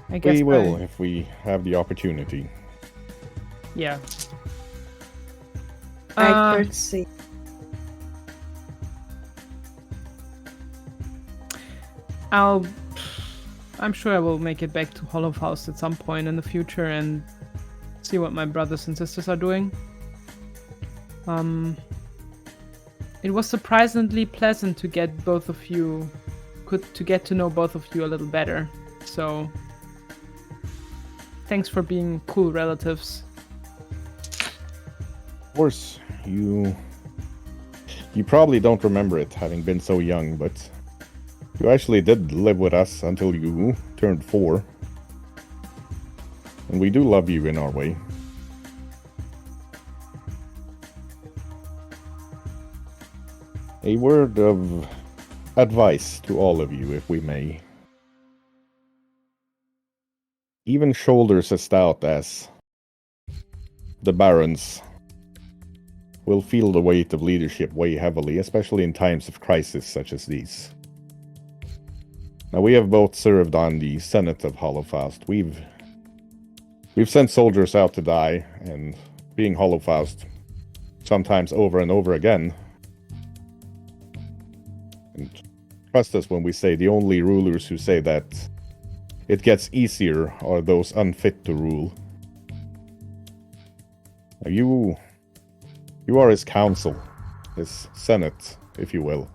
We will if we have the opportunity. Yeah. I curtsy. I'm sure I will make it back to Hollow House at some point in the future and see what my brothers and sisters are doing. It was surprisingly pleasant to get both of you, to get to know both of you a little better. So, thanks for being cool relatives. Of course, you probably don't remember it, having been so young, but you actually did live with us until you turned 4. And we do love you in our way. A word of advice to all of you, if we may. Even shoulders as stout as the Barons will feel the weight of leadership weigh heavily, especially in times of crisis such as these. Now, we have both served on the Senate of Hollowfaust. We've sent soldiers out to die, and being Hollowfaust sometimes over and over again, And trust us when we say the only rulers who say that it gets easier are those unfit to rule. You are his council, his senate, if you will.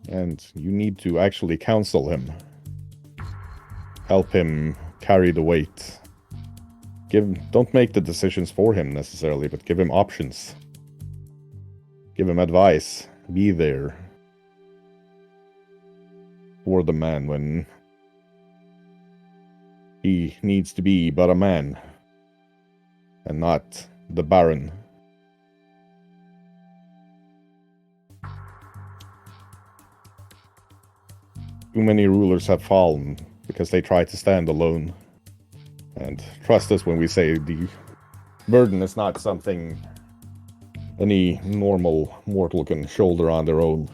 And you need to actually counsel him. Help him carry the weight. Don't make the decisions for him necessarily, but give him options. Give him advice. Be there for the man when he needs to be but a man, and not the Baron. Too many rulers have fallen because they try to stand alone. And trust us when we say the burden is not something any normal mortal can shoulder on their own.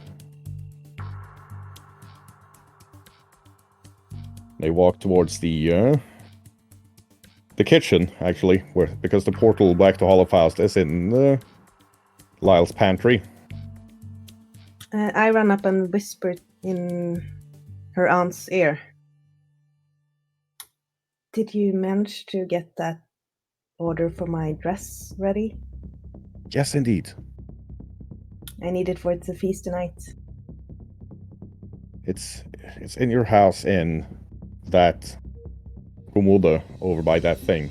They walk towards the kitchen, actually, because the portal back to Holocaust is in Lyle's pantry. I ran up and whispered in her aunt's ear. Did you manage to get that order for my dress ready? Yes, indeed. I need it for the feast tonight. It's in your house in that Komoda over by that thing.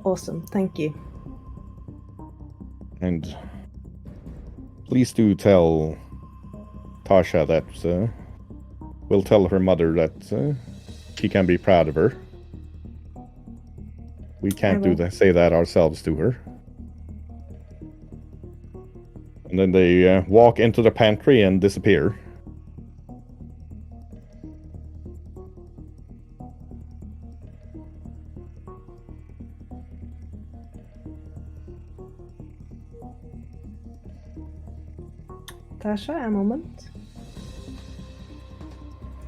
Awesome, thank you. And please do tell Tasha that we'll tell her mother that she can be proud of her. We can't say that ourselves to her. And then they walk into the pantry and disappear. Tasha, a moment.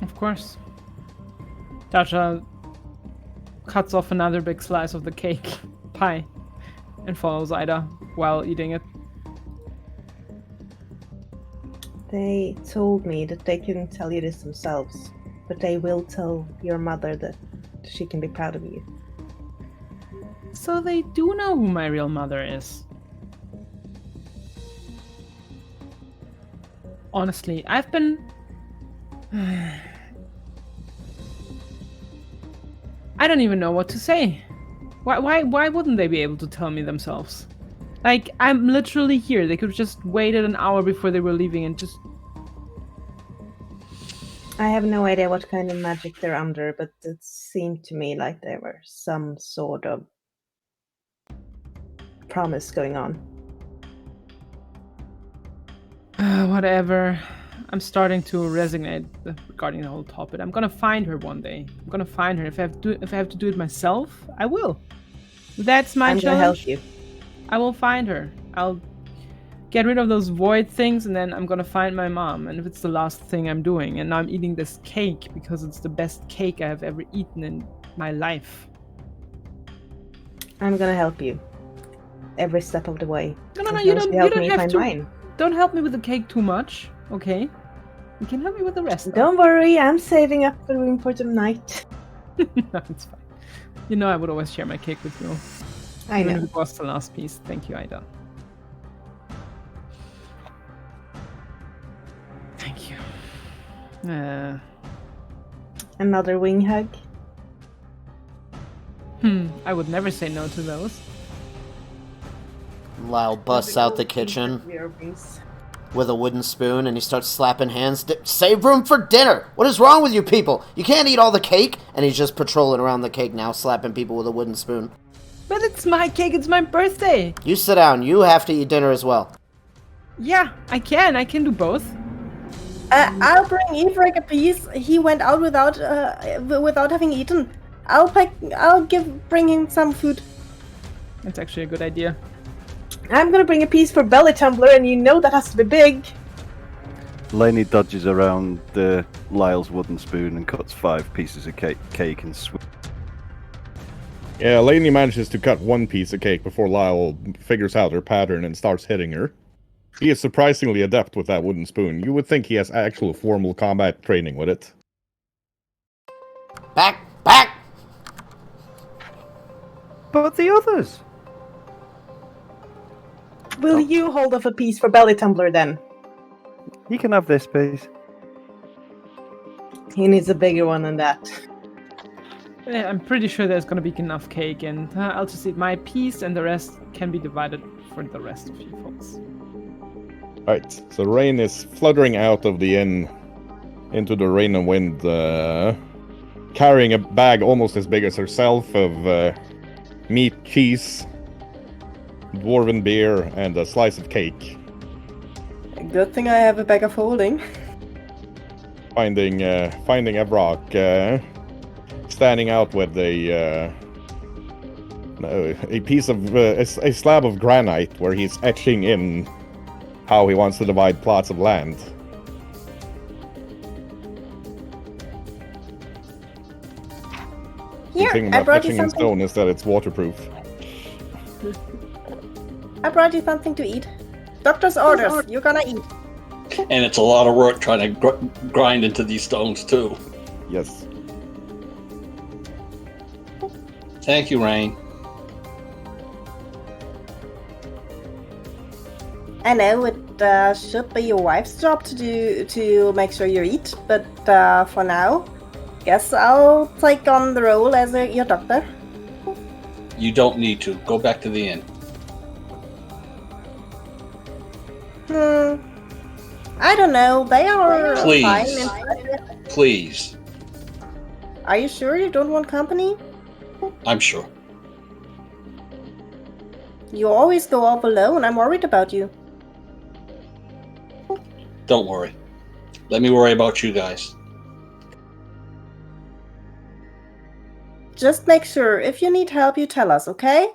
Of course. Tasha cuts off another big slice of the cake pie and follows Ida while eating it. They told me that they couldn't tell you this themselves, but they will tell your mother that she can be proud of you. So they do know who my real mother is. Honestly, I've been... I don't even know what to say. Why wouldn't they be able to tell me themselves? Like, I'm literally here. They could have just waited an hour before they were leaving and just... I have no idea what kind of magic they're under, but it seemed to me like there were some sort of promise going on. Whatever. I'm starting to resignate regarding the whole topic. I'm gonna find her one day. I'm gonna find her. If I have to do it myself, I will. That's my challenge. I'm gonna help you. I will find her. I'll get rid of those void things, and then I'm gonna find my mom. And if it's the last thing I'm doing, and now I'm eating this cake because it's the best cake I have ever eaten in my life. I'm gonna help you every step of the way. No, you don't have to. Mine. Don't help me with the cake too much, okay? You can help me with the rest. Don't worry, I'm saving up the room for tonight. No, it's fine. You know I would always share my cake with you. I know. Even if it was the last piece. Thank you, Ida. Thank you. Another wing hug? I would never say no to those. Lyle busts out the kitchen with a wooden spoon and he starts slapping hands. Save room for dinner! What is wrong with you people? You can't eat all the cake! And he's just patrolling around the cake now, slapping people with a wooden spoon. But it's my cake, it's my birthday! You sit down, you have to eat dinner as well. Yeah, I can do both. I'll bring Everick a piece. He went out without having eaten. Bring him some food. That's actually a good idea. I'm gonna bring a piece for Belly Tumbler, and you know that has to be big. Lainey dodges around Lyle's wooden spoon and cuts 5 pieces of cake and Yeah, Lainey manages to cut one piece of cake before Lyle figures out her pattern and starts hitting her. He is surprisingly adept with that wooden spoon. You would think he has actual formal combat training with it. Back! Back! But the others. Will you hold off a piece for Belly Tumbler then? He can have this piece. He needs a bigger one than that. Yeah, I'm pretty sure there's gonna be enough cake, and I'll just eat my piece, and the rest can be divided for the rest of you folks. Right, so Rain is fluttering out of the inn into the rain and wind, carrying a bag almost as big as herself of meat, cheese, dwarven beer, and a slice of cake. Good thing I have a bag of holding. Finding Evrock standing out with a piece of a slab of granite where he's etching in how he wants to divide plots of land. Here, The thing I about brought you etching in something. stone is that it's waterproof. I brought you something to eat. Doctor's orders. You're gonna eat. And it's a lot of work trying to grind into these stones, too. Yes. Thank you, Rain. I know it should be your wife's job to make sure you eat, but for now, guess I'll take on the role as your doctor. You don't need to. Go back to the inn. I don't know. They are Please. fine. Please. Are you sure you don't want company? I'm sure. You always go off alone. I'm worried about you. Don't worry. Let me worry about you guys. Just make sure if you need help, you tell us, okay?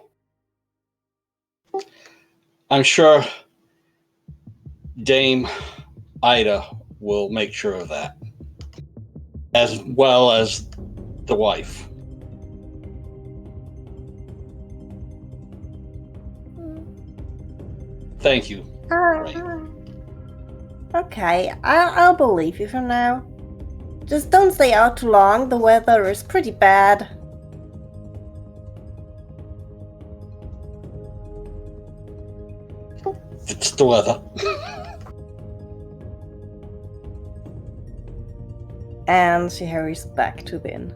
I'm sure Dame Ida will make sure of that. As well as the wife. Thank you. Rain. Okay, I'll believe you for now. Just don't stay out too long. The weather is pretty bad. It's the weather. And she hurries back to the inn.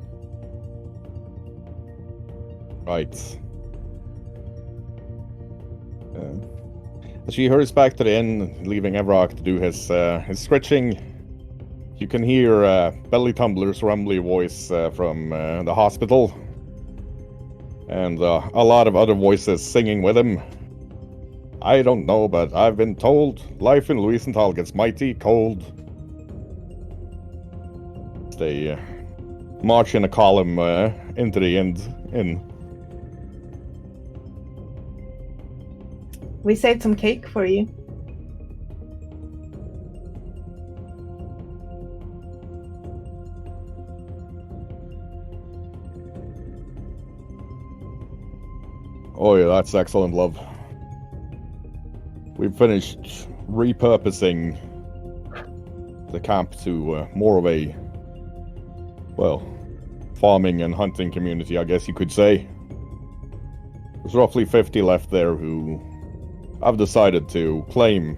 Right. As she hurries back to the inn, leaving Evrock to do his stretching, you can hear Belly Tumbler's rumbly voice from the hospital, and a lot of other voices singing with him. I don't know, but I've been told life in Louisenthal gets mighty cold. They march in a column into the inn. We saved some cake for you. Oh yeah, that's excellent, love. We've finished repurposing the camp to more of a, well, farming and hunting community, I guess you could say. There's roughly 50 left there who have decided to claim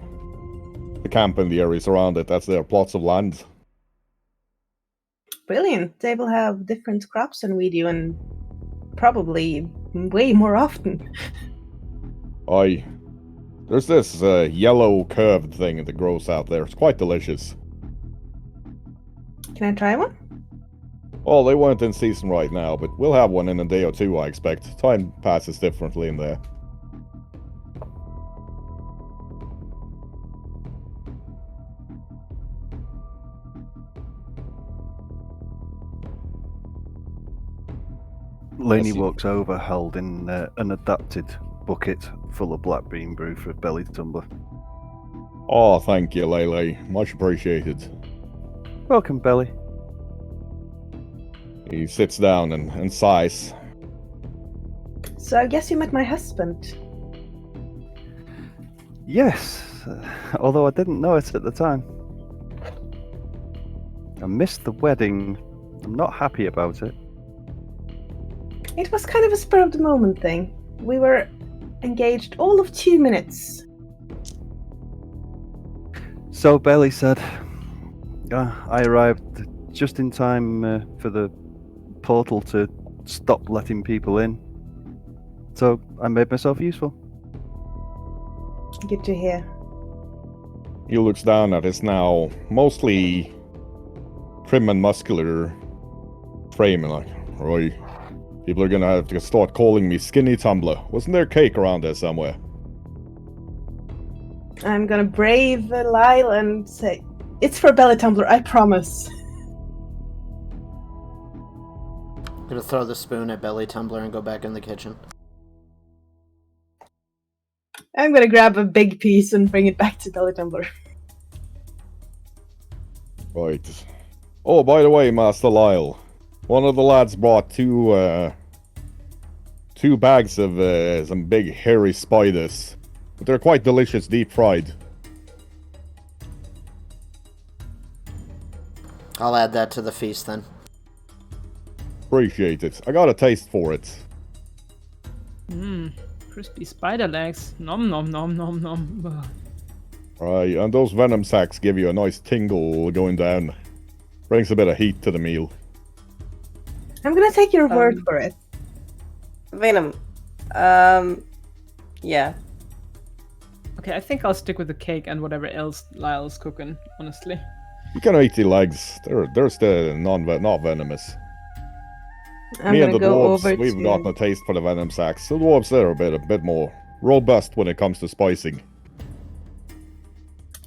the camp and the areas around it as their plots of land. Brilliant. They will have different crops than we do, and probably way more often. There's this yellow curved thing that grows out there. It's quite delicious. Can I try one? Well, they weren't in season right now, but we'll have one in a day or two, I expect. Time passes differently in there. Laney Yes, walks over, holding an adapted bucket full of black bean brew for Belly Tumbler. Oh, thank you, Lele. Much appreciated. Welcome, Belly. He sits down and sighs. So I guess you met my husband. Yes, although I didn't know it at the time. I missed the wedding. I'm not happy about it. It was kind of a spur of the moment thing. We were engaged all of 2 minutes. So Belly said, I arrived just in time for the portal to stop letting people in. So I made myself useful. Good to hear. He looks down at his now mostly trim and muscular frame and like, Roy, people are gonna have to start calling me Skinny Tumbler. Wasn't there cake around there somewhere? I'm gonna brave Lyle and say, it's for Belly Tumbler, I promise. I'm gonna throw the spoon at Belly Tumbler and go back in the kitchen. I'm gonna grab a big piece and bring it back to Belly Tumbler. Right. Oh, by the way, Master Lyle, one of the lads brought two bags of some big hairy spiders. But they're quite delicious, deep fried. I'll add that to the feast then. Appreciate it. I got a taste for it. Crispy spider legs. Nom nom nom nom nom. Ugh. Right, and those venom sacs give you a nice tingle going down. Brings a bit of heat to the meal. I'm gonna take your word for it. Venom. Yeah. Okay, I think I'll stick with the cake and whatever else Lyle's cooking, honestly. You can eat the legs. They're still not venomous. I'm Me and gonna the go dwarves, over we've to... gotten a taste for the venom sacs. The dwarves, they're a bit more robust when it comes to spicing.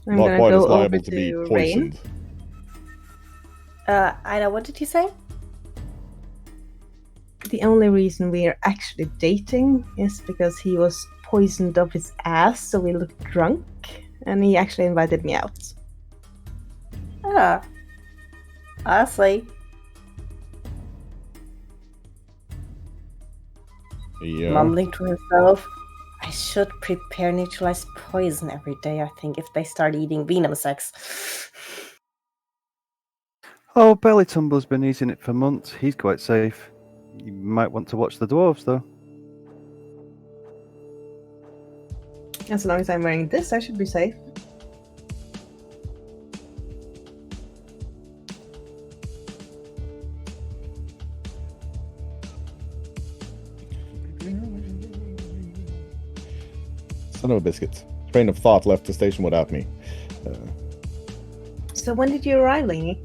I'm Not gonna quite go as liable over to be to poisoned. Ida, what did you say? The only reason we are actually dating is because he was poisoned up his ass, so we looked drunk, and he actually invited me out. Ah. Honestly. Yeah. Mumbling to himself. I should prepare neutralized poison every day, I think, if they start eating venom sacs. Oh, Belly Tumbler's been eating it for months. He's quite safe. You might want to watch the dwarves, though. As long as I'm wearing this, I should be safe. Son of a biscuit. Train of thought left the station without me. So when did you arrive, Lainey?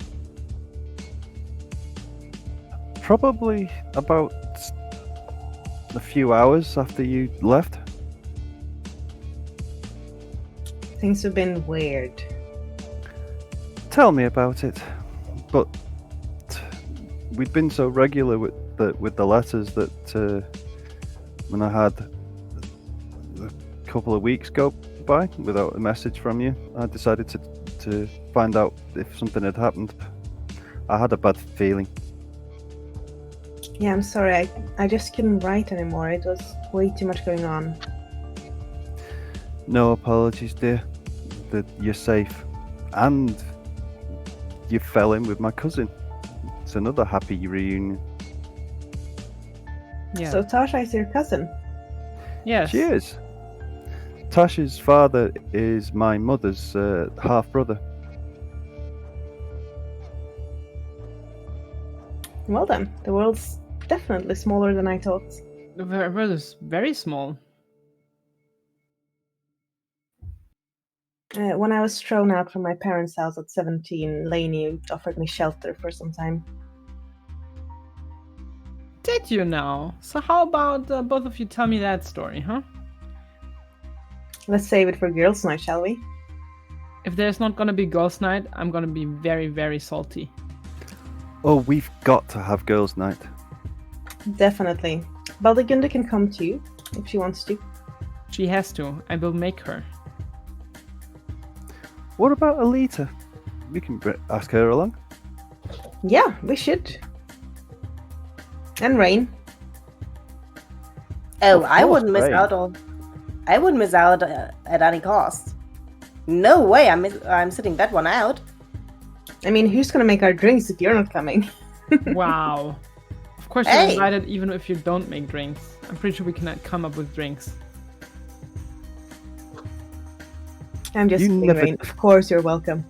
Probably about a few hours after you left. Things have been weird. Tell me about it. But we'd been so regular with the letters that when I had a couple of weeks go by without a message from you, I decided to find out if something had happened. I had a bad feeling. Yeah, I'm sorry. I just couldn't write anymore. It was way too much going on. No apologies, dear. That you're safe. And you fell in with my cousin. It's another happy reunion. Yeah. So Tasha is your cousin? Yes. She is. Tasha's father is my mother's half-brother. Well then, the world's definitely smaller than I thought. The world is very small. When I was thrown out from my parents' house at 17, Lainey offered me shelter for some time. Did you now? So how about both of you tell me that story, huh? Let's save it for girls' night, shall we? If there's not gonna be girls' night, I'm gonna be very, very salty. Oh, we've got to have girls' night. Definitely. Baldigunda can come too, if she wants to. She has to. I will make her. What about Alita? We can ask her along. Yeah, we should. And Rain. Oh, Of I course, wouldn't miss Ray. out on. I wouldn't miss out at any cost. No way, I'm sitting that one out. I mean, who's gonna make our drinks if you're not coming? Wow. Of course you're Hey! invited even if you don't make drinks. I'm pretty sure we can come up with drinks. I'm just You kidding, never- Rain. Of course you're welcome.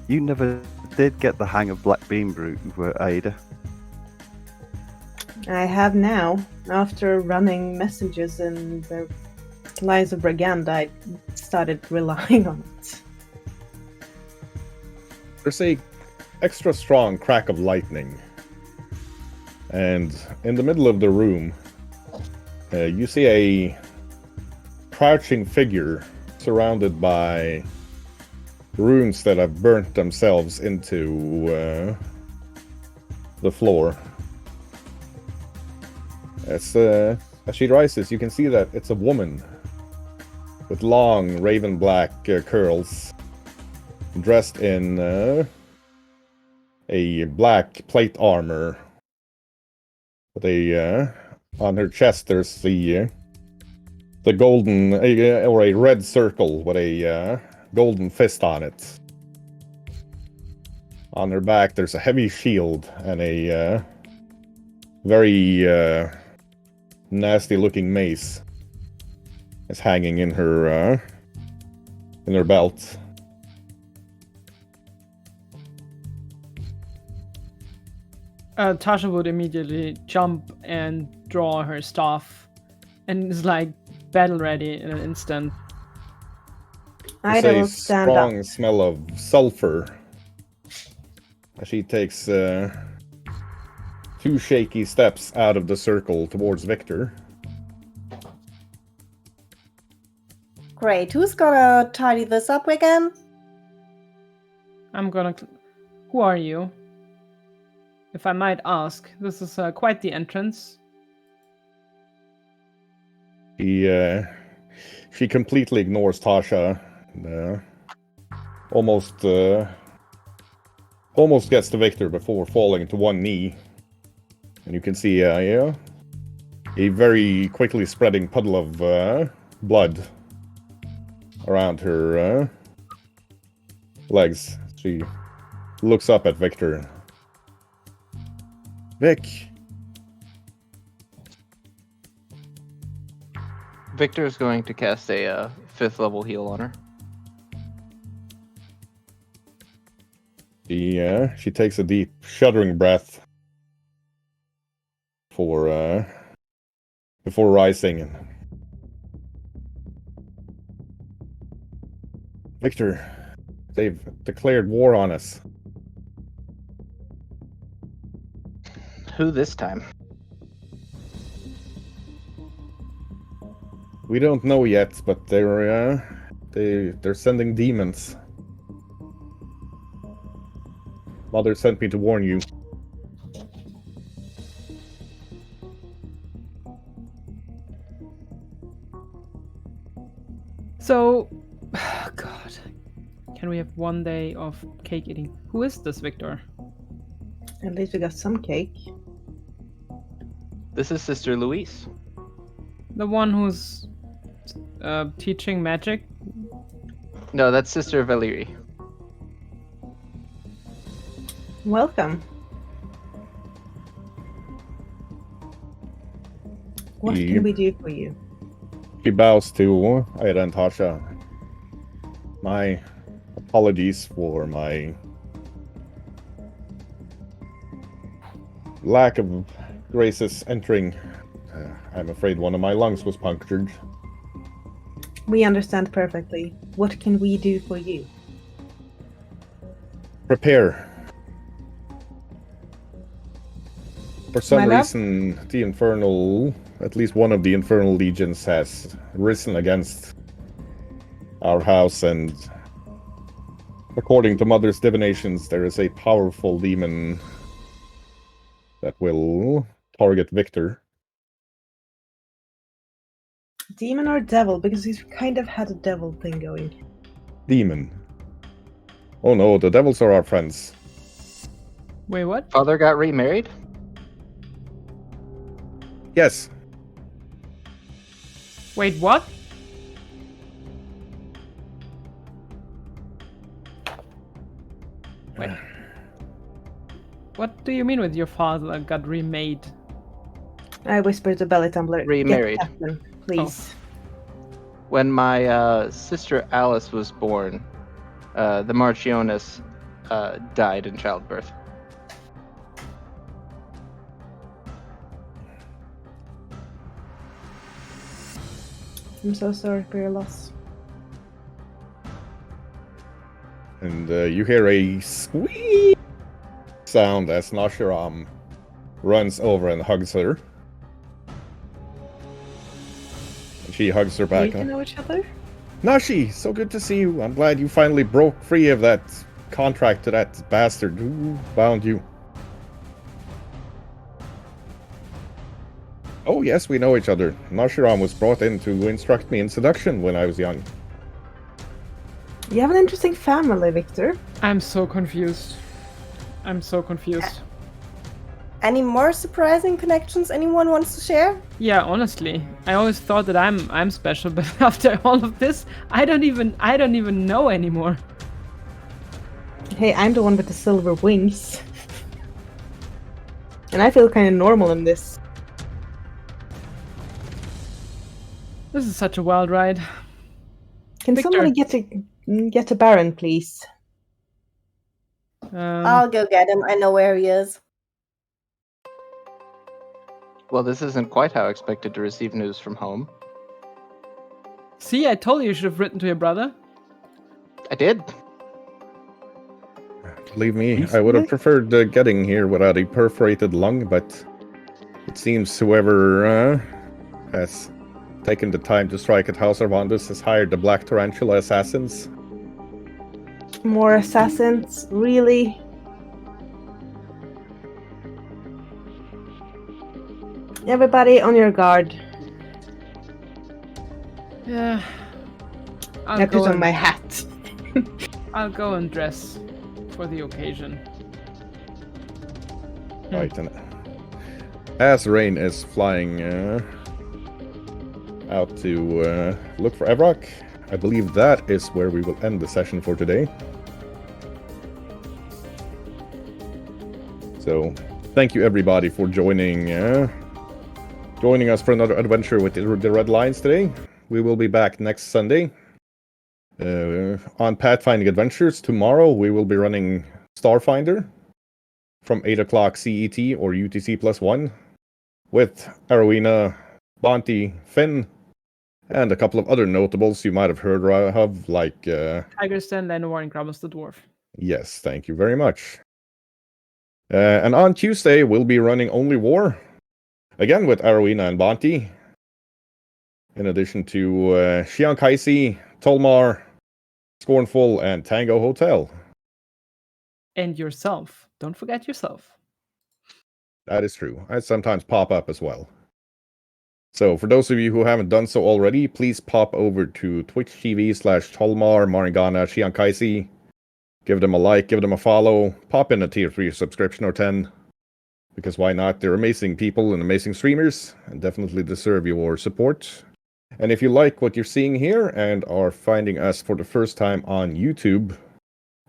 You never did get the hang of black bean brew, Ada. I have now. After running messages in the Lies of Brigand, I started relying on it. There's a extra strong crack of lightning. And in the middle of the room, you see a crouching figure surrounded by runes that have burnt themselves into the floor. As she rises, you can see that it's a woman with long raven black curls, dressed in a black plate armor. With a on her chest, there's the golden or a red circle with a golden fist on it. On her back, there's a heavy shield and a very nasty-looking mace. Is hanging in her belt. Tasha would immediately jump and draw her staff and is like battle ready in an instant. There's Ida a will stand strong up. smell of sulfur. She takes 2 shaky steps out of the circle towards Victor. Great. Who's gonna tidy this up again? I'm gonna. Who are you? If I might ask, this is quite the entrance. She completely ignores Tasha. And, almost gets to Victor before falling to one knee. And you can see a very quickly spreading puddle of blood around her legs. She looks up at Victor. Vic. Victor is going to cast a 5th level heal on her. She takes a deep, shuddering breath before rising. Victor, they've declared war on us. Who this time? We don't know yet, but they're sending demons. Mother sent me to warn you. So, God, can we have one day of cake eating? Who is this, Victor? At least we got some cake. This is Sister Louise. The one who's teaching magic? No, that's Sister Valeri. Welcome. What can we do for you? She bows to Ida and Tasha. My apologies for my lack of graces entering. I'm afraid one of my lungs was punctured. We understand perfectly. What can we do for you? Prepare. For some My love? reason, the Infernal, at least one of the Infernal Legions has risen against our house, and according to Mother's divinations, there is a powerful demon that will target Victor. Demon or devil? Because he's kind of had a devil thing going. Demon. Oh no, the devils are our friends. Wait, what? Father got remarried? Yes, Wait, what? do you mean with your father got remade? I whispered to Belly Tumbler, Remarried. "Get Captain, please." When my sister Alice was born, the Marchioness died in childbirth. I'm so sorry for your loss. And you hear a squeak sound as Nashiram runs over and hugs her. And she hugs her Do back. you know each other? Nashi, so good to see you. I'm glad you finally broke free of that contract to that bastard who bound you. Oh yes, we know each other. Nashiram was brought in to instruct me in seduction when I was young. You have an interesting family, Victor. I'm so confused. I'm so confused. Any more surprising connections anyone wants to share? Yeah, honestly, I always thought that I'm special, but after all of this, I don't even know anymore. Hey, I'm the one with the silver wings. And I feel kind of normal in this. This is such a wild ride. Can Victor. somebody get to Baron, please? I'll go get him. I know where he is. Well, this isn't quite how I expected to receive news from home. See, I told you should have written to your brother. I did. Believe me, I would have preferred getting here without a perforated lung, but it seems whoever has taken the time to strike at House Arvandus has hired the Black Tarantula assassins. More assassins? Really? Everybody on your guard. Yeah. I put on my hat. I'll go and dress for the occasion. Right, and as Rain is flying out to look for Evrock, I believe that is where we will end the session for today. So, thank you everybody for joining us for another adventure with the Red Lions today. We will be back next Sunday on Pathfinding Adventures. Tomorrow we will be running Starfinder from 8 o'clock CET or UTC +1 with Arowina, Bonti, Finn, and a couple of other notables you might have heard of, like... Tigerston, Llanowar, and Grabus the Dwarf. Yes, thank you very much. And on Tuesday, we'll be running Only War, again with Arowina and Bonti, in addition to Xian Kaisi, Tolmar, Scornful, and Tango Hotel. And yourself. Don't forget yourself. That is true. I sometimes pop up as well. So, for those of you who haven't done so already, please pop over to Twitch TV/Tolmar, Maringana, Xian Kaisi. Give them a like, give them a follow, pop in a tier 3 subscription or 10. Because why not? They're amazing people and amazing streamers, and definitely deserve your support. And if you like what you're seeing here and are finding us for the first time on YouTube,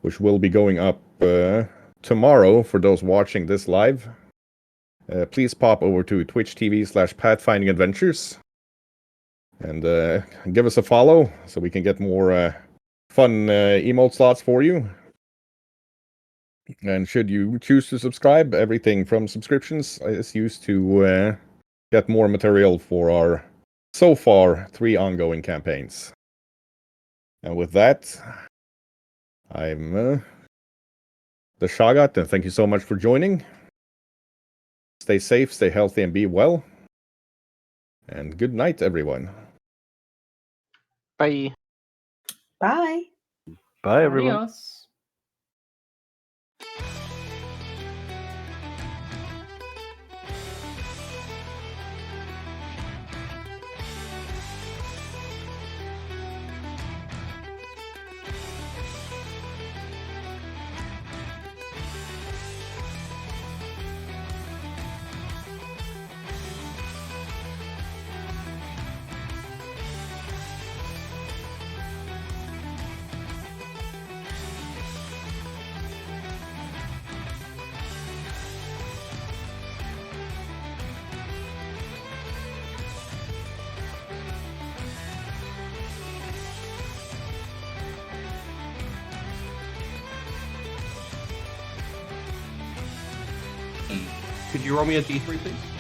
which will be going up tomorrow for those watching this live, please pop over to Twitch TV/Pathfinding Adventures and give us a follow so we can get more fun emote slots for you. And should you choose to subscribe, everything from subscriptions is used to get more material for our, so far, 3 ongoing campaigns. And with that, I'm the Shagat, and thank you so much for joining. Stay safe, stay healthy, and be well. And good night, everyone. Bye. Bye. Bye, everyone. Adios. Could you roll me a d3, please?